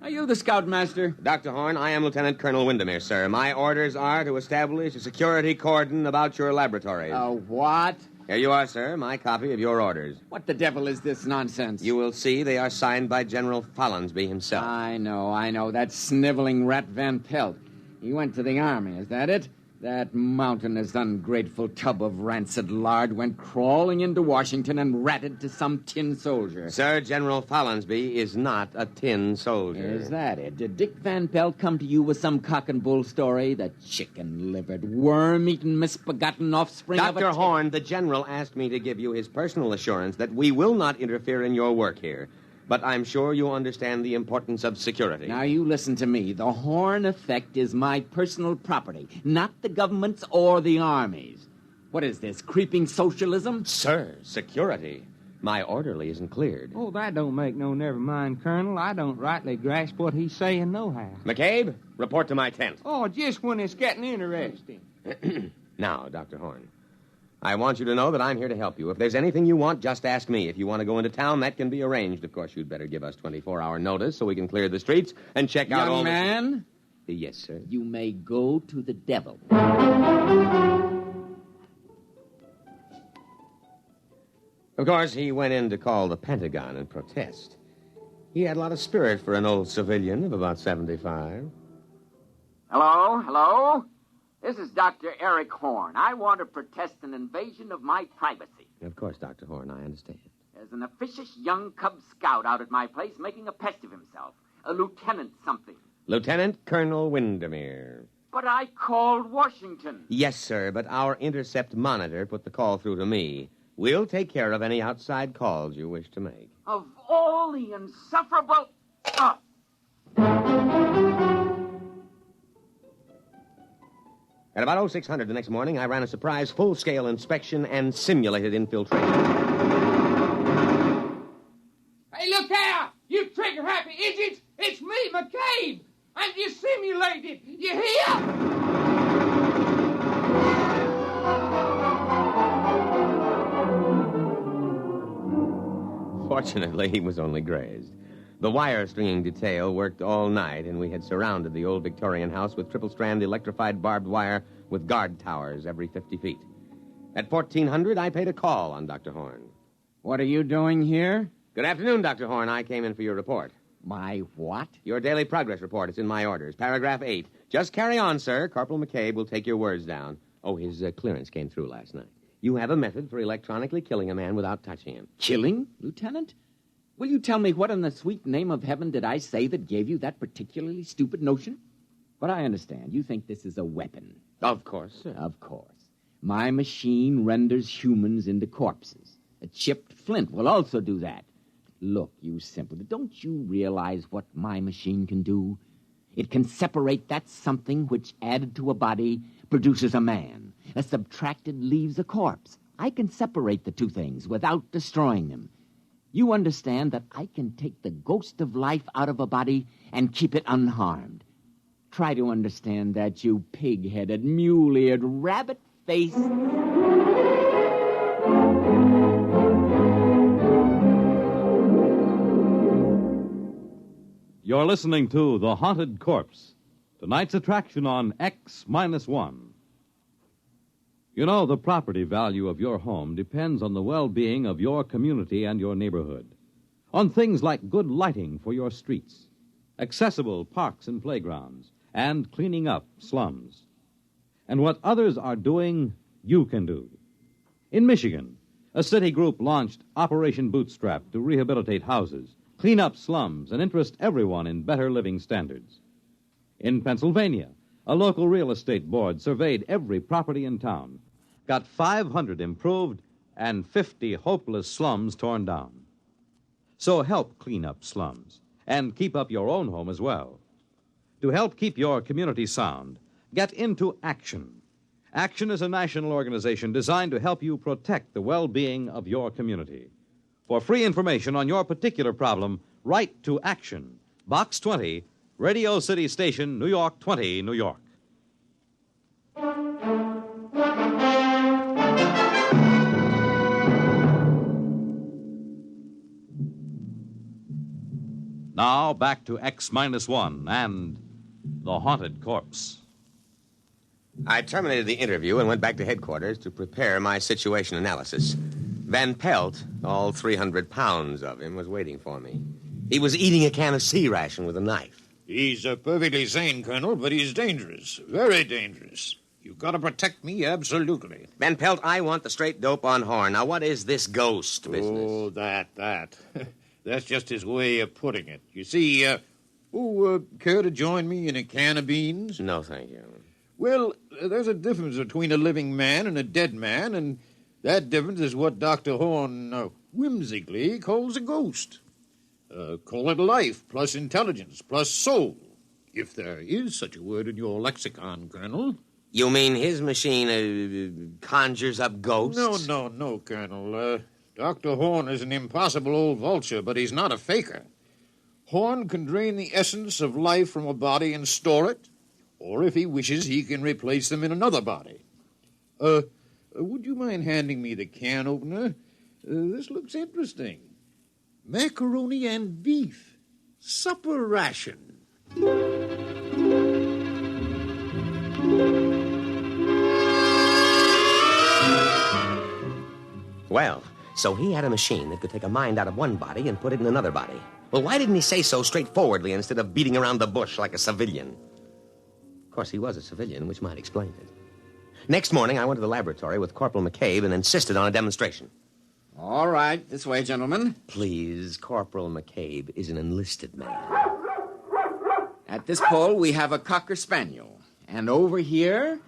S27: Are you the scoutmaster?
S25: Dr. Horn, I am Lieutenant Colonel Windermere, sir. My orders are to establish a security cordon about your laboratories.
S27: What?
S25: Here you are, sir, my copy of your orders.
S27: What the devil is this nonsense?
S25: You will see they are signed by General Follinsby himself.
S27: I know. That sniveling rat Van Pelt. He went to the army, is that it? That mountainous, ungrateful tub of rancid lard went crawling into Washington and ratted to some tin soldier.
S25: Sir, General Follinsby is not a tin soldier.
S27: Is that it? Did Dick Van Pelt come to you with some cock and bull story? The chicken-livered, worm-eaten, misbegotten offspring of a...
S25: Dr. Horn, the general asked me to give you his personal assurance that we will not interfere in your work here. But I'm sure you understand the importance of security.
S27: Now, you listen to me. The Horn effect is my personal property, not the government's or the Army's. What is this, creeping socialism?
S25: Sir, security. My orderly isn't cleared.
S26: Oh, that don't make no never mind, Colonel. I don't rightly grasp what he's saying nohow.
S25: McCabe, report to my tent.
S26: Oh, just when it's getting interesting.
S25: Now, Dr. Horn, I want you to know that I'm here to help you. If there's anything you want, just ask me. If you want to go into town, that can be arranged. Of course, you'd better give us 24-hour notice so we can clear the streets and check out all
S27: Young man?
S25: Yes, sir.
S27: You may go to the devil.
S25: Of course, he went in to call the Pentagon and protest. He had a lot of spirit for an old civilian of about 75.
S27: Hello? This is Dr. Eric Horn. I want to protest an invasion of my privacy.
S25: Of course, Dr. Horn, I understand.
S27: There's an officious young Cub Scout out at my place making a pest of himself. A lieutenant something.
S25: Lieutenant Colonel Windermere.
S27: But I called Washington.
S25: Yes, sir, but our intercept monitor put the call through to me. We'll take care of any outside calls you wish to make.
S27: Of all the insufferable...
S25: At about 0600 the next morning, I ran a surprise full-scale inspection and simulated infiltration.
S26: Hey, look out! You trigger-happy idiots! It's me, McCabe! And you simulated! You hear?
S25: Fortunately, he was only grazed. The wire-stringing detail worked all night, and we had surrounded the old Victorian house with triple-strand electrified barbed wire with guard towers every 50 feet. At 1400, I paid a call on Dr. Horn.
S27: What are you doing here?
S25: Good afternoon, Dr. Horn. I came in for your report.
S27: My what?
S25: Your daily progress report. It's in my orders. Paragraph 8. Just carry on, sir. Corporal McCabe will take your words down. Oh, his clearance came through last night. You have a method for electronically killing a man without touching him.
S27: Killing, Lieutenant? Will you tell me what in the sweet name of heaven did I say that gave you that particularly stupid notion? But I understand. You think this is a weapon.
S25: Of course, sir.
S27: Of course. My machine renders humans into corpses. A chipped flint will also do that. Look, you simpleton, don't you realize what my machine can do? It can separate that something which, added to a body, produces a man. A subtracted leaves a corpse. I can separate the two things without destroying them. You understand that I can take the ghost of life out of a body and keep it unharmed. Try to understand that, you pig-headed, mule-eared, rabbit-faced...
S1: You're listening to The Haunted Corpse, tonight's attraction on X-1. You know, the property value of your home depends on the well-being of your community and your neighborhood, on things like good lighting for your streets, accessible parks and playgrounds, and cleaning up slums. And what others are doing, you can do. In Michigan, a city group launched Operation Bootstrap to rehabilitate houses, clean up slums, and interest everyone in better living standards. In Pennsylvania, a local real estate board surveyed every property in town, got 500 improved and 50 hopeless slums torn down. So help clean up slums and keep up your own home as well. To help keep your community sound, get into Action. Action is a national organization designed to help you protect the well-being of your community. For free information on your particular problem, write to Action, Box 20, Radio City Station, New York 20, New York. Now, back to X-1 and The Haunted Corpse.
S25: I terminated the interview and went back to headquarters to prepare my situation analysis. Van Pelt, all 300 pounds of him, was waiting for me. He was eating a can of sea ration with a knife.
S4: He's perfectly sane, Colonel, but he's dangerous. Very dangerous. You've got to protect me, absolutely.
S25: Van Pelt, I want the straight dope on Horn. Now, what is this ghost business?
S4: Oh, that. That's just his way of putting it. You see, care to join me in a can of beans?
S25: No, thank you.
S4: Well, there's a difference between a living man and a dead man, and that difference is what Dr. Horn whimsically calls a ghost. Call it life plus intelligence plus soul, if there is such a word in your lexicon, Colonel.
S25: You mean his machine conjures up ghosts?
S4: No, Colonel. Dr. Horn is an impossible old vulture, but he's not a faker. Horn can drain the essence of life from a body and store it, or if he wishes, he can replace them in another body. Would you mind handing me the can opener? This looks interesting. Macaroni and beef. Supper ration.
S25: Well, so he had a machine that could take a mind out of one body and put it in another body. Well, why didn't he say so straightforwardly instead of beating around the bush like a civilian? Of course, he was a civilian, which might explain it. Next morning, I went to the laboratory with Corporal McCabe and insisted on a demonstration.
S27: All right, this way, gentlemen.
S25: Please, Corporal McCabe is an enlisted man.
S27: At this pole, we have a Cocker Spaniel. And over here,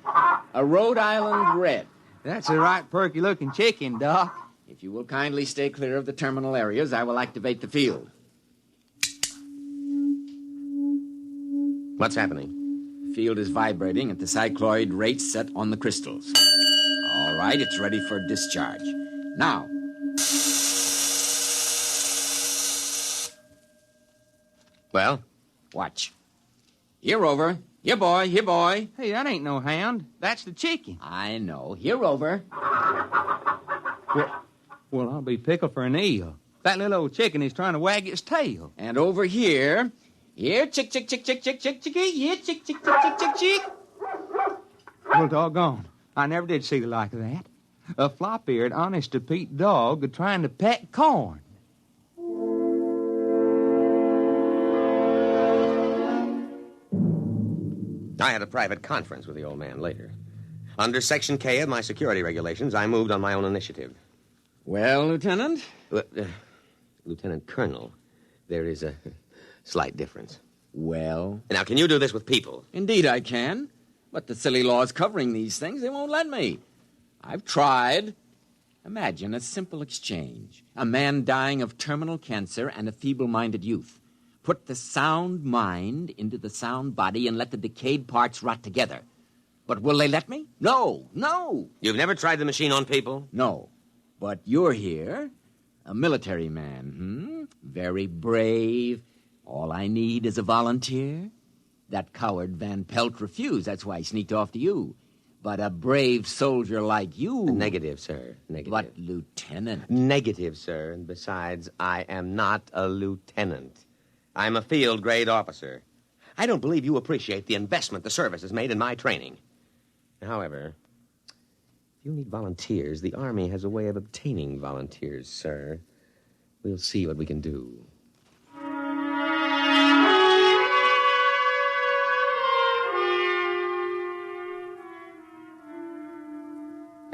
S27: a Rhode Island Red.
S26: That's a right perky-looking chicken, Doc.
S27: If you will kindly stay clear of the terminal areas, I will activate the field.
S25: What's happening?
S27: The field is vibrating at the cycloid rate set on the crystals. All right, it's ready for discharge. Now.
S25: Well?
S27: Watch. Here, Rover. Here, boy. Here, boy.
S26: Hey, that ain't no hound. That's the chicken.
S27: I know. Here, Rover.
S26: Well, I'll be pickled for an eel. That little old chicken is trying to wag its tail.
S27: And over here... Here, chick, chick, chick, chick, chick, chick, chicky. Here, chick, chick, chick, chick, chick, chick.
S26: Well, doggone. I never did see the like of that. A flop-eared, honest-to-Pete dog trying to peck corn.
S25: I had a private conference with the old man later. Under Section K of my security regulations, I moved on my own initiative.
S27: Well, Lieutenant?
S25: Lieutenant Colonel, there is a slight difference.
S27: Well?
S25: Now, can you do this with people?
S27: Indeed I can. But the silly laws covering these things, they won't let me. I've tried. Imagine a simple exchange. A man dying of terminal cancer and a feeble-minded youth. Put the sound mind into the sound body and let the decayed parts rot together. But will they let me? No.
S25: You've never tried the machine on people?
S27: No. But you're here, a military man, Very brave. All I need is a volunteer. That coward Van Pelt refused. That's why he sneaked off to you. But a brave soldier like you...
S25: Negative, sir. Negative.
S27: But, Lieutenant...
S25: Negative, sir. And besides, I am not a lieutenant. I'm a field-grade officer. I don't believe you appreciate the investment the service has made in my training. However, if you need volunteers, the Army has a way of obtaining volunteers, sir. We'll see what we can do.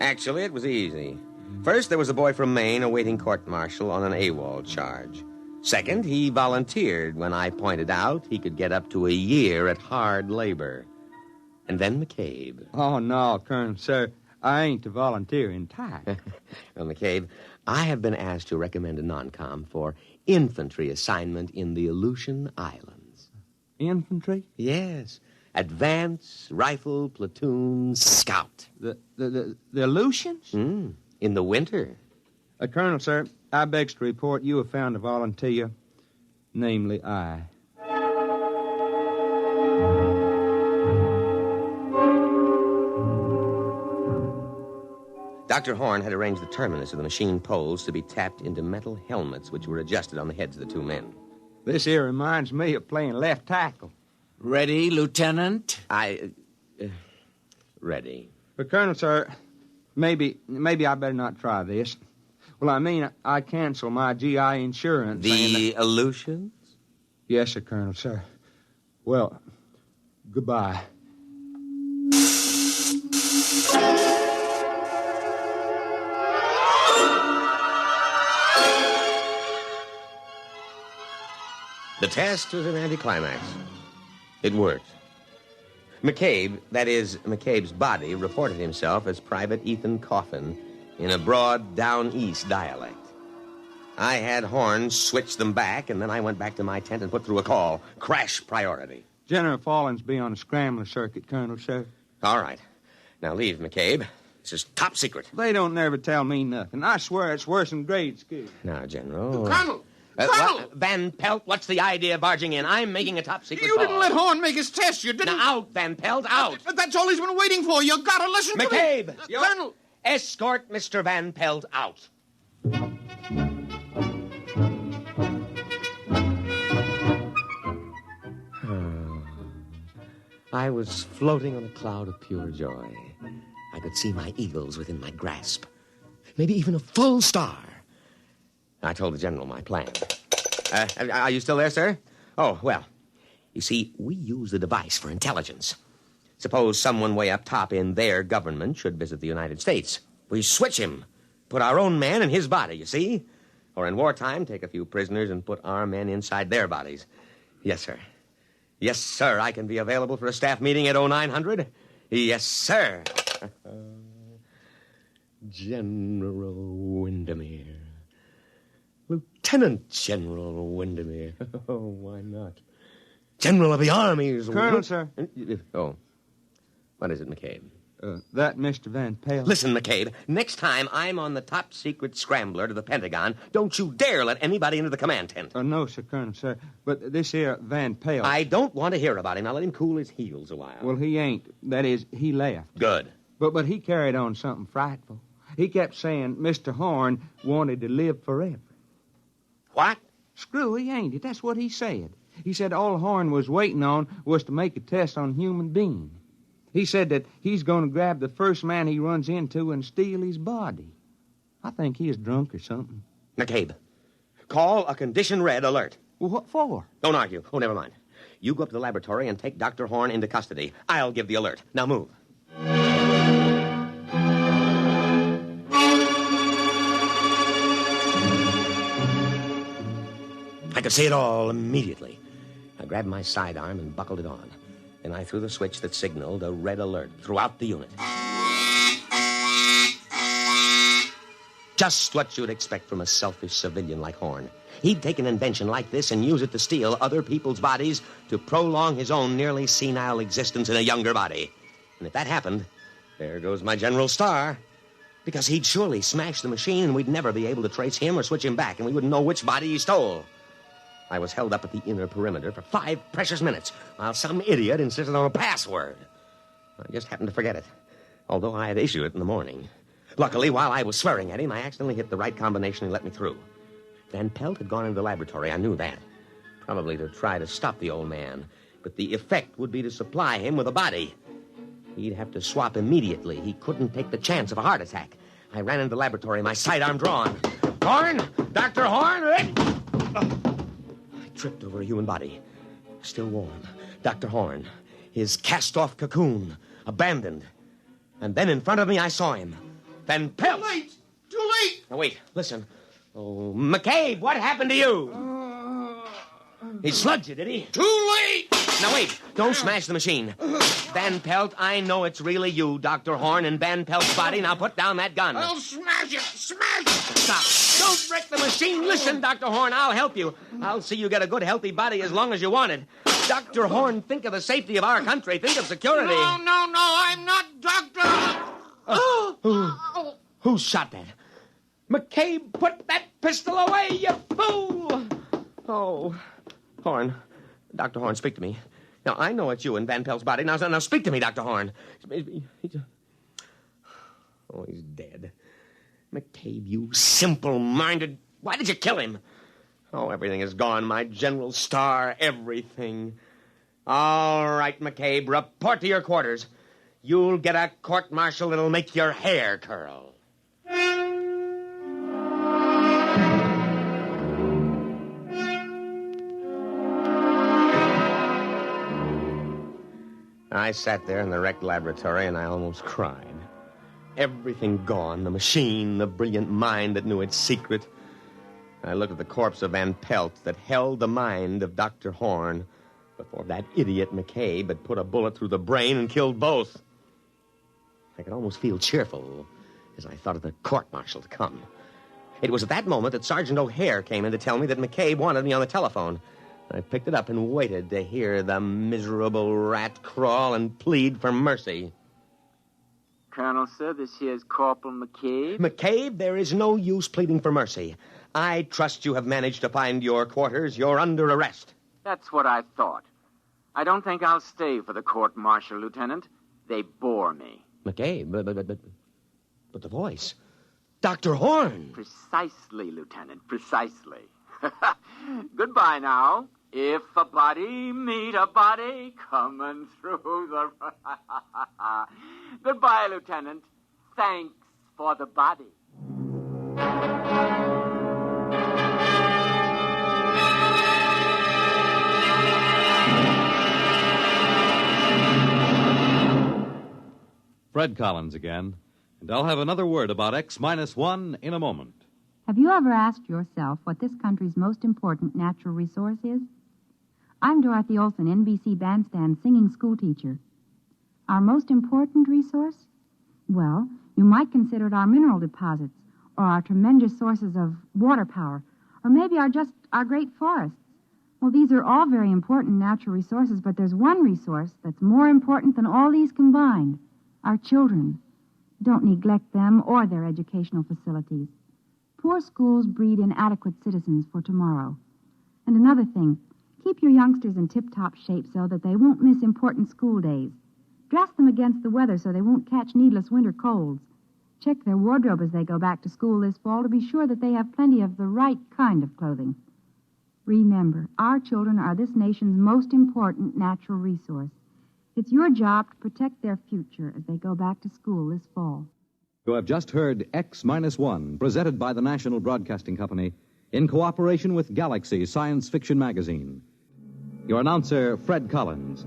S25: Actually, it was easy. First, there was a boy from Maine awaiting court-martial on an AWOL charge. Second, he volunteered when I pointed out he could get up to a year at hard labor. And then McCabe.
S26: Oh, no, Colonel, sir. I ain't a volunteering type.
S25: Well, McCabe, I have been asked to recommend a non-com for infantry assignment in the Aleutian Islands.
S26: Infantry?
S25: Yes. Advance, rifle, platoon, scout.
S26: The Aleutians?
S25: In the winter.
S26: Colonel, sir, I begs to report you have found a volunteer, namely I.
S25: Dr. Horn had arranged the terminus of the machine poles to be tapped into metal helmets which were adjusted on the heads of the two men.
S26: This here reminds me of playing left tackle.
S27: Ready, Lieutenant?
S25: Ready.
S26: But, Colonel, sir, maybe I better not try this. Well, I mean, I cancel my GI insurance.
S25: The Aleutians?
S26: Yes, sir, Colonel, sir. Well, goodbye.
S25: The test was an anticlimax. It worked. McCabe, that is, McCabe's body, reported himself as Private Ethan Coffin in a broad down-east dialect. I had Horn switch them back, and then I went back to my tent and put through a call. Crash priority.
S26: General Fallon's be on a scrambler circuit, Colonel, sir.
S25: All right. Now leave, McCabe. This is top secret.
S26: They don't never tell me nothing. I swear it's worse than grade school.
S25: Now, General.
S4: Colonel! Colonel!
S25: Van Pelt, what's the idea of barging in? I'm making a top secret
S4: You
S25: call.
S4: didn't let Horn make his test. You didn't.
S25: Now, out, Van Pelt, out.
S4: But that's all he's been waiting for. You gotta listen to me.
S25: McCabe!
S4: Colonel!
S25: Escort Mr. Van Pelt out. I was floating on a cloud of pure joy. I could see my eagles within my grasp. Maybe even a full star. I told the general my plan. Are you still there, sir? Oh, well, you see, we use the device for intelligence. Suppose someone way up top in their government should visit the United States. We switch him, put our own man in his body, you see? Or in wartime, take a few prisoners and put our men inside their bodies. Yes, sir. Yes, sir, I can be available for a staff meeting at 0900. Yes, sir. General Windermere. Lieutenant General Windermere. Oh, why not? General of the armies.
S26: Colonel, sir.
S25: Oh. What is it, McCabe?
S26: That Mr. Van Pelt.
S25: Listen, McCabe, next time I'm on the top secret scrambler to the Pentagon, don't you dare let anybody into the command tent.
S26: No, sir, Colonel, sir. But this here Van Pelt.
S25: I don't want to hear about him. Now let him cool his heels a while.
S26: Well, he ain't. That is, he left.
S25: Good.
S26: But he carried on something frightful. He kept saying Mr. Horn wanted to live forever.
S25: What?
S26: Screwy, ain't it? That's what he said. He said all Horn was waiting on was to make a test on human beings. He said that he's going to grab the first man he runs into and steal his body. I think he is drunk or something.
S25: McCabe, call a condition red alert.
S26: Well, what for?
S25: Don't argue. Oh, never mind. You go up to the laboratory and take Dr. Horn into custody. I'll give the alert. Now move. I could see it all immediately. I grabbed my sidearm and buckled it on. Then I threw the switch that signaled a red alert throughout the unit. Just what you'd expect from a selfish civilian like Horn. He'd take an invention like this and use it to steal other people's bodies to prolong his own nearly senile existence in a younger body. And if that happened, there goes my General Star. Because he'd surely smash the machine and we'd never be able to trace him or switch him back, and we wouldn't know which body he stole. I was held up at the inner perimeter for 5 precious minutes while some idiot insisted on a password. I just happened to forget it, although I had issued it in the morning. Luckily, while I was swearing at him, I accidentally hit the right combination and let me through. Van Pelt had gone into the laboratory. I knew that. Probably to try to stop the old man. But the effect would be to supply him with a body. He'd have to swap immediately. He couldn't take the chance of a heart attack. I ran into the laboratory, my sidearm drawn. Horn! Dr. Horn! Tripped over a human body. Still warm. Dr. Horn. His cast-off cocoon. Abandoned. And then in front of me, I saw him. Van Pelt!
S4: Too late! Too late!
S25: Now, wait. Listen. Oh, McCabe, what happened to you? He slugged you, did he?
S4: Too late!
S25: Now, wait. Don't smash the machine. Van Pelt, I know it's really you, Dr. Horn, and Van Pelt's body. Now put down that gun.
S4: I'll smash it! Smash it!
S25: Stop. Don't wreck the machine. Listen, Dr. Horn, I'll help you. I'll see you get a good, healthy body as long as you want it. Dr. Horn, think of the safety of our country. Think of security.
S4: No, I'm not Doctor...
S25: Who shot that? McCabe, put that pistol away, you fool! Oh, Horn. Dr. Horn, speak to me. Now, I know it's you in Van Pelt's body. Now speak to me, Dr. Horn. Oh, he's dead. McCabe, you simple-minded... Why did you kill him? Oh, everything is gone. My General Star, everything. All right, McCabe, report to your quarters. You'll get a court-martial that'll make your hair curl. I sat there in the wrecked laboratory, and I almost cried. Everything gone, the machine, the brilliant mind that knew its secret. I looked at the corpse of Van Pelt that held the mind of Dr. Horn before that idiot McCabe had put a bullet through the brain and killed both. I could almost feel cheerful as I thought of the court-martial to come. It was at that moment that Sergeant O'Hare came in to tell me that McCabe wanted me on the telephone. I picked it up and waited to hear the miserable rat crawl and plead for mercy.
S27: Colonel, sir, this here's Corporal McCabe.
S25: McCabe, there is no use pleading for mercy. I trust you have managed to find your quarters. You're under arrest.
S27: That's what I thought. I don't think I'll stay for the court-martial, Lieutenant. They bore me.
S25: McCabe, but the voice. Dr. Horn.
S27: Precisely, Lieutenant, precisely. Goodbye now. If a body meet a body coming through the... Goodbye, Lieutenant. Thanks for the body.
S1: Fred Collins again, and I'll have another word about X-1 in a moment.
S7: Have you ever asked yourself what this country's most important natural resource is? I'm Dorothy Olson, NBC Bandstand singing schoolteacher. Our most important resource? Well, you might consider it our mineral deposits, or our tremendous sources of water power, or maybe our great forests. Well, these are all very important natural resources, but there's one resource that's more important than all these combined. Our children. Don't neglect them or their educational facilities. Poor schools breed inadequate citizens for tomorrow. And another thing, keep your youngsters in tip-top shape so that they won't miss important school days. Dress them against the weather so they won't catch needless winter colds. Check their wardrobe as they go back to school this fall to be sure that they have plenty of the right kind of clothing. Remember, our children are this nation's most important natural resource. It's your job to protect their future as they go back to school this fall.
S1: You have just heard X-1, presented by the National Broadcasting Company in cooperation with Galaxy Science Fiction Magazine. Your announcer, Fred Collins.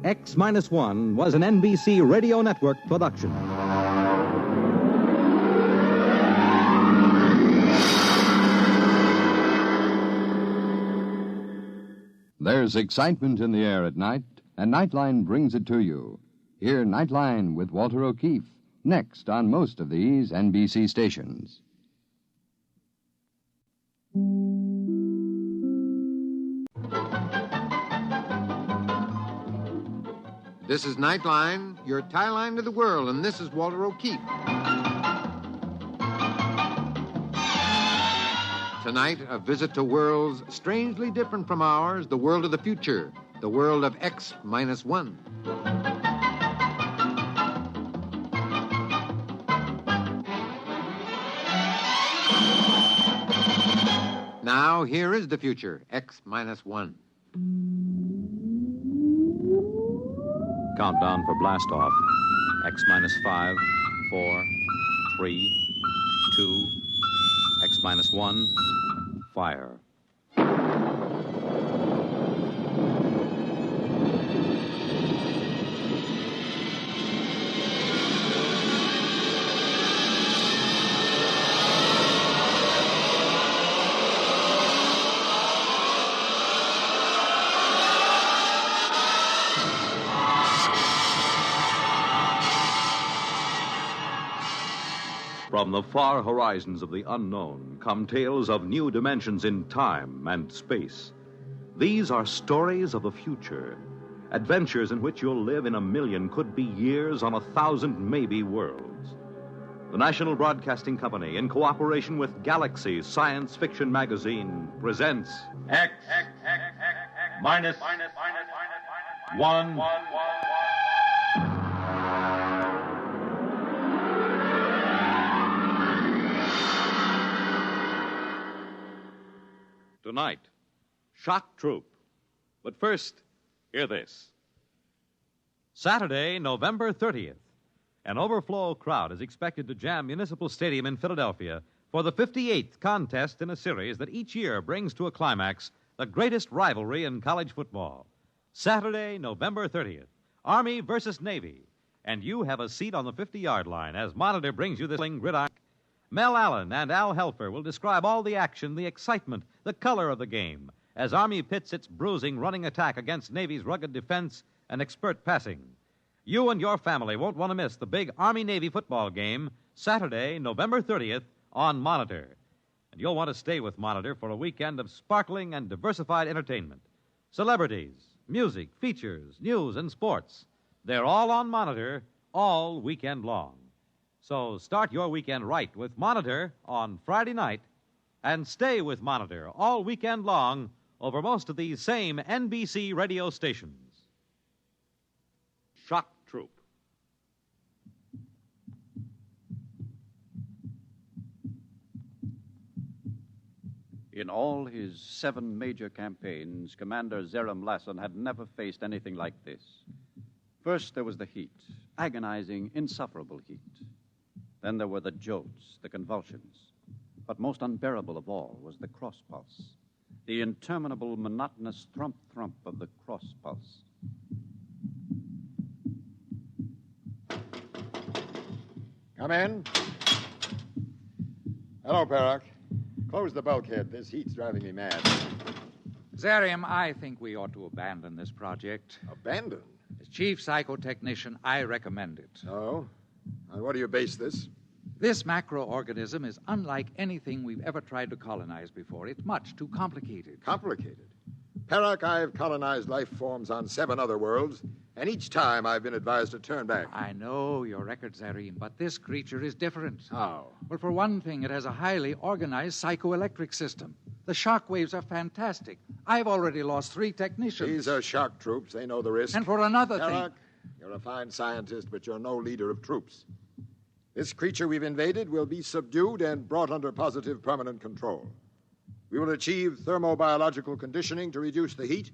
S1: X-1 was an NBC Radio Network production.
S12: There's excitement in the air at night, and Nightline brings it to you. Hear Nightline with Walter O'Keefe, next on most of these NBC stations.
S16: This is Nightline, your tie line to the world, and this is Walter O'Keefe. Tonight, a visit to worlds strangely different from ours, the world of the future, the world of X-1. Now, here is the future, X-1.
S1: Countdown for blast-off. X-5, 4, 3, 2, X-1, fire. From the far horizons of the unknown come tales of new dimensions in time and space. These are stories of the future, adventures in which you'll live in a million, could be years, on 1,000 maybe worlds. The National Broadcasting Company, in cooperation with Galaxy Science Fiction Magazine, presents
S13: X-1.
S1: Tonight, Shock Troop. But first, hear this. Saturday, November 30th, an overflow crowd is expected to jam Municipal Stadium in Philadelphia for the 58th contest in a series that each year brings to a climax the greatest rivalry in college football. Saturday, November 30th, Army versus Navy. And you have a seat on the 50-yard line as Monitor brings you this gridiron. Mel Allen and Al Helfer will describe all the action, the excitement, the color of the game, as Army pits its bruising running attack against Navy's rugged defense and expert passing. You and your family won't want to miss the big Army-Navy football game, Saturday, November 30th, on Monitor. And you'll want to stay with Monitor for a weekend of sparkling and diversified entertainment. Celebrities, music, features, news, and sports. They're all on Monitor all weekend long. So start your weekend right with Monitor on Friday night and stay with Monitor all weekend long over most of these same NBC radio stations. Shock Troop.
S5: In all his 7 major campaigns, Commander Zeram Lassen had never faced anything like this. First, there was the heat, agonizing, insufferable heat. Then there were the jolts, the convulsions. But most unbearable of all was the cross pulse, the interminable, monotonous thump-thump of the cross pulse.
S9: Come in. Hello, Perrock. Close the bulkhead. This heat's driving me mad.
S14: Zarium, I think we ought to abandon this project.
S9: Abandon?
S14: As chief psychotechnician, I recommend it.
S9: Oh? On what do you base this?
S14: This macroorganism is unlike anything we've ever tried to colonize before. It's much too complicated.
S9: Complicated? Perrock, I've colonized life forms on 7 other worlds, and each time I've been advised to turn back.
S14: I know your record, Zarim, but this creature is different.
S9: How?
S14: Well, for one thing, it has a highly organized psychoelectric system. The shock waves are fantastic. I've already lost 3 technicians.
S9: These are shock troops. They know the risk.
S14: And for another
S9: Perrock,
S14: thing...
S9: you're a fine scientist, but you're no leader of troops. This creature we've invaded will be subdued and brought under positive permanent control. We will achieve thermobiological conditioning to reduce the heat.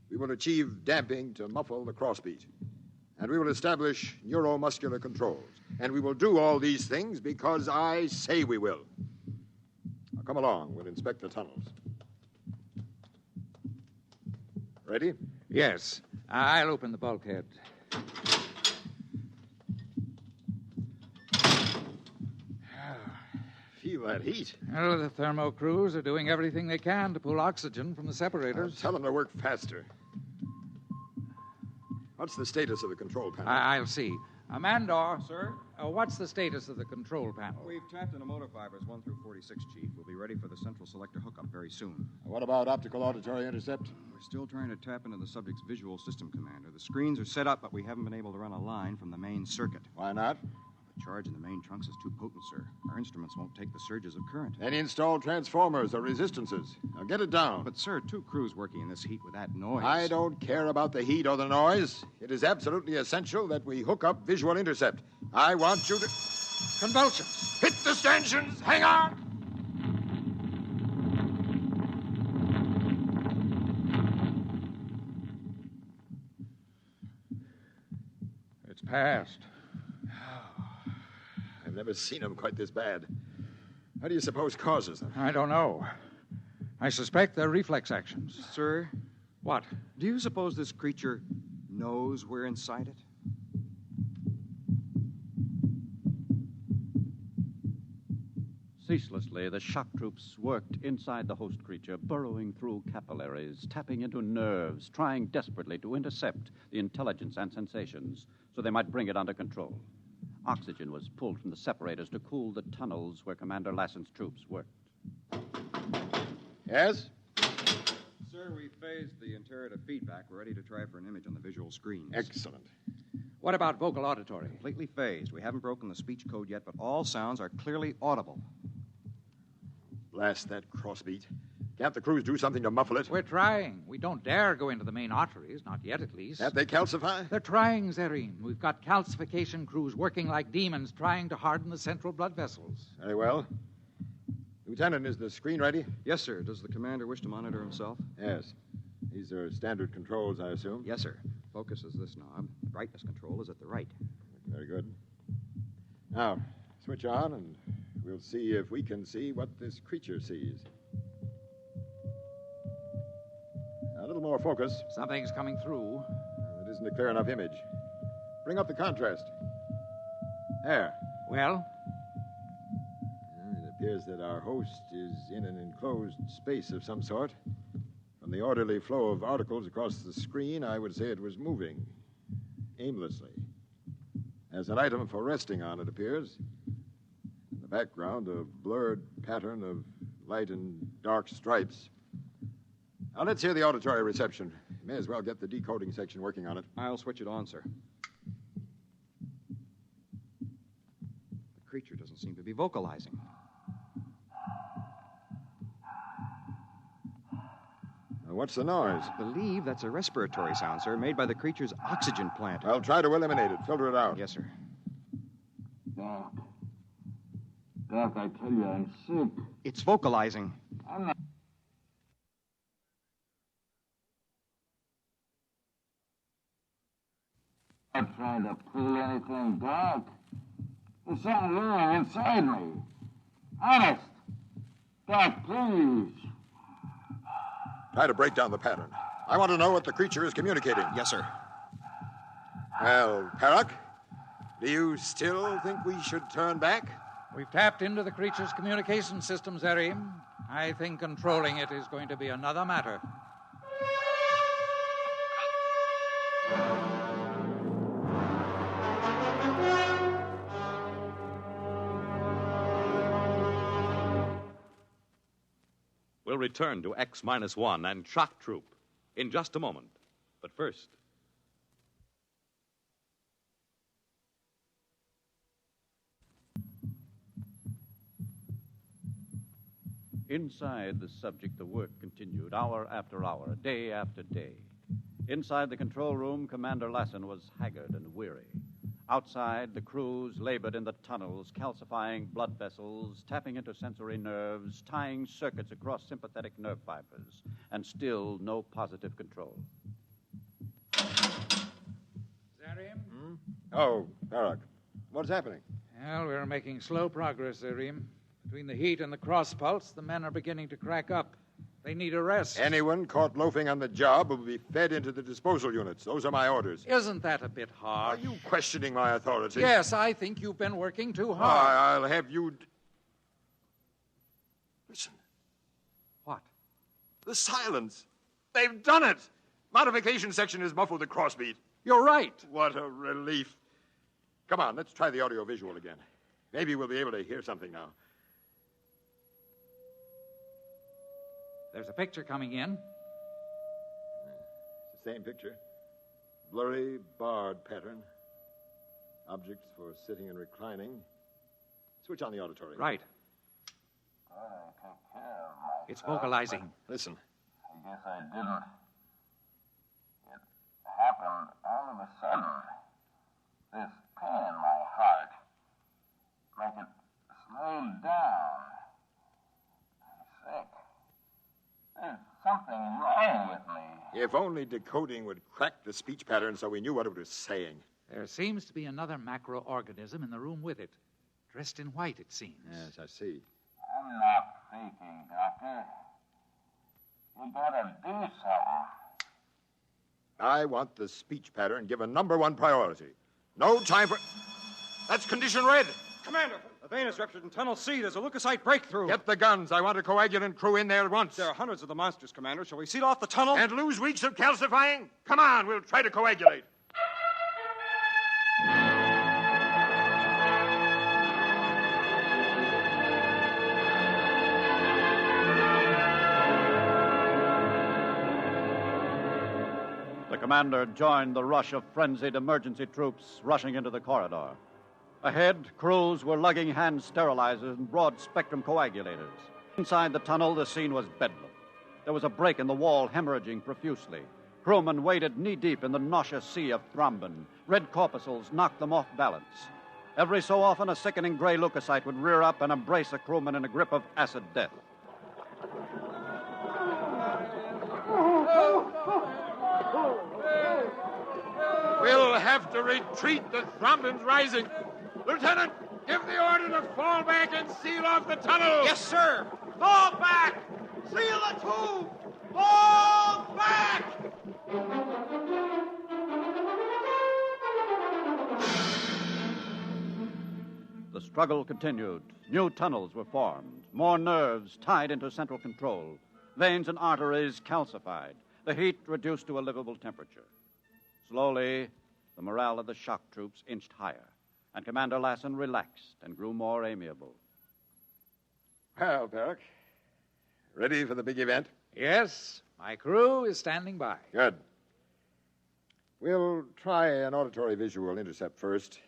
S9: We will achieve damping to muffle the crossbeat. And we will establish neuromuscular controls. And we will do all these things because I say we will. Now come along. We'll inspect the tunnels. Ready?
S14: Yes. I'll open the bulkhead.
S9: Feel that heat.
S14: Well, the thermo crews are doing everything they can to pull oxygen from the separators.
S9: Tell them to work faster. What's the status of the control panel?
S14: I'll see. Amandor. Sir? What's the status of the control panel?
S11: We've tapped into motor fibers 1 through 46, Chief. We'll be ready for the central selector hookup very soon.
S9: What about optical auditory intercept?
S11: We're still trying to tap into the subject's visual system, Commander. The screens are set up, but we haven't been able to run a line from the main circuit.
S9: Why not?
S11: The charge in the main trunks is too potent, sir. Our instruments won't take the surges of current.
S9: Then install transformers or resistances. Now get it down.
S11: But, sir, 2 crews working in this heat with that noise.
S9: I don't care about the heat or the noise. It is absolutely essential that we hook up visual intercept. I want you to...
S14: Convulsions.
S9: Hit the stanchions. Hang on.
S14: It's passed.
S9: I've never seen them quite this bad. How do you suppose causes them?
S14: I don't know. I suspect they're reflex actions.
S11: Sir?
S14: What?
S11: Do you suppose this creature knows we're inside it?
S5: Ceaselessly, the shock troops worked inside the host creature, burrowing through capillaries, tapping into nerves, trying desperately to intercept the intelligence and sensations so they might bring it under control. Oxygen was pulled from the separators to cool the tunnels where Commander Lassen's troops worked.
S9: Yes?
S11: Sir, we phased the interior to feedback. We're ready to try for an image on the visual screens.
S9: Excellent.
S14: What about vocal auditory?
S11: Completely phased. We haven't broken the speech code yet, but all sounds are clearly audible.
S9: Blast that crossbeat. Can't the crews do something to muffle it?
S14: We're trying. We don't dare go into the main arteries, not yet at least.
S9: Can't they calcify?
S14: They're trying, Zareen. We've got calcification crews working like demons trying to harden the central blood vessels.
S9: Very well. Lieutenant, is the screen ready?
S11: Yes, sir. Does the commander wish to monitor himself?
S9: Yes. These are standard controls, I assume?
S11: Yes, sir. Focus is this knob. The brightness control is at the right.
S9: Very good. Now, switch on, and we'll see if we can see what this creature sees. A little more focus.
S14: Something's coming through.
S9: It isn't a clear enough image. Bring up the contrast. There.
S14: Well?
S9: It appears that our host is in an enclosed space of some sort. From the orderly flow of articles across the screen, I would say it was moving aimlessly. As an item for resting on, it appears. In the background, a blurred pattern of light and dark stripes. Now, let's hear the auditory reception. May as well get the decoding section working on it.
S8: I'll switch it on, sir. The creature doesn't seem to be vocalizing.
S9: Now, what's the noise?
S8: I believe that's a respiratory sound, sir, made by the creature's oxygen plant.
S9: I'll try to eliminate it. Filter it out.
S8: Yes, sir.
S15: Doc. Doc, I tell you, I'm sick.
S8: It's vocalizing.
S15: I'm not. I'm trying to pull anything, Doc. There's something wrong inside me. Honest. Doc, please.
S9: Try to break down the pattern. I want to know what the creature is communicating.
S8: Yes, sir.
S9: Well, Perrock, do you still think we should turn back?
S14: We've tapped into the creature's communication system, Zerim. I think controlling it is going to be another matter.
S1: We'll return to X-1 and Shock Troop in just a moment. But first...
S5: Inside the subject, the work continued hour after hour, day after day. Inside the control room, Commander Lassen was haggard and weary. Outside, the crews labored in the tunnels, calcifying blood vessels, tapping into sensory nerves, tying circuits across sympathetic nerve fibers, and still no positive control.
S14: Zerim?
S9: Oh, Perrock, what's happening?
S14: Well, we're making slow progress, Zerim. Between the heat and the cross pulse, the men are beginning to crack up. They need a rest.
S9: Anyone caught loafing on the job will be fed into the disposal units. Those are my orders.
S14: Isn't that a bit hard?
S9: Are you questioning my authority?
S14: Yes, I think you've been working too hard.
S9: I'll have you... Listen.
S14: What?
S9: The silence. They've done it. Modification section is muffled the crossbeat.
S14: You're right.
S9: What a relief. Come on, let's try the audiovisual again. Maybe we'll be able to hear something now.
S14: There's a picture coming in.
S9: It's the same picture. Blurry, barred pattern. Objects for sitting and reclining. Switch on the auditory.
S14: Right. It's vocalizing.
S9: Listen.
S15: I guess I didn't. It happened all of a sudden. This pain in my heart. Like it slowed down. I'm sick. There's something wrong with me.
S9: If only decoding would crack the speech pattern so we knew what it was saying.
S14: There seems to be another macroorganism in the room with it. Dressed in white, it seems.
S9: Yes, I see.
S15: I'm not faking, Doctor. You gotta do something.
S9: I want the speech pattern given number one priority. No time for... That's condition red.
S8: Commander, a vein is ruptured in Tunnel C. There's a leukocyte breakthrough.
S9: Get the guns. I want a coagulant crew in there at once.
S8: There are hundreds of the monsters, Commander. Shall we seal off the tunnel?
S9: And lose weeks of calcifying? Come on, we'll try to coagulate.
S5: The commander joined the rush of frenzied emergency troops rushing into the corridor. Ahead, crews were lugging hand sterilizers and broad-spectrum coagulators. Inside the tunnel, the scene was bedlam. There was a break in the wall, hemorrhaging profusely. Crewmen waded knee-deep in the nauseous sea of thrombin. Red corpuscles knocked them off balance. Every so often, a sickening gray leukocyte would rear up and embrace a crewman in a grip of acid death.
S9: We'll have to retreat. The thrombin's rising. Lieutenant, give the order to fall back and seal off the tunnel.
S8: Yes, sir. Fall back! Seal the tube! Fall back!
S5: The struggle continued. New tunnels were formed. More nerves tied into central control. Veins and arteries calcified. The heat reduced to a livable temperature. Slowly, the morale of the shock troops inched higher, and Commander Lassen relaxed and grew more amiable.
S9: Well, Perrock, Ready for the big event?
S14: Yes, my crew is standing by.
S9: Good. We'll try an auditory visual intercept first,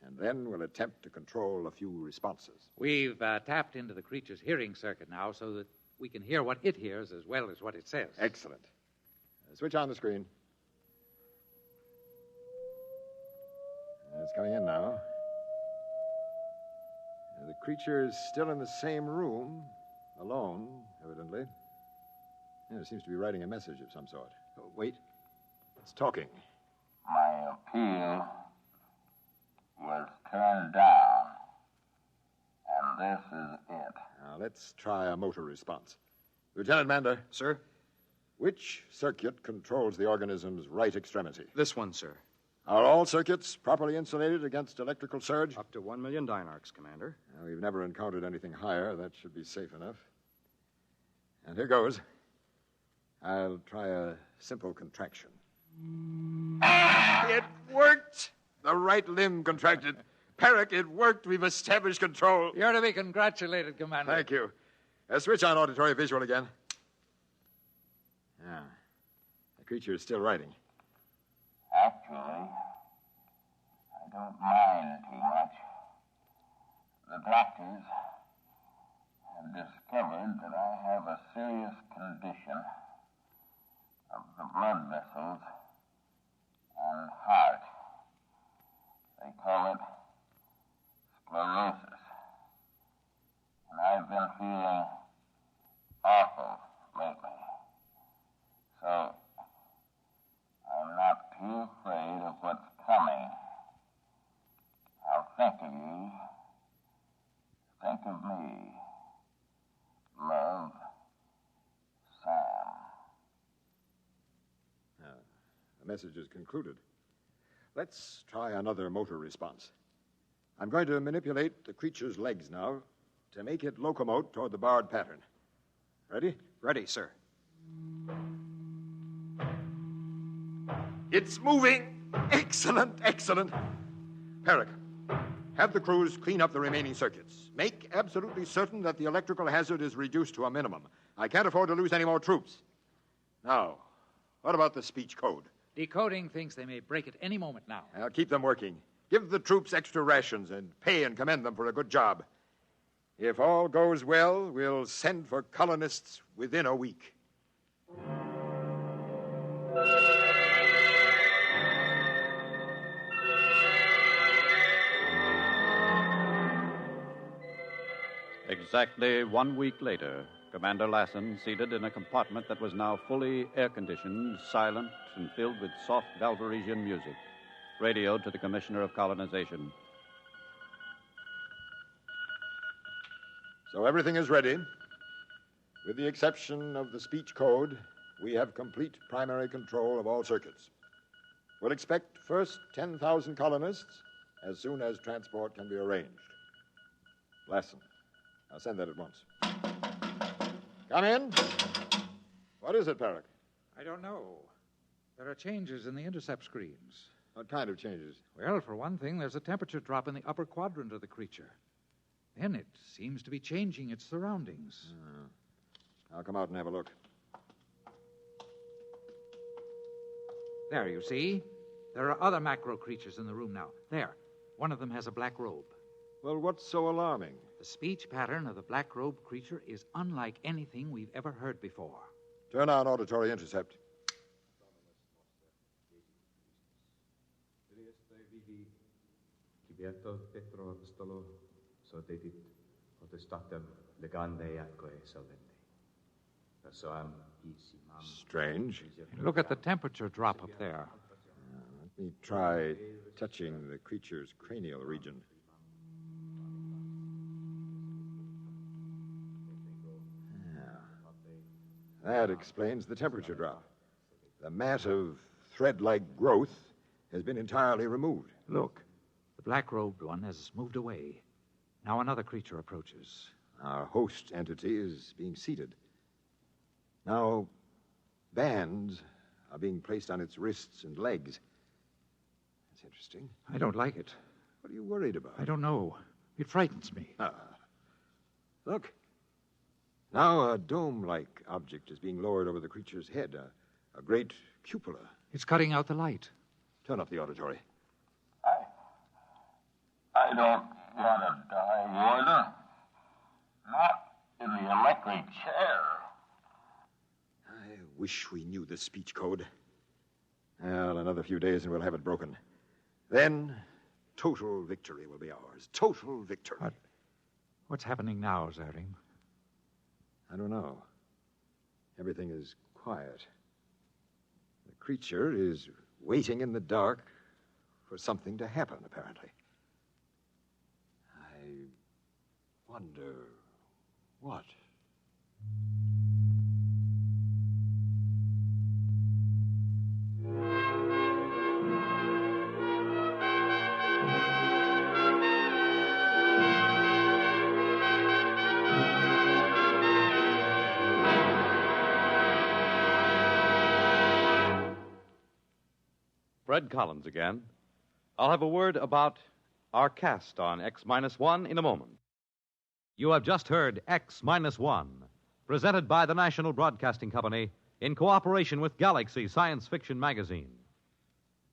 S9: and then we'll attempt to control a few responses.
S14: We've tapped into the creature's hearing circuit now so that we can hear what it hears as well as what it says.
S9: Excellent. Switch on the screen. It's coming in now. The creature is still in the same room, alone, evidently. It seems to be writing a message of some sort. Oh, wait. It's talking.
S15: My appeal was turned down, and this is it.
S9: Now, let's try a motor response. Lieutenant Mander.
S2: Sir?
S9: Which circuit controls the organism's right extremity?
S2: This one, sir.
S9: Are all circuits properly insulated against electrical surge?
S2: Up to 1 million dynarcs, Commander.
S9: Well, we've never encountered anything higher. That should be safe enough. And here goes. I'll try a simple contraction. It worked! The right limb contracted. Perrick, it worked. We've established control.
S14: You're to be congratulated, Commander.
S9: Thank you. Switch on auditory visual again. Yeah. The creature is still writing.
S15: Actually, I don't mind too much. The doctors have discovered that I have a serious condition of the blood vessels and heart. They call it sclerosis. And I've been feeling awful lately. So I'm not too afraid of what's coming. I'll think of you. Think of me. Love, Sam.
S9: The message is concluded. Let's try another motor response. I'm going to manipulate the creature's legs now to make it locomote toward the barred pattern. Ready?
S2: Ready, sir.
S9: It's moving! Excellent, excellent. Perrick, have the crews clean up the remaining circuits. Make absolutely certain that the electrical hazard is reduced to a minimum. I can't afford to lose any more troops. Now, what about the speech code?
S14: Decoding thinks they may break at any moment now.
S9: I'll keep them working. Give the troops extra rations and pay and commend them for a good job. If all goes well, we'll send for colonists within a week.
S5: Exactly 1 week later, Commander Lassen, seated in a compartment that was now fully air-conditioned, silent, and filled with soft Valvaresian music, radioed to the Commissioner of Colonization.
S9: So everything is ready. With the exception of the speech code, we have complete primary control of all circuits. We'll expect first 10,000 colonists as soon as transport can be arranged. Lassen, I'll send that at once. Come in. What is it, Perrick?
S14: I don't know. There are changes in the intercept screens.
S9: What kind of changes?
S14: Well, for one thing, there's a temperature drop in the upper quadrant of the creature. Then it seems to be changing its surroundings.
S9: I'll come out and have a look.
S14: There, you see? There are other macro creatures in the room now. There. One of them has a black robe.
S9: Well, what's so alarming?
S14: The speech pattern of the black-robed creature is unlike anything we've ever heard before.
S9: Turn on auditory intercept. Strange.
S14: Look at the temperature drop up there.
S9: Let me try touching the creature's cranial region. That explains the temperature drop. The mat of thread-like growth has been entirely removed.
S14: Look, the black-robed one has moved away. Now another creature approaches.
S9: Our host entity is being seated. Now, bands are being placed on its wrists and legs. That's interesting.
S14: I don't like it.
S9: What are you worried about?
S14: I don't know. It frightens me.
S9: Look. Now a dome-like object is being lowered over the creature's head, a great cupola.
S14: It's cutting out the light.
S9: Turn off the auditory.
S15: I don't want to die, Warden. Not in the electric chair.
S9: I wish we knew the speech code. Well, another few days and we'll have it broken. Then, total victory will be ours. Total victory.
S14: What's happening now, Zarim?
S9: I don't know. Everything is quiet. The creature is waiting in the dark for something to happen, apparently. I wonder what.
S1: Fred Collins again. I'll have a word about our cast on X-1 in a moment. You have just heard X-1, presented by the National Broadcasting Company in cooperation with Galaxy Science Fiction Magazine.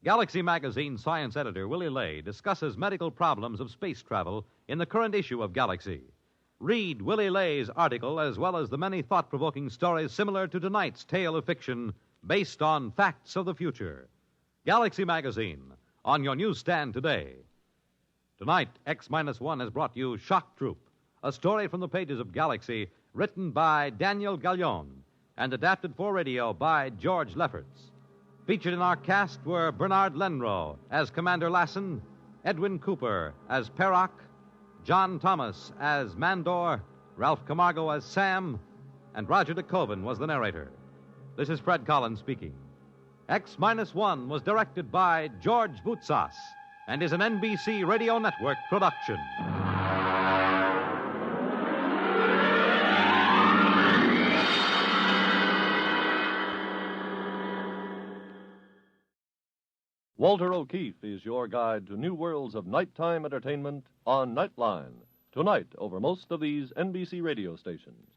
S1: Galaxy Magazine science editor Willie Lay discusses medical problems of space travel in the current issue of Galaxy. Read Willie Lay's article as well as the many thought-provoking stories similar to tonight's tale of fiction based on facts of the future. Galaxy Magazine, on your newsstand today. Tonight, X-1 has brought you Shock Troop, a story from the pages of Galaxy written by Daniel Gallion and adapted for radio by George Lefferts. Featured in our cast were Bernard Lenrow as Commander Lassen, Edwin Cooper as Perrock, John Thomas as Mandor, Ralph Camargo as Sam, and Roger DeKoven was the narrator. This is Fred Collins speaking. X-1 was directed by George Voutsas and is an NBC Radio Network production.
S3: Walter O'Keefe is your guide to new worlds of nighttime entertainment on Nightline, tonight over most of these NBC radio stations.